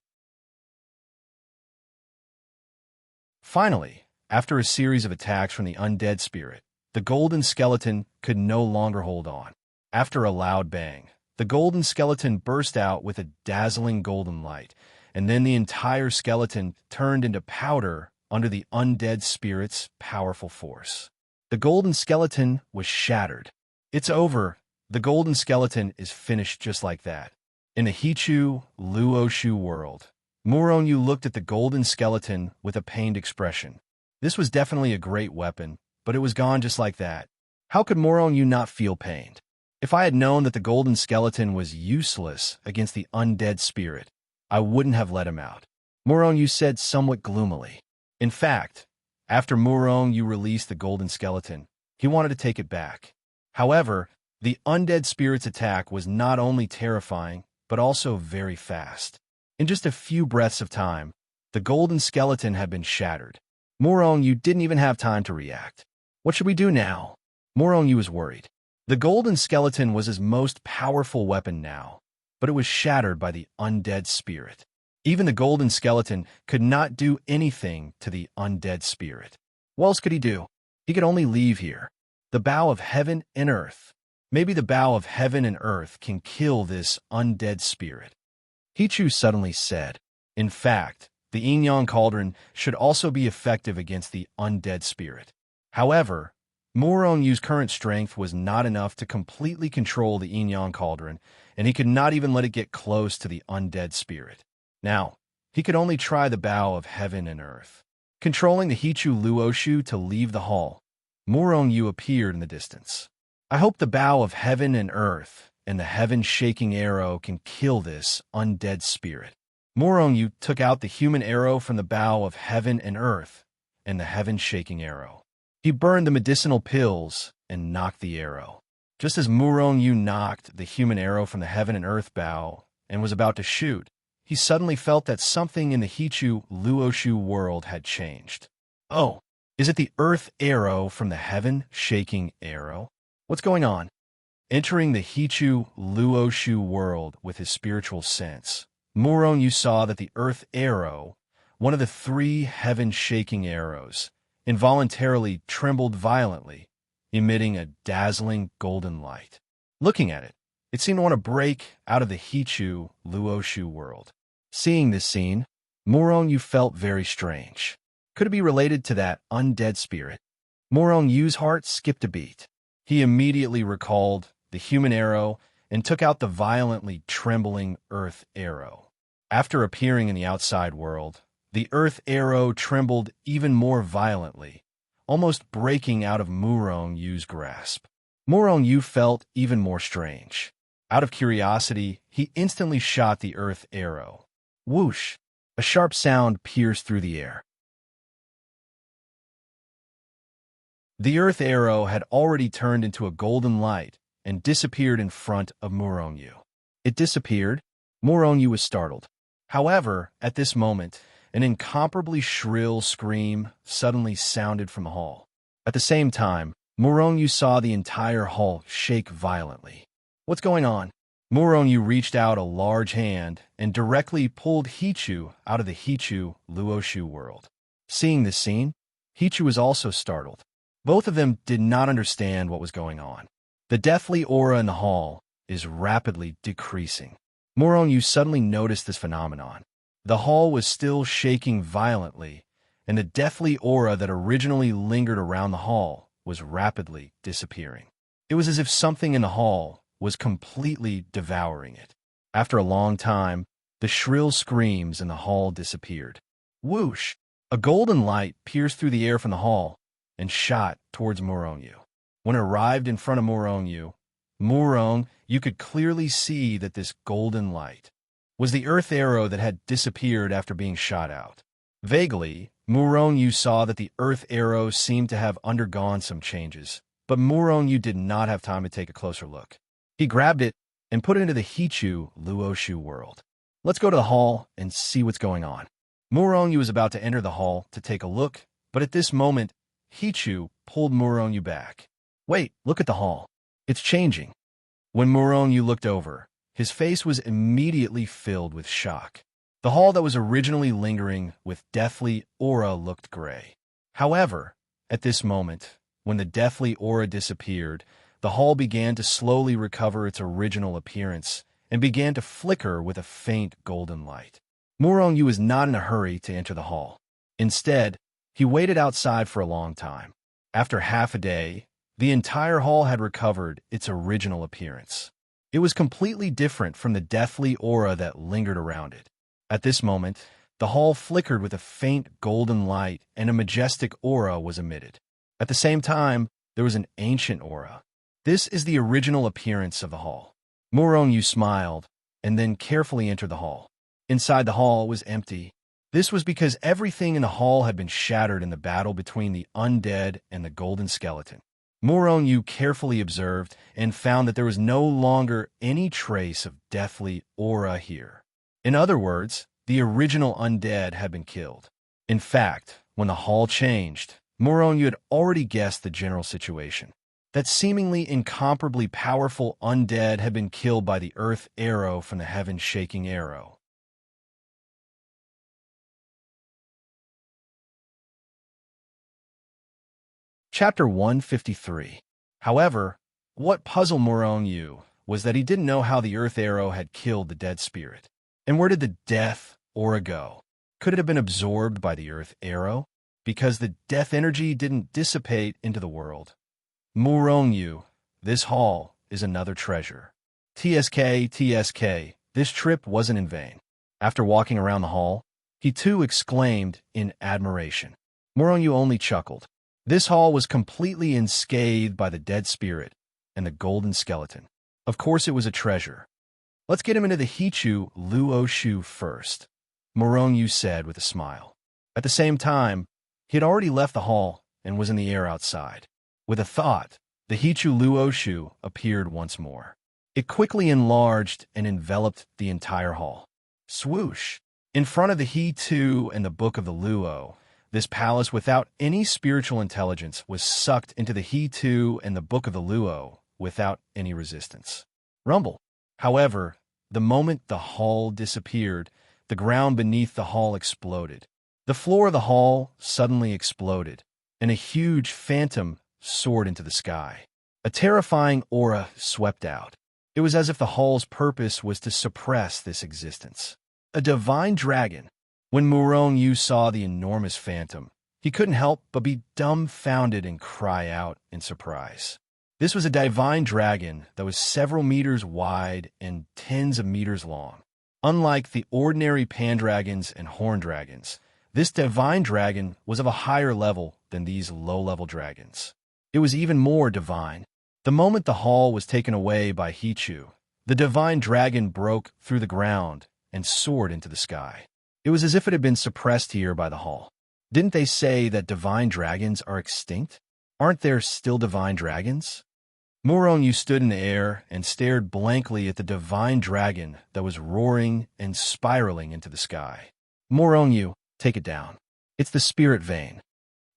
Finally, after a series of attacks from the undead spirit, the golden skeleton could no longer hold on. After a loud bang, the golden skeleton burst out with a dazzling golden light, and then the entire skeleton turned into powder under the undead spirit's powerful force. The golden skeleton was shattered. It's over. The golden skeleton is finished just like that. In the Hichu Luoshu world, Muronyu looked at the golden skeleton with a pained expression. This was definitely a great weapon, but it was gone just like that. How could Muronyu not feel pained? If I had known that the golden skeleton was useless against the undead spirit, I wouldn't have let him out, Muronyu said somewhat gloomily. In fact, after Muronyu released the golden skeleton, he wanted to take it back. However, the undead spirit's attack was not only terrifying, but also very fast. In just a few breaths of time, The golden skeleton had been shattered. Morong-yu didn't even have time to react. What should we do now? Morong-yu was worried. The golden skeleton was his most powerful weapon now, but it was shattered by the undead spirit. Even the golden skeleton could not do anything to the undead spirit. What else could he do? He could only leave here. The bow of heaven and earth. Maybe the bow of heaven and earth can kill this undead spirit. Hichu suddenly said. In fact, the yin-yang cauldron should also be effective against the undead spirit. However, Morong-yu's current strength was not enough to completely control the yin-yang cauldron, and he could not even let it get close to the undead spirit. Now, he could only try the bow of heaven and earth. Controlling the Hichu Luoshu to leave the hall, Morong-yu appeared in the distance. I hope the bow of heaven and earth and the heaven-shaking arrow can kill this undead spirit. Morong-yu took out the human arrow from the bow of heaven and earth and the heaven-shaking arrow. He burned the medicinal pills and knocked the arrow. Just as Morong-yu knocked the human arrow from the heaven and earth bow and was about to shoot, he suddenly felt that something in the Hichu Luoshu world had changed. Oh, is it the earth arrow from the heaven-shaking arrow? What's going on? Entering the Hichu Luoshu world with his spiritual sense, Morong-yu saw that the earth arrow, one of the 3 heaven-shaking arrows, involuntarily trembled violently, emitting a dazzling golden light. Looking at it, it seemed to want to break out of the Hichu Luoshu world. Seeing this scene, Morong-yu felt very strange. Could it be related to that undead spirit? Morong-yu's heart skipped a beat. He immediately recalled the human arrow and took out the violently trembling earth arrow. After appearing in the outside world, the earth arrow trembled even more violently, almost breaking out of Morong-yu's grasp. Morong-yu felt even more strange. Out of curiosity, he instantly shot the earth arrow. Whoosh! A sharp sound pierced through the air. The earth arrow had already turned into a golden light and disappeared in front of Morong-yu. It disappeared. Morong-yu was startled. However, at this moment, an incomparably shrill scream suddenly sounded from the hall. At the same time, Morong-yu saw the entire hall shake violently. What's going on? Morong-yu reached out a large hand and directly pulled Hichu out of the Hichu Luoshu world. Seeing this scene, Hichu was also startled. Both of them did not understand what was going on. The deathly aura in the hall is rapidly decreasing. Morong-yu suddenly noticed this phenomenon. The hall was still shaking violently, and the deathly aura that originally lingered around the hall was rapidly disappearing. It was as if something in the hall was completely devouring it. After a long time, the shrill screams in the hall disappeared. Whoosh! A golden light pierced through the air from the hall and shot towards Morong-yu. When it arrived in front of Morong-yu, you could clearly see that this golden light was the earth arrow that had disappeared after being shot out. Vaguely, Morong-yu saw that the earth arrow seemed to have undergone some changes, but Morong-yu did not have time to take a closer look. He grabbed it and put it into the Hichu Luoshu world. Let's go to the hall and see what's going on. Morong-yu was about to enter the hall to take a look, but at this moment, Hichu pulled Morong-yu back. Wait, look at the hall. It's changing. When Morong-yu looked over, his face was immediately filled with shock. The hall that was originally lingering with deathly aura looked gray. However, at this moment, when the deathly aura disappeared, the hall began to slowly recover its original appearance and began to flicker with a faint golden light. Morong-yu was not in a hurry to enter the hall. Instead, he waited outside for a long time. After half a day, the entire hall had recovered its original appearance. It was completely different from the deathly aura that lingered around it. At this moment, the hall flickered with a faint golden light and a majestic aura was emitted. At the same time, there was an ancient aura. This is the original appearance of the hall. Morong-yu smiled and then carefully entered the hall. Inside the hall was empty. This was because everything in the hall had been shattered in the battle between the undead and the golden skeleton. Morong-yu carefully observed and found that there was no longer any trace of deathly aura here. In other words, the original undead had been killed. In fact, when the hall changed, Moronu had already guessed the general situation. That seemingly incomparably powerful undead had been killed by the earth arrow from the heaven-shaking arrow. Chapter 153. However, what puzzled Moronu was that he didn't know how the earth arrow had killed the dead spirit. And where did the death aura go? Could it have been absorbed by the earth arrow? Because the death energy didn't dissipate into the world. Moronu, this hall is another treasure. TSK, this trip wasn't in vain. After walking around the hall, he too exclaimed in admiration. Moronu only chuckled. This hall was completely unscathed by the dead spirit and the golden skeleton. Of course it was a treasure. Let's get him into the Hichu Luoshu first, Moronu said with a smile. At the same time, he had already left the hall and was in the air outside. With a thought, the Hichu Luoshu appeared once more. It quickly enlarged and enveloped the entire hall. Swoosh! In front of the He-Tu and the Book of the Luo, this palace without any spiritual intelligence was sucked into the He-Tu and the Book of the Luo without any resistance. Rumble. However, the moment the hall disappeared, the ground beneath the hall exploded. The floor of the hall suddenly exploded, and a huge phantom soared into the sky. A terrifying aura swept out. It was as if the hall's purpose was to suppress this existence. A divine dragon. When Moronu saw the enormous phantom, he couldn't help but be dumbfounded and cry out in surprise. This was a divine dragon that was several meters wide and tens of meters long. Unlike the ordinary pandragons and horn dragons, this divine dragon was of a higher level than these low-level dragons. It was even more divine. The moment the hall was taken away by Hichu, the divine dragon broke through the ground and soared into the sky. It was as if it had been suppressed here by the hall. Didn't they say that divine dragons are extinct? Aren't there still divine dragons? Moronu stood in the air and stared blankly at the divine dragon that was roaring and spiraling into the sky. Moronu, take it down. It's the spirit vein.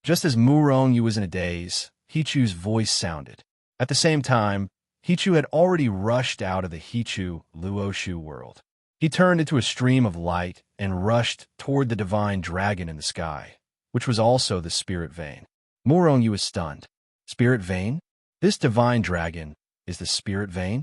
Just as Moronu was in a daze, Hichu's voice sounded. At the same time, Hichu had already rushed out of the Hichu Luoshu world. He turned into a stream of light and rushed toward the divine dragon in the sky, which was also the spirit vein. Moronu was stunned. Spirit vein? This divine dragon is the spirit vein?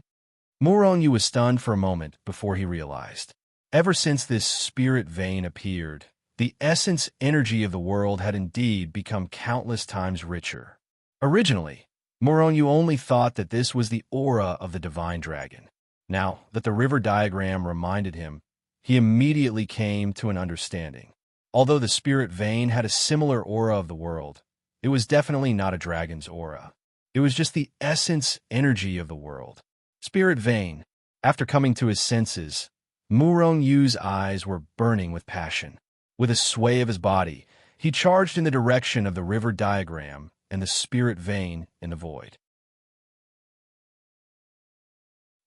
Moronu was stunned for a moment before he realized. Ever since this spirit vein appeared, the essence energy of the world had indeed become countless times richer. Originally, Moronu only thought that this was the aura of the divine dragon. Now that the river diagram reminded him, he immediately came to an understanding. Although the spirit vein had a similar aura of the world, it was definitely not a dragon's aura. It was just the essence energy of the world. Spirit vein. After coming to his senses, Moronu's eyes were burning with passion. With a sway of his body, he charged in the direction of the river diagram and the spirit vein in the void.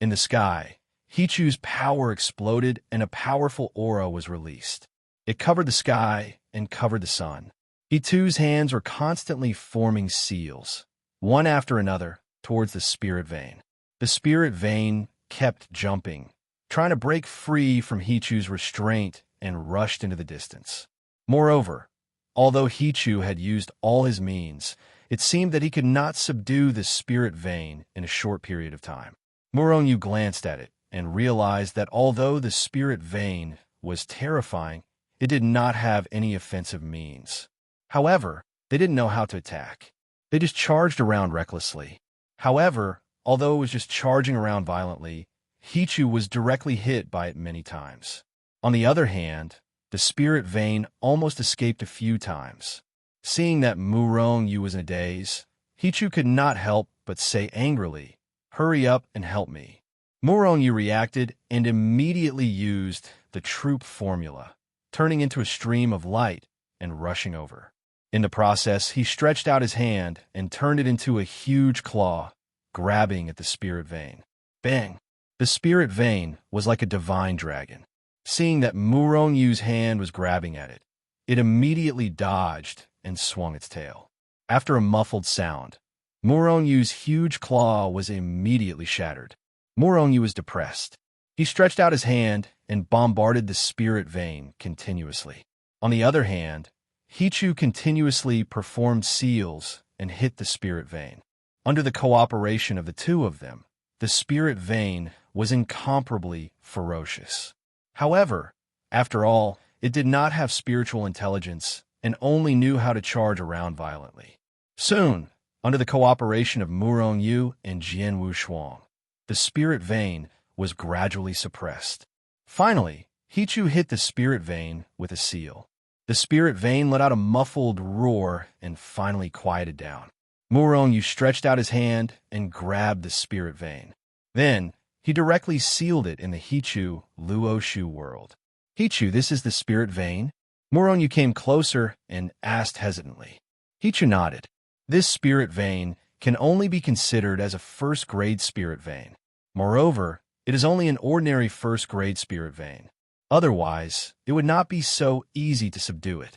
In the sky, Hichu's power exploded and a powerful aura was released. It covered the sky and covered the sun. Hichu's hands were constantly forming seals, one after another, towards the spirit vein. The spirit vein kept jumping, trying to break free from Hichu's restraint and rushed into the distance. Moreover, although Hichu had used all his means, it seemed that he could not subdue the spirit vein in a short period of time. Moronu glanced at it and realized that although the spirit vein was terrifying, it did not have any offensive means. However, they didn't know how to attack. They just charged around recklessly. However, although it was just charging around violently, Hichu was directly hit by it many times. On the other hand, the spirit vein almost escaped a few times. Seeing that Moronu was in a daze, Hichu could not help but say angrily, "Hurry up and help me." Moronu reacted and immediately used the troop formula, turning into a stream of light and rushing over. In the process, he stretched out his hand and turned it into a huge claw, grabbing at the spirit vein. Bang! The spirit vein was like a divine dragon. Seeing that Murong Yu's hand was grabbing at it, it immediately dodged and swung its tail. After a muffled sound, Murong Yu's huge claw was immediately shattered. Murong Yu was depressed. He stretched out his hand and bombarded the spirit vein continuously. On the other hand, Hichu continuously performed seals and hit the spirit vein. Under the cooperation of the two of them, the spirit vein was incomparably ferocious. However, after all, it did not have spiritual intelligence and only knew how to charge around violently. Soon, under the cooperation of Murong Yu and Jian Wushuang, the spirit vein was gradually suppressed. Finally, Hichu hit the spirit vein with a seal. The spirit vein let out a muffled roar and finally quieted down. Murong Yu stretched out his hand and grabbed the spirit vein. Then, he directly sealed it in the Hichu Luoshu world. Hichu, this is the spirit vein? Murong Yu came closer and asked hesitantly. Hichu nodded. This spirit vein can only be considered as a first-grade spirit vein. Moreover, it is only an ordinary first-grade spirit vein. Otherwise, it would not be so easy to subdue it.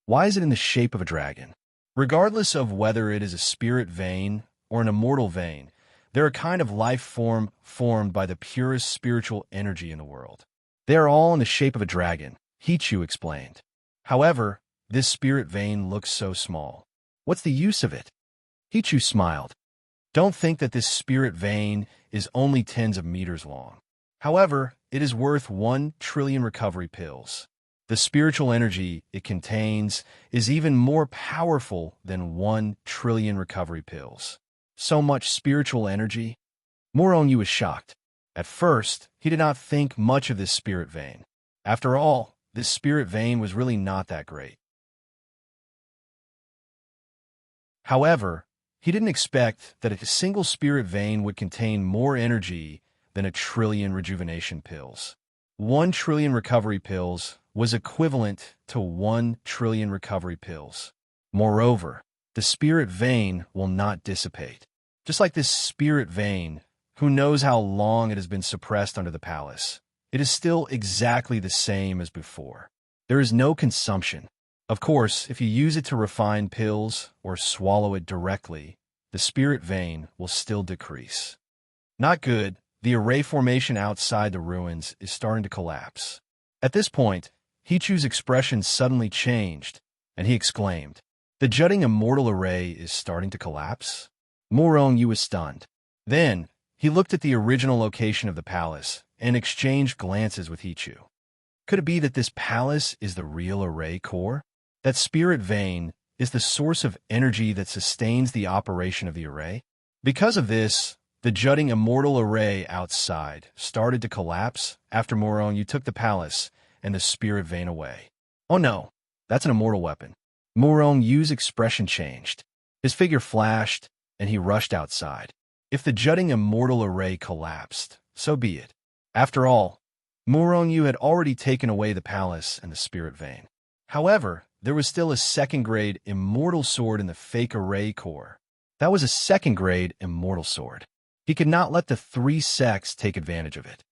Why is it in the shape of a dragon? Regardless of whether it is a spirit vein or an immortal vein, they're a kind of life form formed by the purest spiritual energy in the world. They are all in the shape of a dragon, Hichu explained. However, this spirit vein looks so small. What's the use of it? Hichu smiled. Don't think that this spirit vein is only tens of meters long. However, it is worth 1 trillion recovery pills. The spiritual energy it contains is even more powerful than 1 trillion recovery pills. So much spiritual energy? Murong Yu was shocked. At first, he did not think much of this spirit vein. After all, this spirit vein was really not that great. However, he didn't expect that a single spirit vein would contain more energy than 1 trillion rejuvenation pills. 1 trillion recovery pills was equivalent to 1 trillion recovery pills. Moreover, the spirit vein will not dissipate. Just like this spirit vein, who knows how long it has been suppressed under the palace, it is still exactly the same as before. There is no consumption. Of course, if you use it to refine pills or swallow it directly, the spirit vein will still decrease. Not good. The array formation outside the ruins is starting to collapse. At this point, Hichu's expression suddenly changed, and he exclaimed, "The jutting immortal array is starting to collapse?" Murong Yu was stunned. Then, he looked at the original location of the palace and exchanged glances with Hichu. Could it be that this palace is the real array core? That spirit vein is the source of energy that sustains the operation of the array? Because of this, the jutting immortal array outside started to collapse after Murong Yu took the palace and the spirit vein away. Oh no, that's an immortal weapon. Murong Yu's expression changed. His figure flashed, and he rushed outside. If the jutting immortal array collapsed, so be it. After all, Murong Yu had already taken away the palace and the spirit vein. However, there was still a second-grade immortal sword in the fake array core. That was a second-grade immortal sword. He could not let the 3 sects take advantage of it.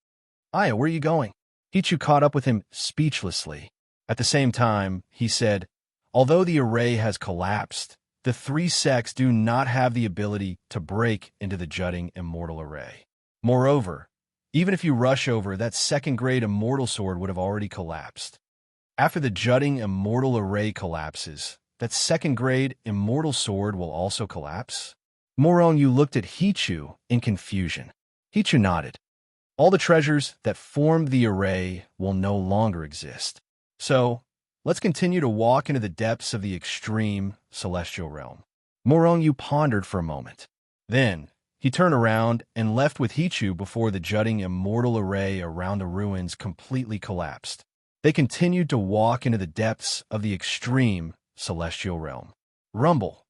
"Aya, where are you going?" Hichu caught up with him speechlessly. At the same time, he said, "Although the array has collapsed, the 3 sects do not have the ability to break into the jutting immortal array. Moreover, even if you rush over, that second-grade immortal sword would have already collapsed. After the jutting immortal array collapses, that second-grade immortal sword will also collapse?" Murong Yu looked at Hichu in confusion. Hichu nodded. "All the treasures that formed the array will no longer exist. So, let's continue to walk into the depths of the extreme celestial realm." Murong Yu pondered for a moment. Then, he turned around and left with Hichu before the jutting immortal array around the ruins completely collapsed. They continued to walk into the depths of the extreme celestial realm. Rumble.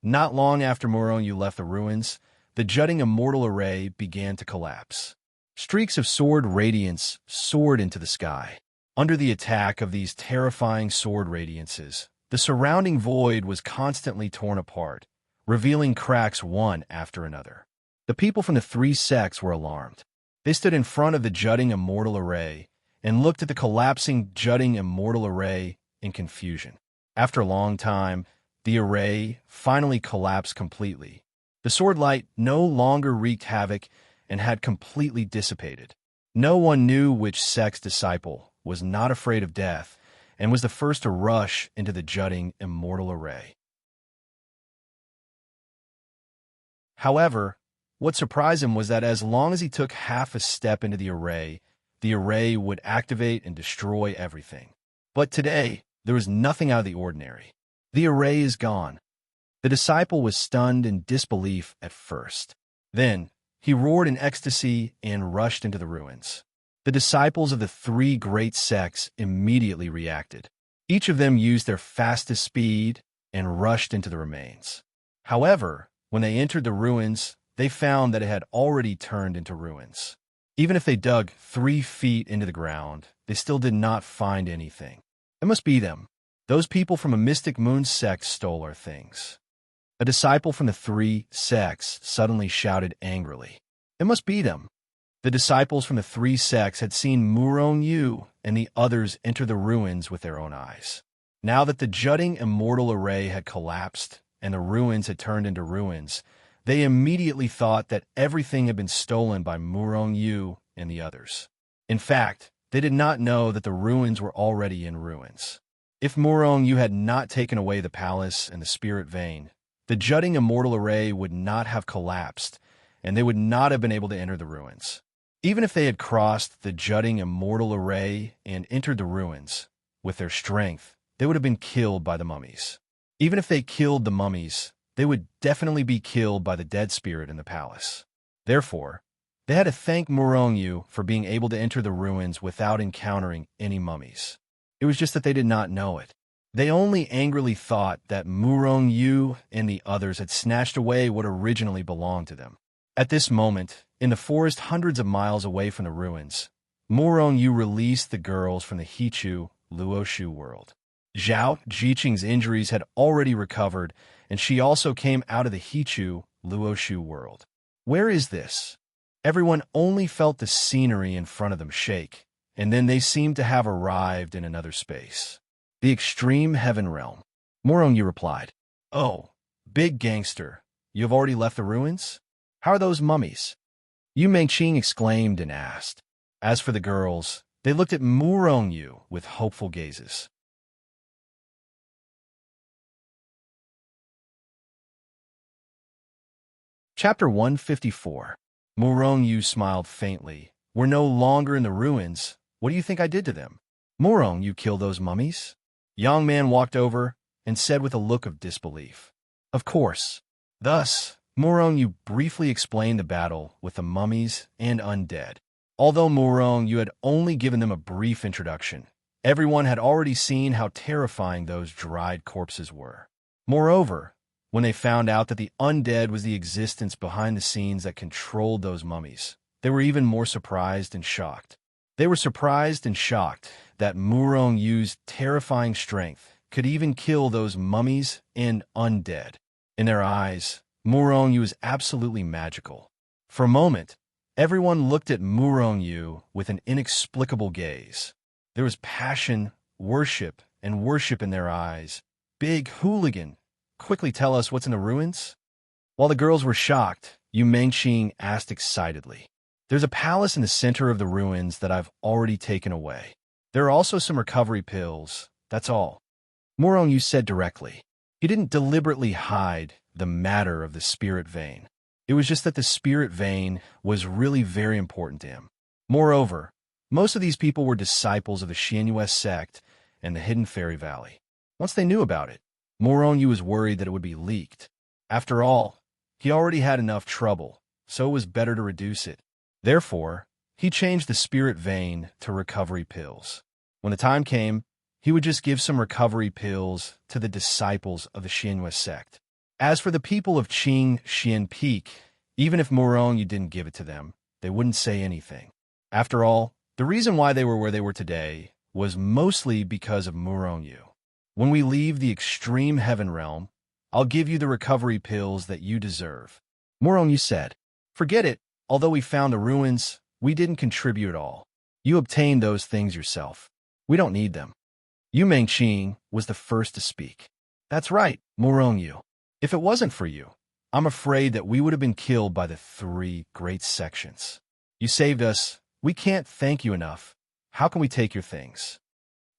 Not long after Murong Yu left the ruins, the jutting immortal array began to collapse. Streaks of sword radiance soared into the sky. Under the attack of these terrifying sword radiances, the surrounding void was constantly torn apart, revealing cracks one after another. The people from the 3 sects were alarmed. They stood in front of the jutting immortal array and looked at the collapsing, jutting immortal array in confusion. After a long time, the array finally collapsed completely. The sword light no longer wreaked havoc and had completely dissipated. No one knew which sect's disciple was not afraid of death and was the first to rush into the jutting immortal array. However, what surprised him was that as long as he took half a step into the array would activate and destroy everything. But today, there was nothing out of the ordinary. The array is gone. The disciple was stunned in disbelief at first. Then, he roared in ecstasy and rushed into the ruins. The disciples of the three great sects immediately reacted. Each of them used their fastest speed and rushed into the remains. However, when they entered the ruins, they found that it had already turned into ruins. Even if they dug 3 feet into the ground, they still did not find anything. It must be them. Those people from a mystic moon sect stole our things. A disciple from the 3 sects suddenly shouted angrily. It must be them. The disciples from the 3 sects had seen Murong Yu and the others enter the ruins with their own eyes. Now that the jutting immortal array had collapsed and the ruins had turned into ruins, they immediately thought that everything had been stolen by Murong Yu and the others. In fact, they did not know that the ruins were already in ruins. If Murong Yu had not taken away the palace and the spirit vein, the jutting immortal array would not have collapsed, and they would not have been able to enter the ruins. Even if they had crossed the jutting immortal array and entered the ruins, with their strength, they would have been killed by the mummies. Even if they killed the mummies, they would definitely be killed by the dead spirit in the palace. Therefore, they had to thank Murong Yu for being able to enter the ruins without encountering any mummies. It was just that they did not know it. They only angrily thought that Murong Yu and the others had snatched away what originally belonged to them. At this moment, in the forest hundreds of miles away from the ruins, Murong Yu released the girls from the Hichu Luoshu world. Zhao Jiqing's injuries had already recovered, and she also came out of the Hichu Luoshu world. Where is this? Everyone only felt the scenery in front of them shake, and then they seemed to have arrived in another space. The extreme heaven realm. Murong Yu replied, "Oh, big gangster, you have already left the ruins? How are those mummies?" Yu Mengqing exclaimed and asked. As for the girls, they looked at Murong Yu with hopeful gazes. Chapter 154. Murong Yu smiled faintly. "We're no longer in the ruins. What do you think I did to them?" "Murong Yu killed those mummies?" Young man walked over and said with a look of disbelief. "Of course." Thus, Murong Yu briefly explained the battle with the mummies and undead. Although Murong Yu had only given them a brief introduction, everyone had already seen how terrifying those dried corpses were. Moreover, when they found out that the undead was the existence behind the scenes that controlled those mummies, they were even more surprised and shocked. They were surprised and shocked that Murong Yu's terrifying strength could even kill those mummies and undead. In their eyes, Murong Yu was absolutely magical. For a moment, everyone looked at Murong Yu with an inexplicable gaze. There was passion, worship, and worship in their eyes. "Big hooligan, quickly tell us what's in the ruins?" While the girls were shocked, Yu Mengqing asked excitedly. "There's a palace in the center of the ruins that I've already taken away. There are also some recovery pills, that's all." Murong Yu said directly. He didn't deliberately hide the matter of the spirit vein. It was just that the spirit vein was really very important to him. Moreover, most of these people were disciples of the Xianyue sect and the Hidden Fairy Valley. Once they knew about it, Murong Yu was worried that it would be leaked. After all, he already had enough trouble, so it was better to reduce it. Therefore, he changed the spirit vein to recovery pills. When the time came, he would just give some recovery pills to the disciples of the Xianyue sect. As for the people of Qing Xian Peak, even if Murong Yu didn't give it to them, they wouldn't say anything. After all, the reason why they were where they were today was mostly because of Murong Yu. When we leave the extreme heaven realm, I'll give you the recovery pills that you deserve." Murong Yu said. "Forget it. Although we found the ruins, we didn't contribute at all. You obtained those things yourself. We don't need them. Yu Mengqing was the first to speak. That's right, Murong Yu. If it wasn't for you, I'm afraid that we would have been killed by the three great sections. You saved us. We can't thank you enough. How can we take your things?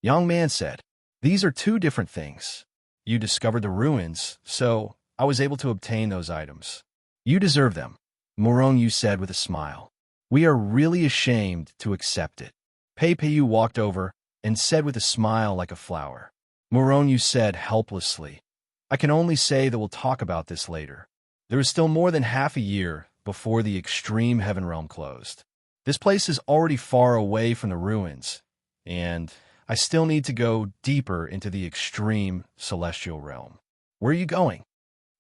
Young man said, these are two different things. You discovered the ruins, so I was able to obtain those items. You deserve them, Murong Yu said with a smile. We are really ashamed to accept it. Pei Peiyu walked over and said with a smile like a flower. Murong Yu said helplessly, I can only say that we'll talk about this later. There is still more than half a year before the extreme heaven realm closed. This place is already far away from the ruins, and I still need to go deeper into the extreme celestial realm. Where are you going?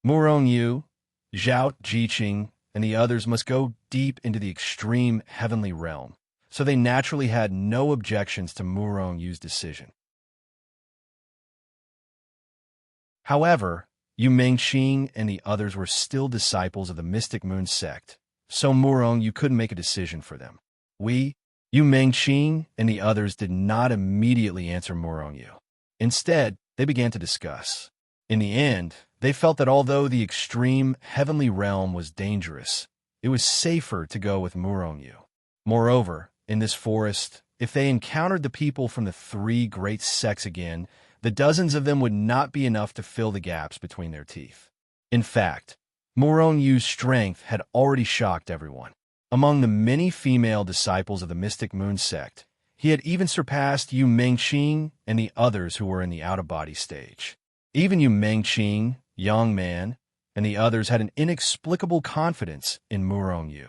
Murong Yu, Zhao Jiqing, and the others must go deep into the extreme heavenly realm, so they naturally had no objections to Murong Yu's decision. However, Yu Mengqing and the others were still disciples of the Mystic Moon sect, so Murong Yu couldn't make a decision for them. Yu Mengqing and the others did not immediately answer Murong Yu. Instead, they began to discuss. In the end, they felt that although the extreme heavenly realm was dangerous, it was safer to go with Murong Yu. Moreover, in this forest, if they encountered the people from the three great sects again, the dozens of them would not be enough to fill the gaps between their teeth. In fact, Murong Yu's strength had already shocked everyone. Among the many female disciples of the Mystic Moon sect, he had even surpassed Yu Mengqing and the others who were in the out-of-body stage. Even Yu Mengqing, young man, and the others had an inexplicable confidence in Murong Yu.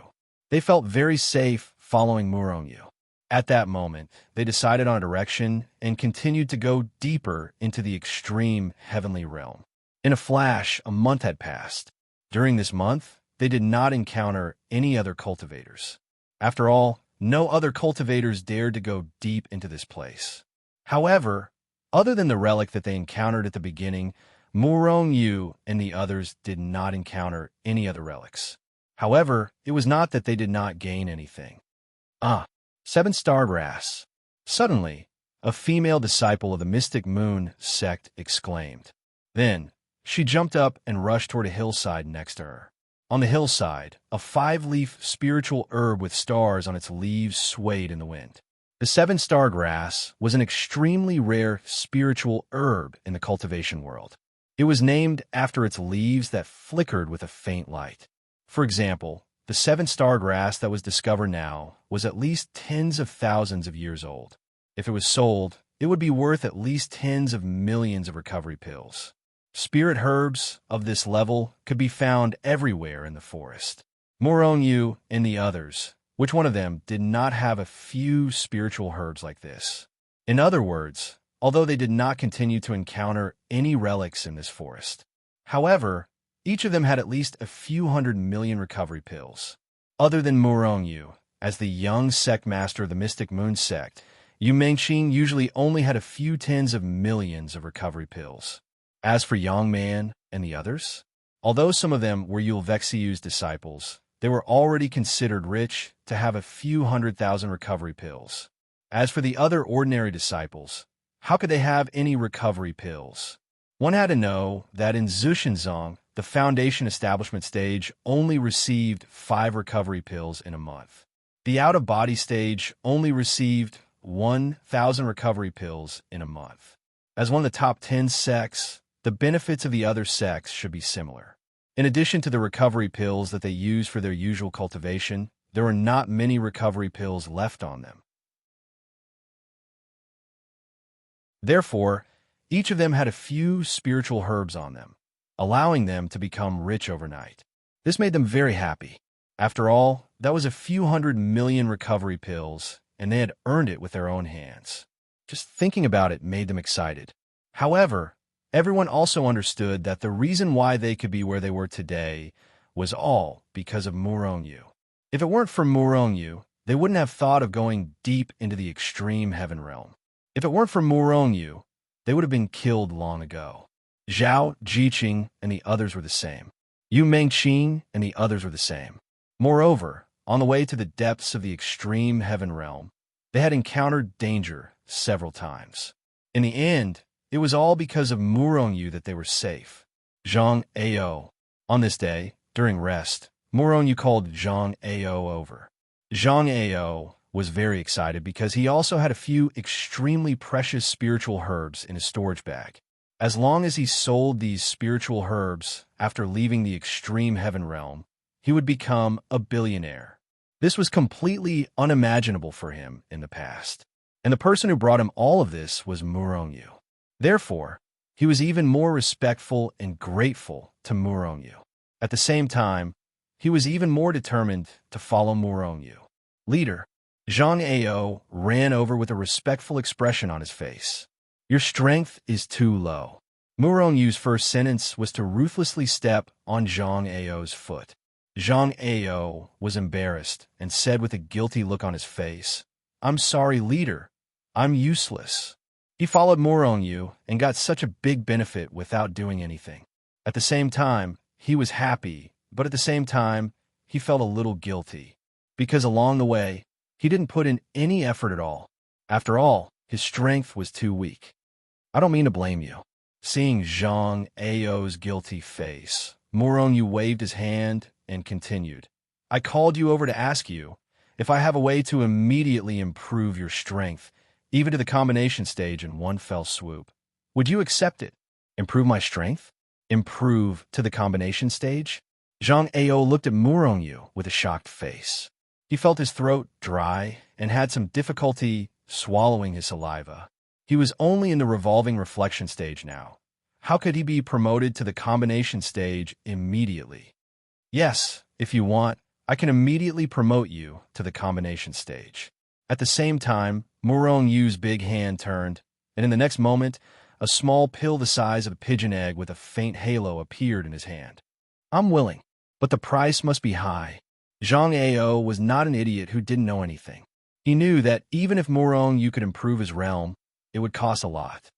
They felt very safe following Murong Yu. At that moment, they decided on a direction and continued to go deeper into the extreme heavenly realm. In a flash, a month had passed. During this month, they did not encounter any other cultivators. After all, no other cultivators dared to go deep into this place. However, other than the relic that they encountered at the beginning, Murong Yu and the others did not encounter any other relics. However, it was not that they did not gain anything. 7-star grass. Suddenly, a female disciple of the Mystic Moon sect exclaimed. Then, she jumped up and rushed toward a hillside next to her. On the hillside, a 5-leaf spiritual herb with stars on its leaves swayed in the wind. The 7-star grass was an extremely rare spiritual herb in the cultivation world. It was named after its leaves that flickered with a faint light. For example, the 7-star grass that was discovered now was at least tens of thousands of years old. If it was sold, it would be worth at least tens of millions of recovery pills. Spirit herbs of this level could be found everywhere in the forest. Murong Yu and the others, which one of them did not have a few spiritual herbs like this? In other words, although they did not continue to encounter any relics in this forest. However, each of them had at least a few 100 million recovery pills. Other than Murong Yu, as the young sect master of the Mystic Moon sect, Yu Mengqing usually only had a few tens of millions of recovery pills. As for Young Man and the others, although some of them were Yu Vexiyu's disciples, they were already considered rich to have a few 100,000 recovery pills. As for the other ordinary disciples, how could they have any recovery pills? One had to know that in Zhushenzong, the foundation establishment stage only received 5 recovery pills in a month. The out-of-body stage only received 1,000 recovery pills in a month. As one of the top 10 sects, the benefits of the other sects should be similar. In addition to the recovery pills that they use for their usual cultivation, there were not many recovery pills left on them. Therefore, each of them had a few spiritual herbs on them, allowing them to become rich overnight. This made them very happy. After all, that was a few 100 million recovery pills, and they had earned it with their own hands. Just thinking about it made them excited. However, everyone also understood that the reason why they could be where they were today was all because of Murong Yu. If it weren't for Murong Yu, they wouldn't have thought of going deep into the extreme heaven realm. If it weren't for Murong Yu, they would have been killed long ago. Zhao Jiqing and the others were the same. Yu Mengqing and the others were the same. Moreover, on the way to the depths of the extreme heaven realm, They had encountered danger several times. In the end, it was all because of Murongyu that they were safe. Zhang Ao. On this day, during rest, Murongyu called Zhang Ao over. Zhang Ao was very excited because he also had a few extremely precious spiritual herbs in his storage bag. As long as he sold these spiritual herbs after leaving the extreme heaven realm, he would become a billionaire. This was completely unimaginable for him in the past, and the person who brought him all of this was Murongyu. Therefore, he was even more respectful and grateful to Murongyu. At the same time, he was even more determined to follow Murongyu. Leader, Zhang Ao ran over with a respectful expression on his face. Your strength is too low. Murongyu's first sentence was to ruthlessly step on Zhang Ao's foot. Zhang Ao was embarrassed and said with a guilty look on his face, I'm sorry, leader. I'm useless. He followed Murongyu and got such a big benefit without doing anything. At the same time, he was happy, but at the same time, he felt a little guilty. Because along the way, he didn't put in any effort at all. After all, his strength was too weak. I don't mean to blame you. Seeing Zhang Ao's guilty face, Murongyu waved his hand and continued. I called you over to ask you if I have a way to immediately improve your strength, even to the combination stage in one fell swoop. Would you accept it? Improve my strength? Improve to the combination stage? Zhang Ao looked at Murongyu with a shocked face. He felt his throat dry and had some difficulty swallowing his saliva. He was only in the revolving reflection stage now. How could he be promoted to the combination stage immediately? Yes, if you want, I can immediately promote you to the combination stage. At the same time, Murongyu's big hand turned, and in the next moment, a small pill the size of a pigeon egg with a faint halo appeared in his hand. I'm willing, but the price must be high. Zhang Ao was not an idiot who didn't know anything. He knew that even if Murongyu could improve his realm, it would cost a lot.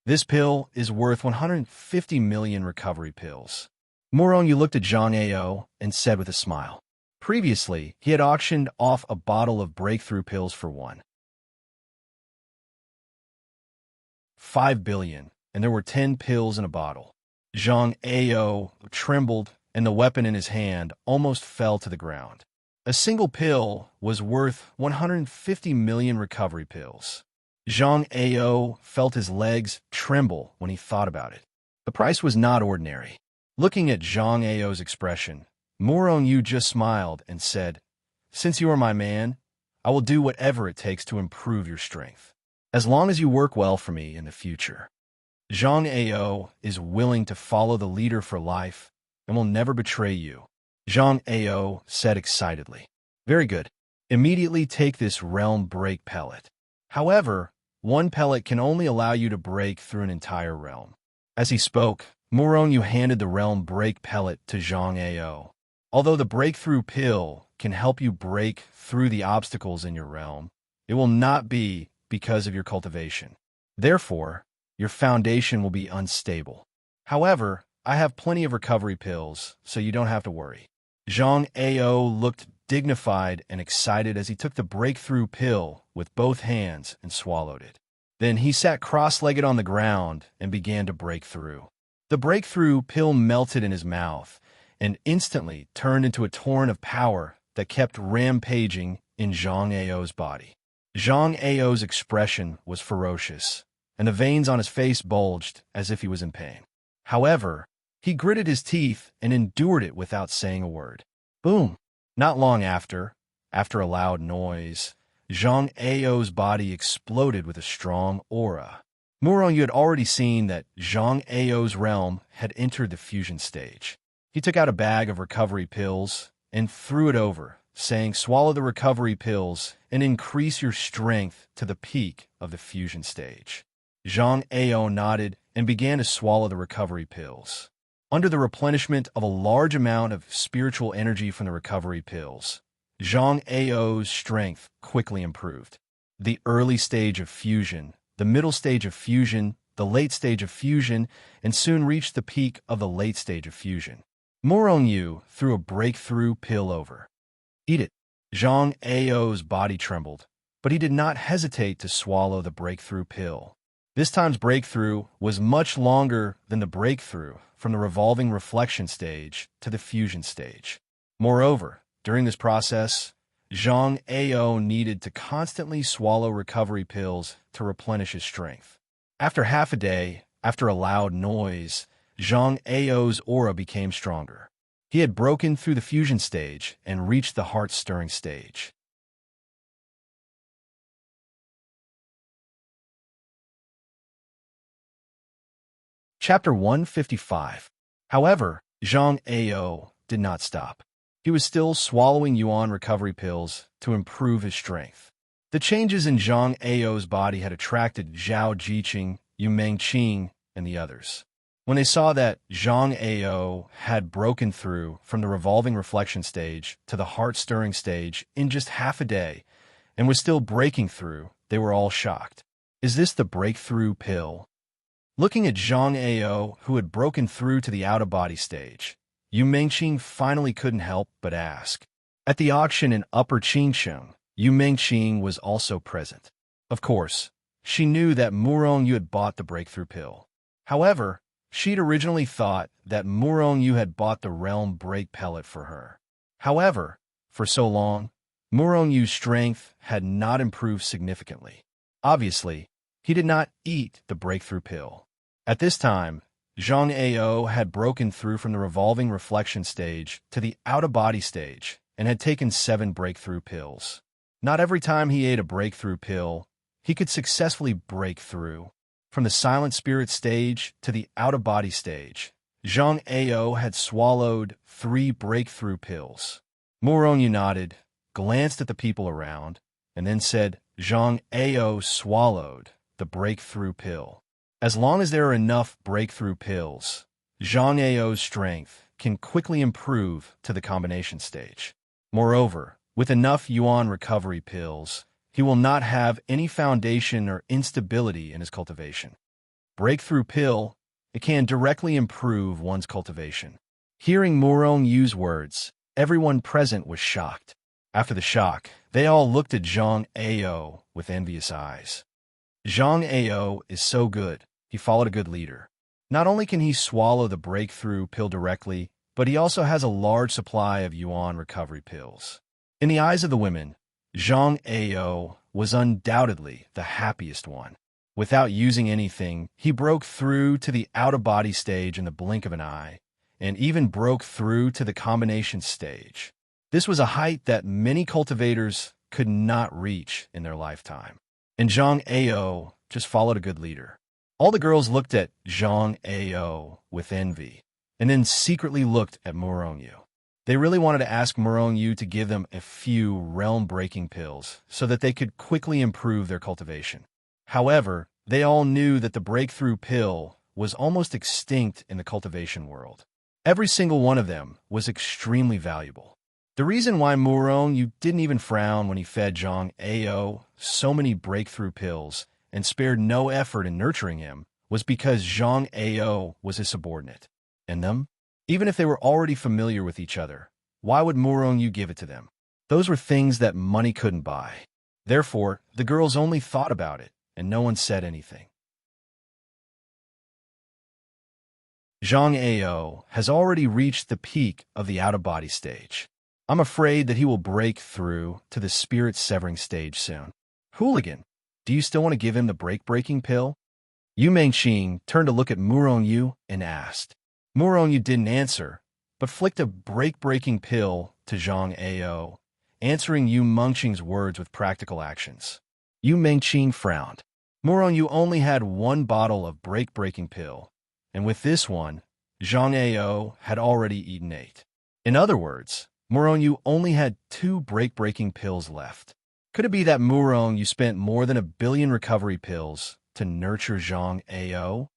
This pill is worth 150 million recovery pills. Murongyu looked at Zhang Ao and said with a smile. Previously, he had auctioned off a bottle of breakthrough pills for 1.5 billion, and there were 10 pills in a bottle. Zhang Ao trembled, and the weapon in his hand almost fell to the ground. A single pill was worth 150 million recovery pills. Zhang Ao felt his legs tremble when he thought about it. The price was not ordinary. Looking at Zhang Ao's expression, Murongyu just smiled and said, Since you are my man, I will do whatever it takes to improve your strength, as long as you work well for me in the future. Zhang Ao is willing to follow the leader for life and will never betray you, Zhang Ao said excitedly. Very good. Immediately take this realm break pellet. However, one pellet can only allow you to break through an entire realm. As he spoke, Murongyu handed the realm break pellet to Zhang Ao. Although the breakthrough pill can help you break through the obstacles in your realm, it will not be because of your cultivation. Therefore, your foundation will be unstable. However, I have plenty of recovery pills, so you don't have to worry. Zhang Ao looked dignified and excited as he took the breakthrough pill with both hands and swallowed it. Then he sat cross-legged on the ground and began to break through. The breakthrough pill melted in his mouth and instantly turned into a torrent of power that kept rampaging in Zhang Ao's body. Zhang Ao's expression was ferocious, and the veins on his face bulged as if he was in pain. However, he gritted his teeth and endured it without saying a word. Boom! Not long after a loud noise, Zhang Ao's body exploded with a strong aura. Murongyu had already seen that Zhang Ao's realm had entered the fusion stage. He took out a bag of recovery pills and threw it over, saying, Swallow the recovery pills and increase your strength to the peak of the fusion stage. Zhang Ao nodded and began to swallow the recovery pills. Under the replenishment of a large amount of spiritual energy from the recovery pills, Zhang Ao's strength quickly improved. The early stage of fusion, the middle stage of fusion, the late stage of fusion, and soon reached the peak of the late stage of fusion. Murongyu threw a breakthrough pill over. Eat it. Zhang Ao's body trembled, but he did not hesitate to swallow the breakthrough pill. This time's breakthrough was much longer than the breakthrough from the revolving reflection stage to the fusion stage. Moreover, during this process, Zhang Ao needed to constantly swallow recovery pills to replenish his strength. After half a day, after a loud noise, Zhang Ao's aura became stronger. He had broken through the fusion stage and reached the heart-stirring stage. Chapter 155. However, Zhang Ao did not stop. He was still swallowing yuan recovery pills to improve his strength. The changes in Zhang Ao's body had attracted Zhao Jiqing, Yu Mengqing, and the others. When they saw that Zhang Ao had broken through from the revolving reflection stage to the heart-stirring stage in just half a day and was still breaking through, they were all shocked. Is this the breakthrough pill? Looking at Zhang Ao, who had broken through to the out-of-body stage, Yu Mengqing finally couldn't help but ask. At the auction in Upper Qingsheng, Yu Mengqing was also present. Of course, she knew that Murong Yu had bought the breakthrough pill. However, she'd originally thought that Murong Yu had bought the realm break pellet for her. However, for so long, Murong Yu's strength had not improved significantly. Obviously, he did not eat the breakthrough pill. At this time, Zhang Ao had broken through from the revolving reflection stage to the out-of-body stage and had taken 7 breakthrough pills. Not every time he ate a breakthrough pill, he could successfully break through. From the silent spirit stage to the out-of-body stage, Zhang Ao had swallowed 3 breakthrough pills. Murong Yu nodded, glanced at the people around, and then said, Zhang Ao swallowed the breakthrough pill. As long as there are enough breakthrough pills, Zhang Ao's strength can quickly improve to the combination stage. Moreover, with enough yuan recovery pills, he will not have any foundation or instability in his cultivation. Breakthrough pill, it can directly improve one's cultivation. Hearing Murong Yu's words, everyone present was shocked. After the shock, they all looked at Zhang Ao with envious eyes. Zhang Ao is so good. He followed a good leader. Not only can he swallow the breakthrough pill directly, but he also has a large supply of yuan recovery pills. In the eyes of the women, Zhang Ao was undoubtedly the happiest one. Without using anything, he broke through to the out-of-body stage in the blink of an eye, and even broke through to the combination stage. This was a height that many cultivators could not reach in their lifetime. And Zhang Ao just followed a good leader. All the girls looked at Zhang Ao with envy, and then secretly looked at Murong Yu. They really wanted to ask Murong Yu to give them a few realm-breaking pills so that they could quickly improve their cultivation. However, they all knew that the breakthrough pill was almost extinct in the cultivation world. Every single one of them was extremely valuable. The reason why Murong Yu didn't even frown when he fed Zhang Ao so many breakthrough pills and spared no effort in nurturing him was because Zhang Ao was his subordinate. And them? Even if they were already familiar with each other, why would Murong Yu give it to them? Those were things that money couldn't buy. Therefore, the girls only thought about it, and no one said anything. Zhang Ao has already reached the peak of the out-of-body stage. I'm afraid that he will break through to the spirit-severing stage soon. Hooligan, do you still want to give him the break-breaking pill? Yu Mengqing turned to look at Murong Yu and asked. Murong Yu didn't answer, but flicked a break-breaking pill to Zhang Ao, answering Yu Mengqing's words with practical actions. Yu Mengqing frowned. Murong Yu only had 1 bottle of break-breaking pill, and with this one, Zhang Ao had already eaten 8. In other words, Murong Yu only had 2 break-breaking pills left. Could it be that Murong Yu spent more than 1 billion recovery pills to nurture Zhang Ao?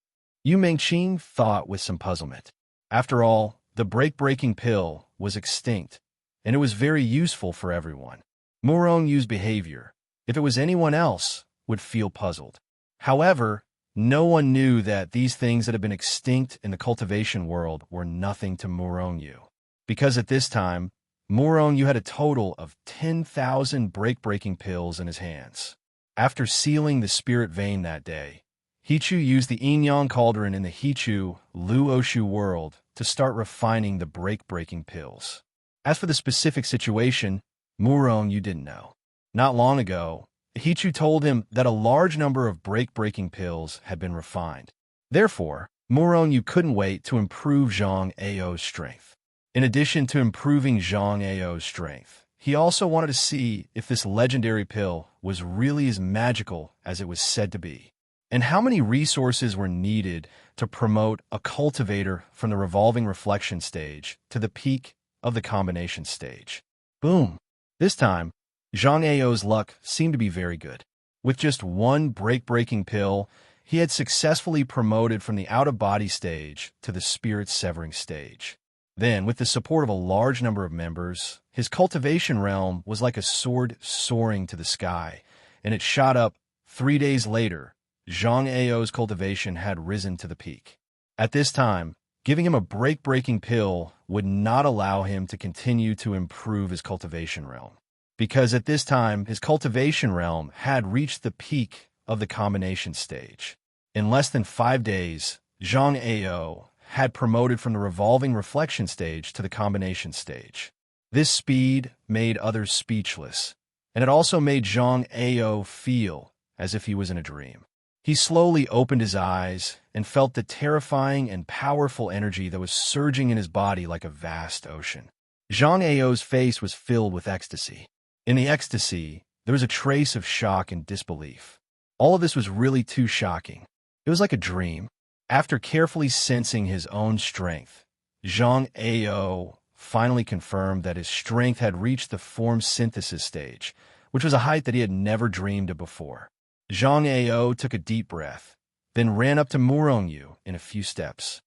Yu Mengqing thought with some puzzlement. After all, the break-breaking pill was extinct, and it was very useful for everyone. Murong Yu's behavior, if it was anyone else, would feel puzzled. However, no one knew that these things that had been extinct in the cultivation world were nothing to Murong Yu, because at this time, Muronyu had a total of 10,000 break-breaking pills in his hands. After sealing the spirit vein that day, Hichu used the Inyan cauldron in the Hichu Luoshu world to start refining the break-breaking pills. As for the specific situation, Muronyu didn't know. Not long ago, Hichu told him that a large number of break-breaking pills had been refined. Therefore, Muronyu couldn't wait to improve Zhang Ao's strength. In addition to improving Zhang Ao's strength, he also wanted to see if this legendary pill was really as magical as it was said to be, and how many resources were needed to promote a cultivator from the revolving reflection stage to the peak of the combination stage. Boom! This time, Zhang Ao's luck seemed to be very good. With just one break-breaking pill, he had successfully promoted from the out-of-body stage to the spirit-severing stage. Then, with the support of a large number of members, his cultivation realm was like a sword soaring to the sky, and it shot up. 3 days later, Zhang Ao's cultivation had risen to the peak. At this time, giving him a break-breaking pill would not allow him to continue to improve his cultivation realm, because at this time, his cultivation realm had reached the peak of the combination stage. In less than 5 days, Zhang Ao had promoted from the revolving reflection stage to the combination stage. This speed made others speechless, and it also made Zhang Ao feel as if he was in a dream. He slowly opened his eyes and felt the terrifying and powerful energy that was surging in his body like a vast ocean. Zhang Ao's face was filled with ecstasy. In the ecstasy, there was a trace of shock and disbelief. All of this was really too shocking. It was like a dream. After carefully sensing his own strength, Zhang Ao finally confirmed that his strength had reached the form synthesis stage, which was a height that he had never dreamed of before. Zhang Ao took a deep breath, then ran up to Muronyu in a few steps.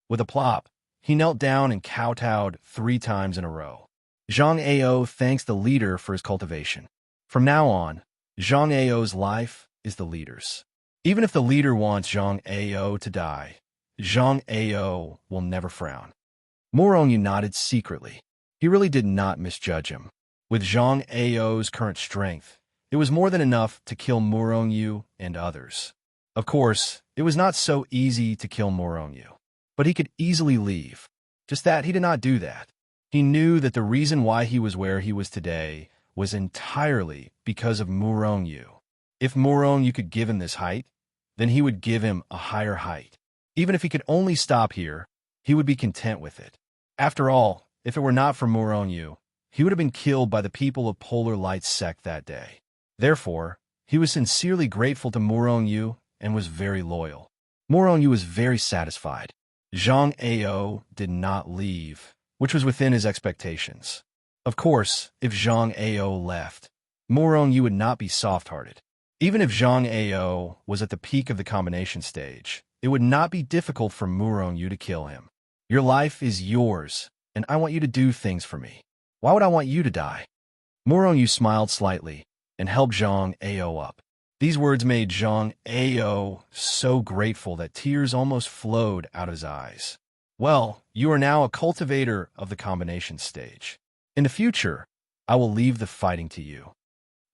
With a plop, he knelt down and kowtowed 3 times in a row. Zhang Ao thanks the leader for his cultivation. From now on, Zhang Ao's life is the leader's. Even if the leader wants Zhang Ao to die, Zhang Ao will never frown. Muronyu nodded secretly. He really did not misjudge him. With Zhang Ao's current strength, it was more than enough to kill Muronyu and others. Of course, it was not so easy to kill Muronyu, but he could easily leave. Just that he did not do that. He knew that the reason why he was where he was today was entirely because of Muronyu. If Muronyu could give him this height, then he would give him a higher height. Even if he could only stop here, he would be content with it. After all, if it were not for Muronyu, he would have been killed by the people of Polar Light sect that day. Therefore, he was sincerely grateful to Muronyu and was very loyal. Muronyu was very satisfied. Zhang Ao did not leave, which was within his expectations. Of course, if Zhang Ao left, Muronyu would not be soft-hearted. Even if Zhang Ao was at the peak of the combination stage, it would not be difficult for Muronyu to kill him. Your life is yours, and I want you to do things for me. Why would I want you to die? Muronyu smiled slightly and helped Zhang Ao up. These words made Zhang Ao so grateful that tears almost flowed out of his eyes. Well, you are now a cultivator of the combination stage. In the future, I will leave the fighting to you.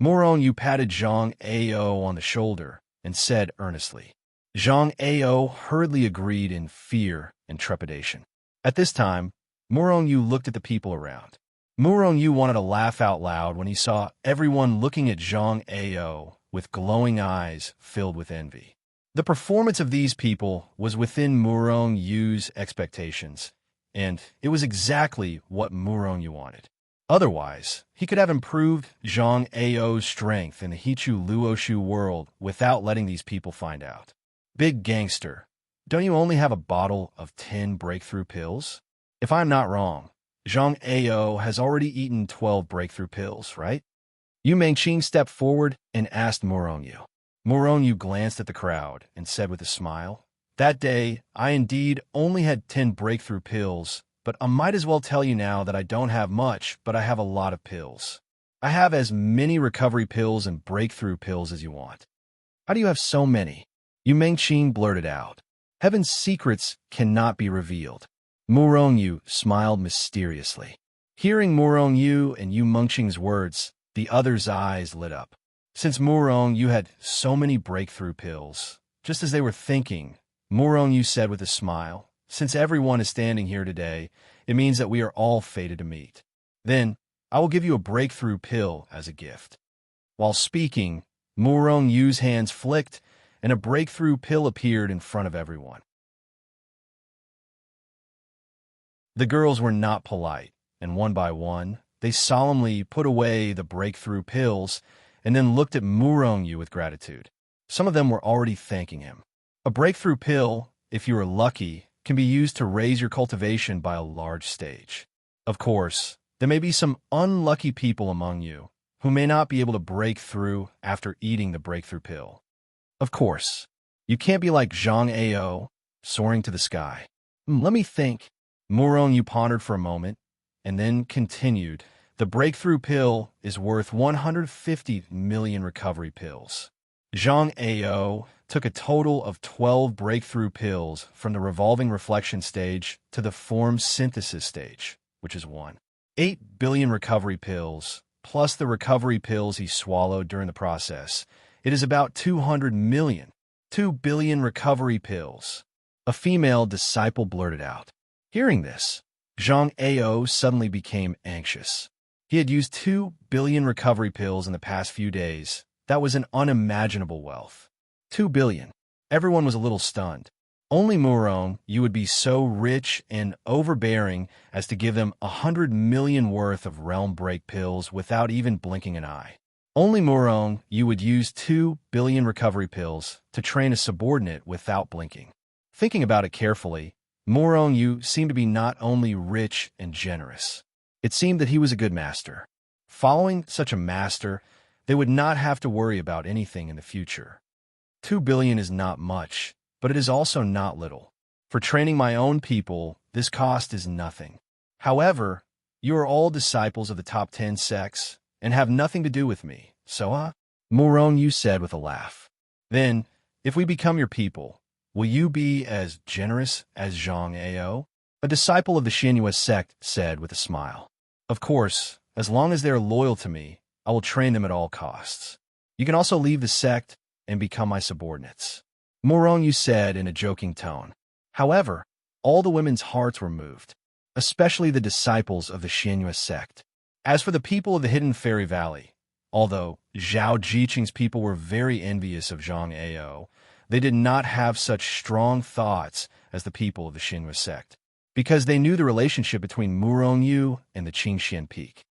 Muronyu patted Zhang Ao on the shoulder and said earnestly. Zhang Ao hurriedly agreed in fear and trepidation. At this time, Muronyu looked at the people around. Muronyu wanted to laugh out loud when he saw everyone looking at Zhang Ao with glowing eyes filled with envy. The performance of these people was within Murongyu's expectations, and it was exactly what Muronyu wanted. Otherwise, he could have improved Zhang Ao's strength in the Hichu Luoshu world without letting these people find out. Big gangster, don't you only have a bottle of 10 breakthrough pills? If I'm not wrong, Zhang Ao has already eaten 12 breakthrough pills, right? Yu Mengqing stepped forward and asked Muronyu. Muronyu glanced at the crowd and said with a smile, "That day, I indeed only had 10 breakthrough pills, but I might as well tell you now that I don't have much, but I have a lot of pills. I have as many recovery pills and breakthrough pills as you want." "How do you have so many?" Yu Mengqing blurted out. "Heaven's secrets cannot be revealed." Murongyu smiled mysteriously. Hearing Murongyu and Yu Mengqing's words, the other's eyes lit up. Since Murongyu had so many breakthrough pills, just as they were thinking, Murongyu said with a smile, "Since everyone is standing here today, it means that we are all fated to meet. Then, I will give you a breakthrough pill as a gift." While speaking, Murongyu's hands flicked, and a breakthrough pill appeared in front of everyone. The girls were not polite, and one by one, they solemnly put away the breakthrough pills and then looked at Murongyu with gratitude. Some of them were already thanking him. A breakthrough pill, if you are lucky, can be used to raise your cultivation by a large stage. Of course, there may be some unlucky people among you who may not be able to break through after eating the breakthrough pill. Of course, you can't be like Zhang Ao, soaring to the sky. Let me think. Murongyu pondered for a moment, and then continued. The breakthrough pill is worth 150 million recovery pills. Zhang Ao took a total of 12 breakthrough pills from the revolving reflection stage to the form synthesis stage, which is 8 billion recovery pills, plus the recovery pills he swallowed during the process. It is about 200 million. 2 billion recovery pills. A female disciple blurted out. Hearing this, Zhang Ao suddenly became anxious. He had used 2 billion recovery pills in the past few days. That was an unimaginable wealth. 2 billion. Everyone was a little stunned. Only Murongyu would be so rich and overbearing as to give them 100 million worth of realm break pills without even blinking an eye. Only Murongyu would use 2 billion recovery pills to train a subordinate without blinking. Thinking about it carefully, Murongyu seemed to be not only rich and generous. It seemed that he was a good master. Following such a master, they would not have to worry about anything in the future. 2 billion is not much, but it is also not little. For training my own people, this cost is nothing. However, you are all disciples of the top 10 sects and have nothing to do with me, so Murongyu said with a laugh. Then, if we become your people, will you be as generous as Zhang Ao? A disciple of the Xianyue sect said with a smile. Of course, as long as they are loyal to me, I will train them at all costs. You can also leave the sect and become my subordinates. Murongyu said in a joking tone. However, all the women's hearts were moved, especially the disciples of the Xianyue sect. As for the people of the Hidden Fairy Valley, although Zhao Jiqing's people were very envious of Zhang Ao, they did not have such strong thoughts as the people of the Xianyue sect, because they knew the relationship between Murongyu and the Qingxian Peak.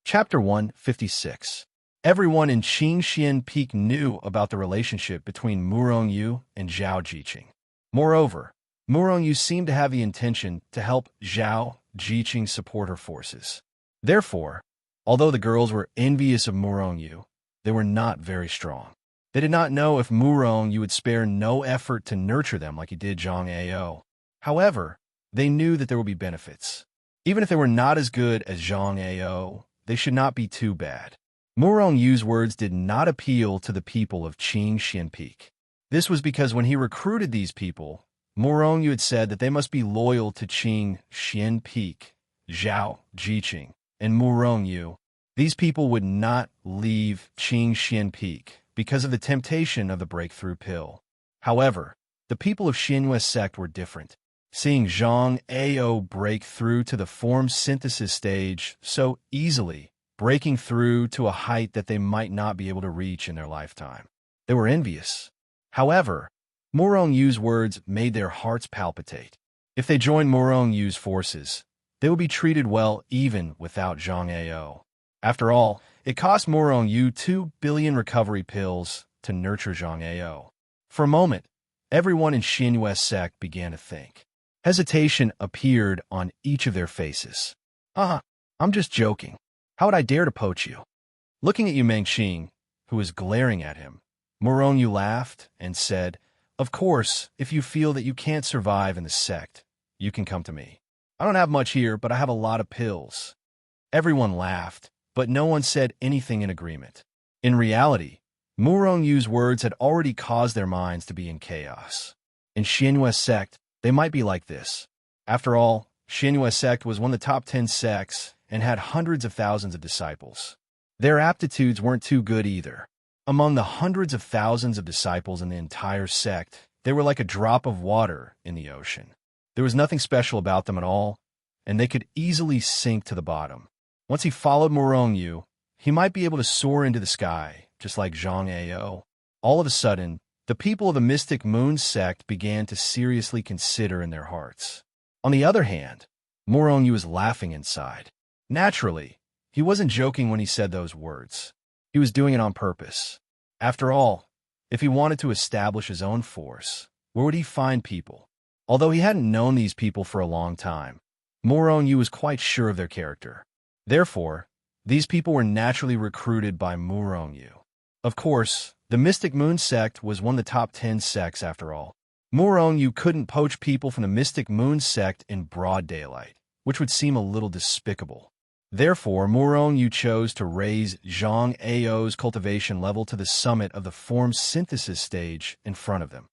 Chapter 156. Everyone in Qingxian Peak knew about the relationship between Murongyu and Zhao Jiqing. Moreover, Murongyu seemed to have the intention to help Zhao Jiqing support her forces. Therefore, although the girls were envious of Murongyu, they were not very strong. They did not know if Murongyu would spare no effort to nurture them like he did Zhang Ao. However, they knew that there would be benefits. Even if they were not as good as Zhang Ao, they should not be too bad. Murongyu's words did not appeal to the people of Qingxian Peak. This was because when he recruited these people, Murongyu had said that they must be loyal to Qingxian Peak, Zhao Jiqing, and Murongyu. These people would not leave Qingxian Peak because of the temptation of the breakthrough pill. However, the people of Xianyue sect were different. Seeing Zhang Ao break through to the form synthesis stage so easily, breaking through to a height that they might not be able to reach in their lifetime, they were envious. However, Murongyu's words made their hearts palpitate. If they joined Murongyu's forces, they would be treated well even without Zhang Ao. After all, it cost Murongyu 2 billion recovery pills to nurture Zhang Ao. For a moment, everyone in Xianyue sect began to think. Hesitation appeared on each of their faces. I'm just joking. How would I dare to poach you? Looking at Yu Mengqing, who was glaring at him, Murongyu laughed and said, "Of course, if you feel that you can't survive in the sect, you can come to me. I don't have much here, but I have a lot of pills." Everyone laughed, but no one said anything in agreement. In reality, Yu's words had already caused their minds to be in chaos. In Xianyue sect, they might be like this. After all, Xianyue sect was one of the top 10 sects and had hundreds of thousands of disciples. Their aptitudes weren't too good either. Among the hundreds of thousands of disciples in the entire sect, they were like a drop of water in the ocean. There was nothing special about them at all, and they could easily sink to the bottom. Once he followed Yu, he might be able to soar into the sky, just like Zhang Ao. All of a sudden, the people of the Mystic Moon sect began to seriously consider in their hearts. On the other hand, Yu was laughing inside. Naturally, he wasn't joking when he said those words. He was doing it on purpose. After all, if he wanted to establish his own force, where would he find people? Although he hadn't known these people for a long time, Yu was quite sure of their character. Therefore, these people were naturally recruited by Yu. Of course, the Mystic Moon sect was one of the top 10 sects after all. Yu couldn't poach people from the Mystic Moon sect in broad daylight, which would seem a little despicable. Therefore, Yu chose to raise Zhang Ao's cultivation level to the summit of the form synthesis stage in front of them.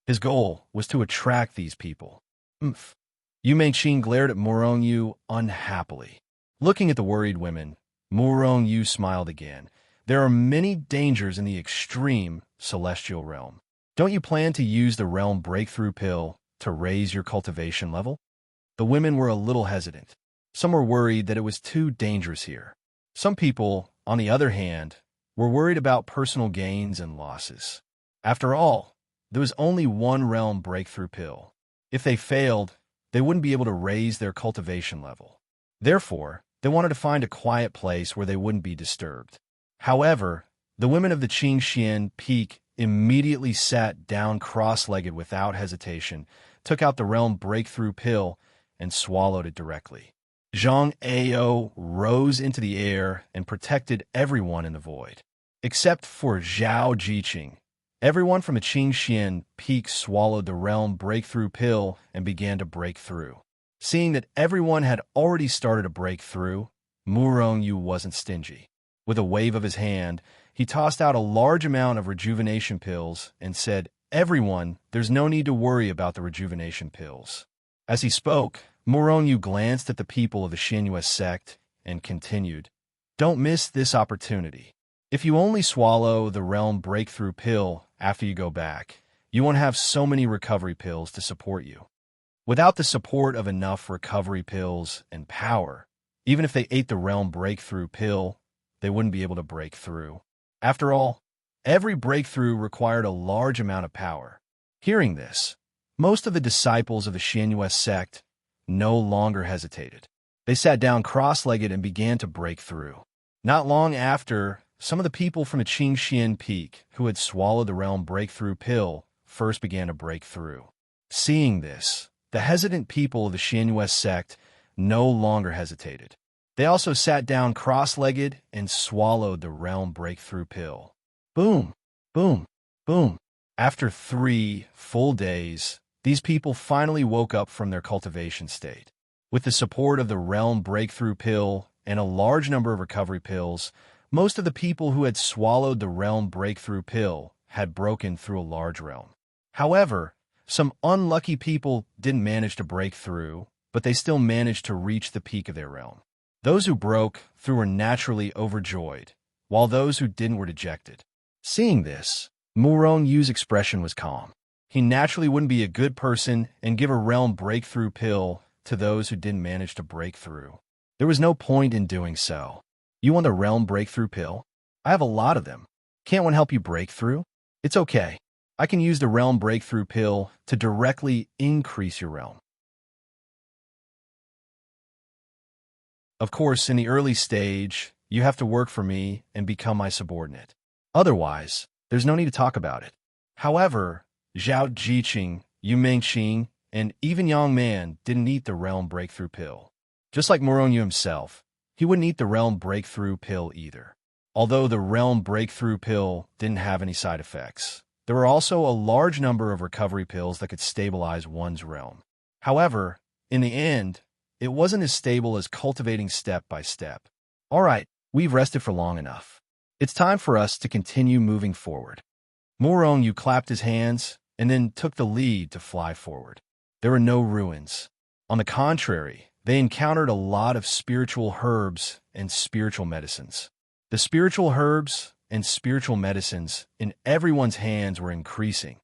His goal was to attract these people. Yu Mengqin glared at Yu unhappily. Looking at the worried women, Yu smiled again. There are many dangers in the extreme celestial realm. Don't you plan to use the realm breakthrough pill to raise your cultivation level? The women were a little hesitant. Some were worried that it was too dangerous here. Some people, on the other hand, were worried about personal gains and losses. After all, there was only one realm breakthrough pill. If they failed, they wouldn't be able to raise their cultivation level. Therefore, they wanted to find a quiet place where they wouldn't be disturbed. However, the women of the Qingxian Peak immediately sat down cross-legged without hesitation, took out the realm breakthrough pill, and swallowed it directly. Zhang Ao rose into the air and protected everyone in the void. Except for Zhao Jiqing, everyone from the Qingxian Peak swallowed the realm breakthrough pill and began to break through. Seeing that everyone had already started to break through, Yu wasn't stingy. With a wave of his hand, he tossed out a large amount of rejuvenation pills and said, "Everyone, there's no need to worry about the rejuvenation pills." As he spoke, Yu glanced at the people of the Xianyue sect and continued, "Don't miss this opportunity. If you only swallow the realm breakthrough pill after you go back, you won't have so many recovery pills to support you. Without the support of enough recovery pills and power, even if they ate the realm breakthrough pill, they wouldn't be able to break through. After all, every breakthrough required a large amount of power." Hearing this, most of the disciples of the Xianyue sect no longer hesitated. They sat down cross-legged and began to break through. Not long after, some of the people from the Qingxian Peak who had swallowed the realm breakthrough pill first began to break through. Seeing this, the hesitant people of the Xianyue sect no longer hesitated. They also sat down cross-legged and swallowed the realm breakthrough pill. Boom, boom, boom. After 3 full days, these people finally woke up from their cultivation state. With the support of the realm breakthrough pill and a large number of recovery pills, most of the people who had swallowed the realm breakthrough pill had broken through a large realm. However, some unlucky people didn't manage to break through, but they still managed to reach the peak of their realm. Those who broke through were naturally overjoyed, while those who didn't were dejected. Seeing this, Yu's expression was calm. He naturally wouldn't be a good person and give a realm breakthrough pill to those who didn't manage to break through. There was no point in doing so. You want the realm breakthrough pill? I have a lot of them. Can't one help you break through? It's okay. I can use the realm breakthrough pill to directly increase your realm. Of course, in the early stage, you have to work for me and become my subordinate. Otherwise, there's no need to talk about it. However, Zhao Jiqing, Yu Mengqin, and even Yang Man didn't eat the realm breakthrough pill. Just like Yu himself, he wouldn't eat the realm breakthrough pill either. Although the realm breakthrough pill didn't have any side effects, there were also a large number of recovery pills that could stabilize one's realm. However, in the end, it wasn't as stable as cultivating step by step. All right, We've rested for long enough. It's time for us to continue moving forward. Morong clapped his hands and then took the lead to fly forward. There were no ruins. On the contrary, they encountered a lot of spiritual herbs and spiritual medicines. The spiritual herbs and spiritual medicines in everyone's hands were increasing,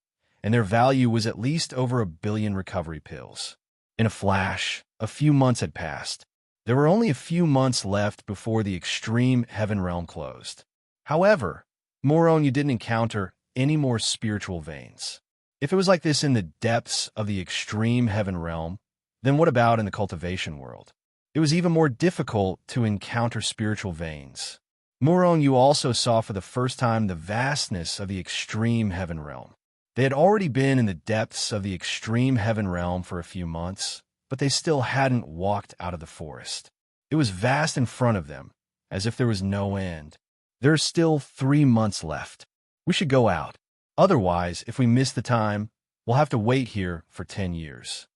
and their value was at least over 1 billion recovery pills. In a flash, a few months had passed. There were only a few months left before the extreme heaven realm closed. However, Morong didn't encounter any more spiritual veins. If it was like this in the depths of the extreme heaven realm, then what about in the cultivation world? It was even more difficult to encounter spiritual veins. Morong also saw for the first time the vastness of the extreme heaven realm. They had already been in the depths of the extreme heaven realm for a few months, but they still hadn't walked out of the forest. It was vast in front of them, as if there was no end. There are still 3 months left. We should go out. Otherwise, if we miss the time, we'll have to wait here for 10 years.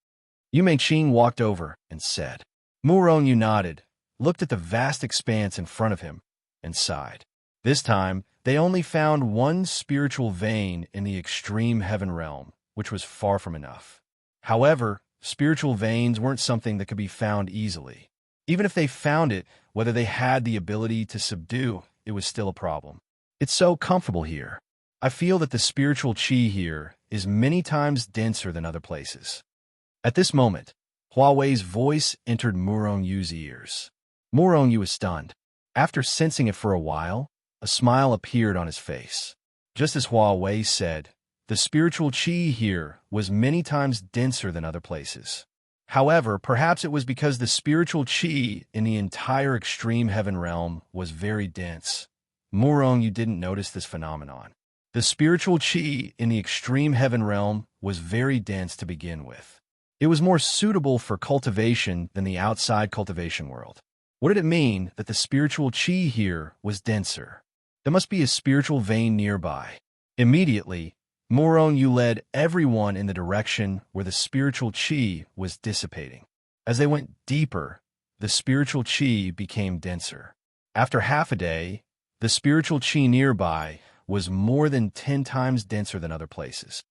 Yu Mengqing walked over and said. Morong nodded, looked at the vast expanse in front of him, and sighed. This time, they only found one spiritual vein in the extreme heaven realm, which was far from enough. However, spiritual veins weren't something that could be found easily. Even if they found it, whether they had the ability to subdue, it was still a problem. It's so comfortable here. I feel that the spiritual qi here is many times denser than other places. At this moment, Huawei's voice entered Morong ears. Morong was stunned. After sensing it for a while, a smile appeared on his face. Just as Huawei said, the spiritual qi here was many times denser than other places. However, perhaps it was because the spiritual qi in the entire extreme heaven realm was very dense. Morong didn't notice this phenomenon. The spiritual qi in the extreme heaven realm was very dense to begin with. It was more suitable for cultivation than the outside cultivation world. What did it mean that the spiritual qi here was denser? There must be a spiritual vein nearby. Immediately, Morong led everyone in the direction where the spiritual qi was dissipating. As they went deeper, the spiritual qi became denser. After half a day, the spiritual qi nearby was more than 10 times denser than other places.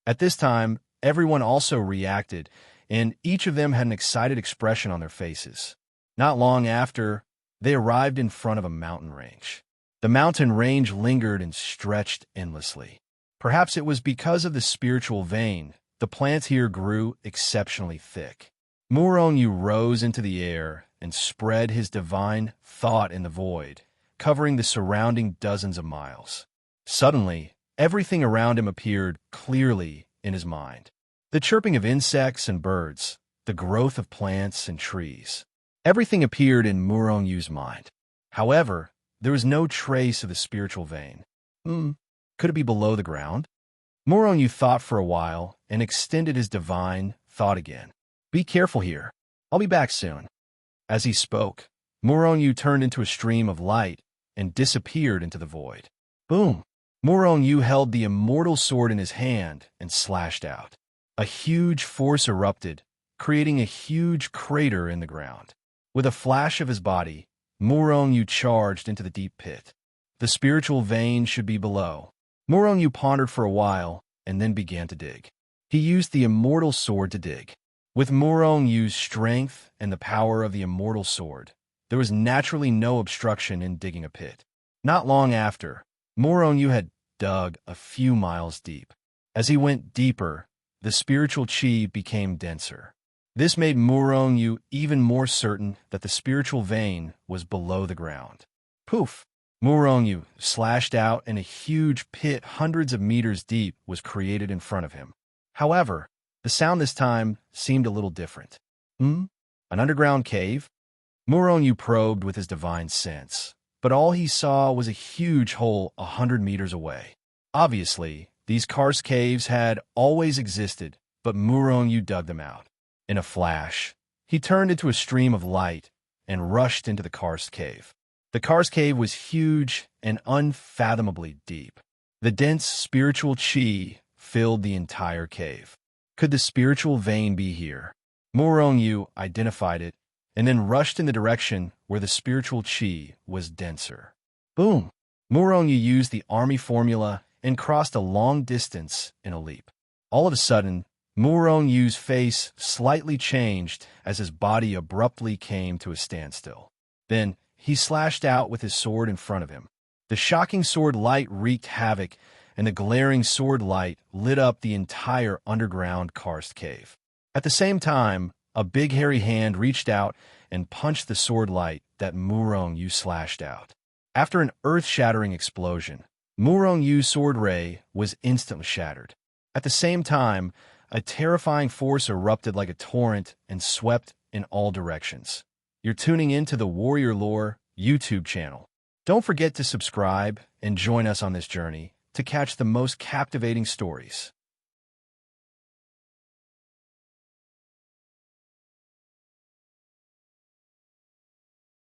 At this time, everyone also reacted, and each of them had an excited expression on their faces. Not long after, they arrived in front of a mountain range. The mountain range lingered and stretched endlessly. Perhaps it was because of the spiritual vein. The plants here grew exceptionally thick. Morong rose into the air and spread his divine thought in the void, covering the surrounding dozens of miles. Suddenly, everything around him appeared clearly in his mind. The chirping of insects and birds, the growth of plants and trees. Everything appeared in Morong's mind. However, there was no trace of the spiritual vein. Could it be below the ground? Morong thought for a while and extended his divine thought again. Be careful here. I'll be back soon. As he spoke, Morong turned into a stream of light and disappeared into the void. Boom! Morong held the immortal sword in his hand and slashed out. A huge force erupted, creating a huge crater in the ground. With a flash of his body, Morong charged into the deep pit. The spiritual vein should be below. Morong pondered for a while and then began to dig. He used the immortal sword to dig. With Morong's strength and the power of the immortal sword, there was naturally no obstruction in digging a pit. Not long after, Morong had dug a few miles deep. As he went deeper, the spiritual qi became denser. This made Morong even more certain that the spiritual vein was below the ground. Poof! Morong slashed out and a huge pit hundreds of meters deep was created in front of him. However, the sound this time seemed a little different. An underground cave? Morong probed with his divine sense, but all he saw was a huge hole 100 meters away. Obviously, these karst caves had always existed, but Morong dug them out. In a flash, he turned into a stream of light and rushed into the karst cave. The karst cave was huge and unfathomably deep. The dense spiritual qi filled the entire cave. Could the spiritual vein be here? Morong identified it and then rushed in the direction where the spiritual chi was denser. Boom! Murong Yu used the army formula and crossed a long distance in a leap. All of a sudden, Murong Yu's face slightly changed as his body abruptly came to a standstill. Then, he slashed out with his sword in front of him. The shocking sword light wreaked havoc, and the glaring sword light lit up the entire underground karst cave. At the same time, a big hairy hand reached out and punched the sword light that Murong Yu slashed out. After an earth-shattering explosion, Murong Yu's sword ray was instantly shattered. At the same time, a terrifying force erupted like a torrent and swept in all directions. You're tuning in to the Warrior Lore YouTube channel. Don't forget to subscribe and join us on this journey to catch the most captivating stories.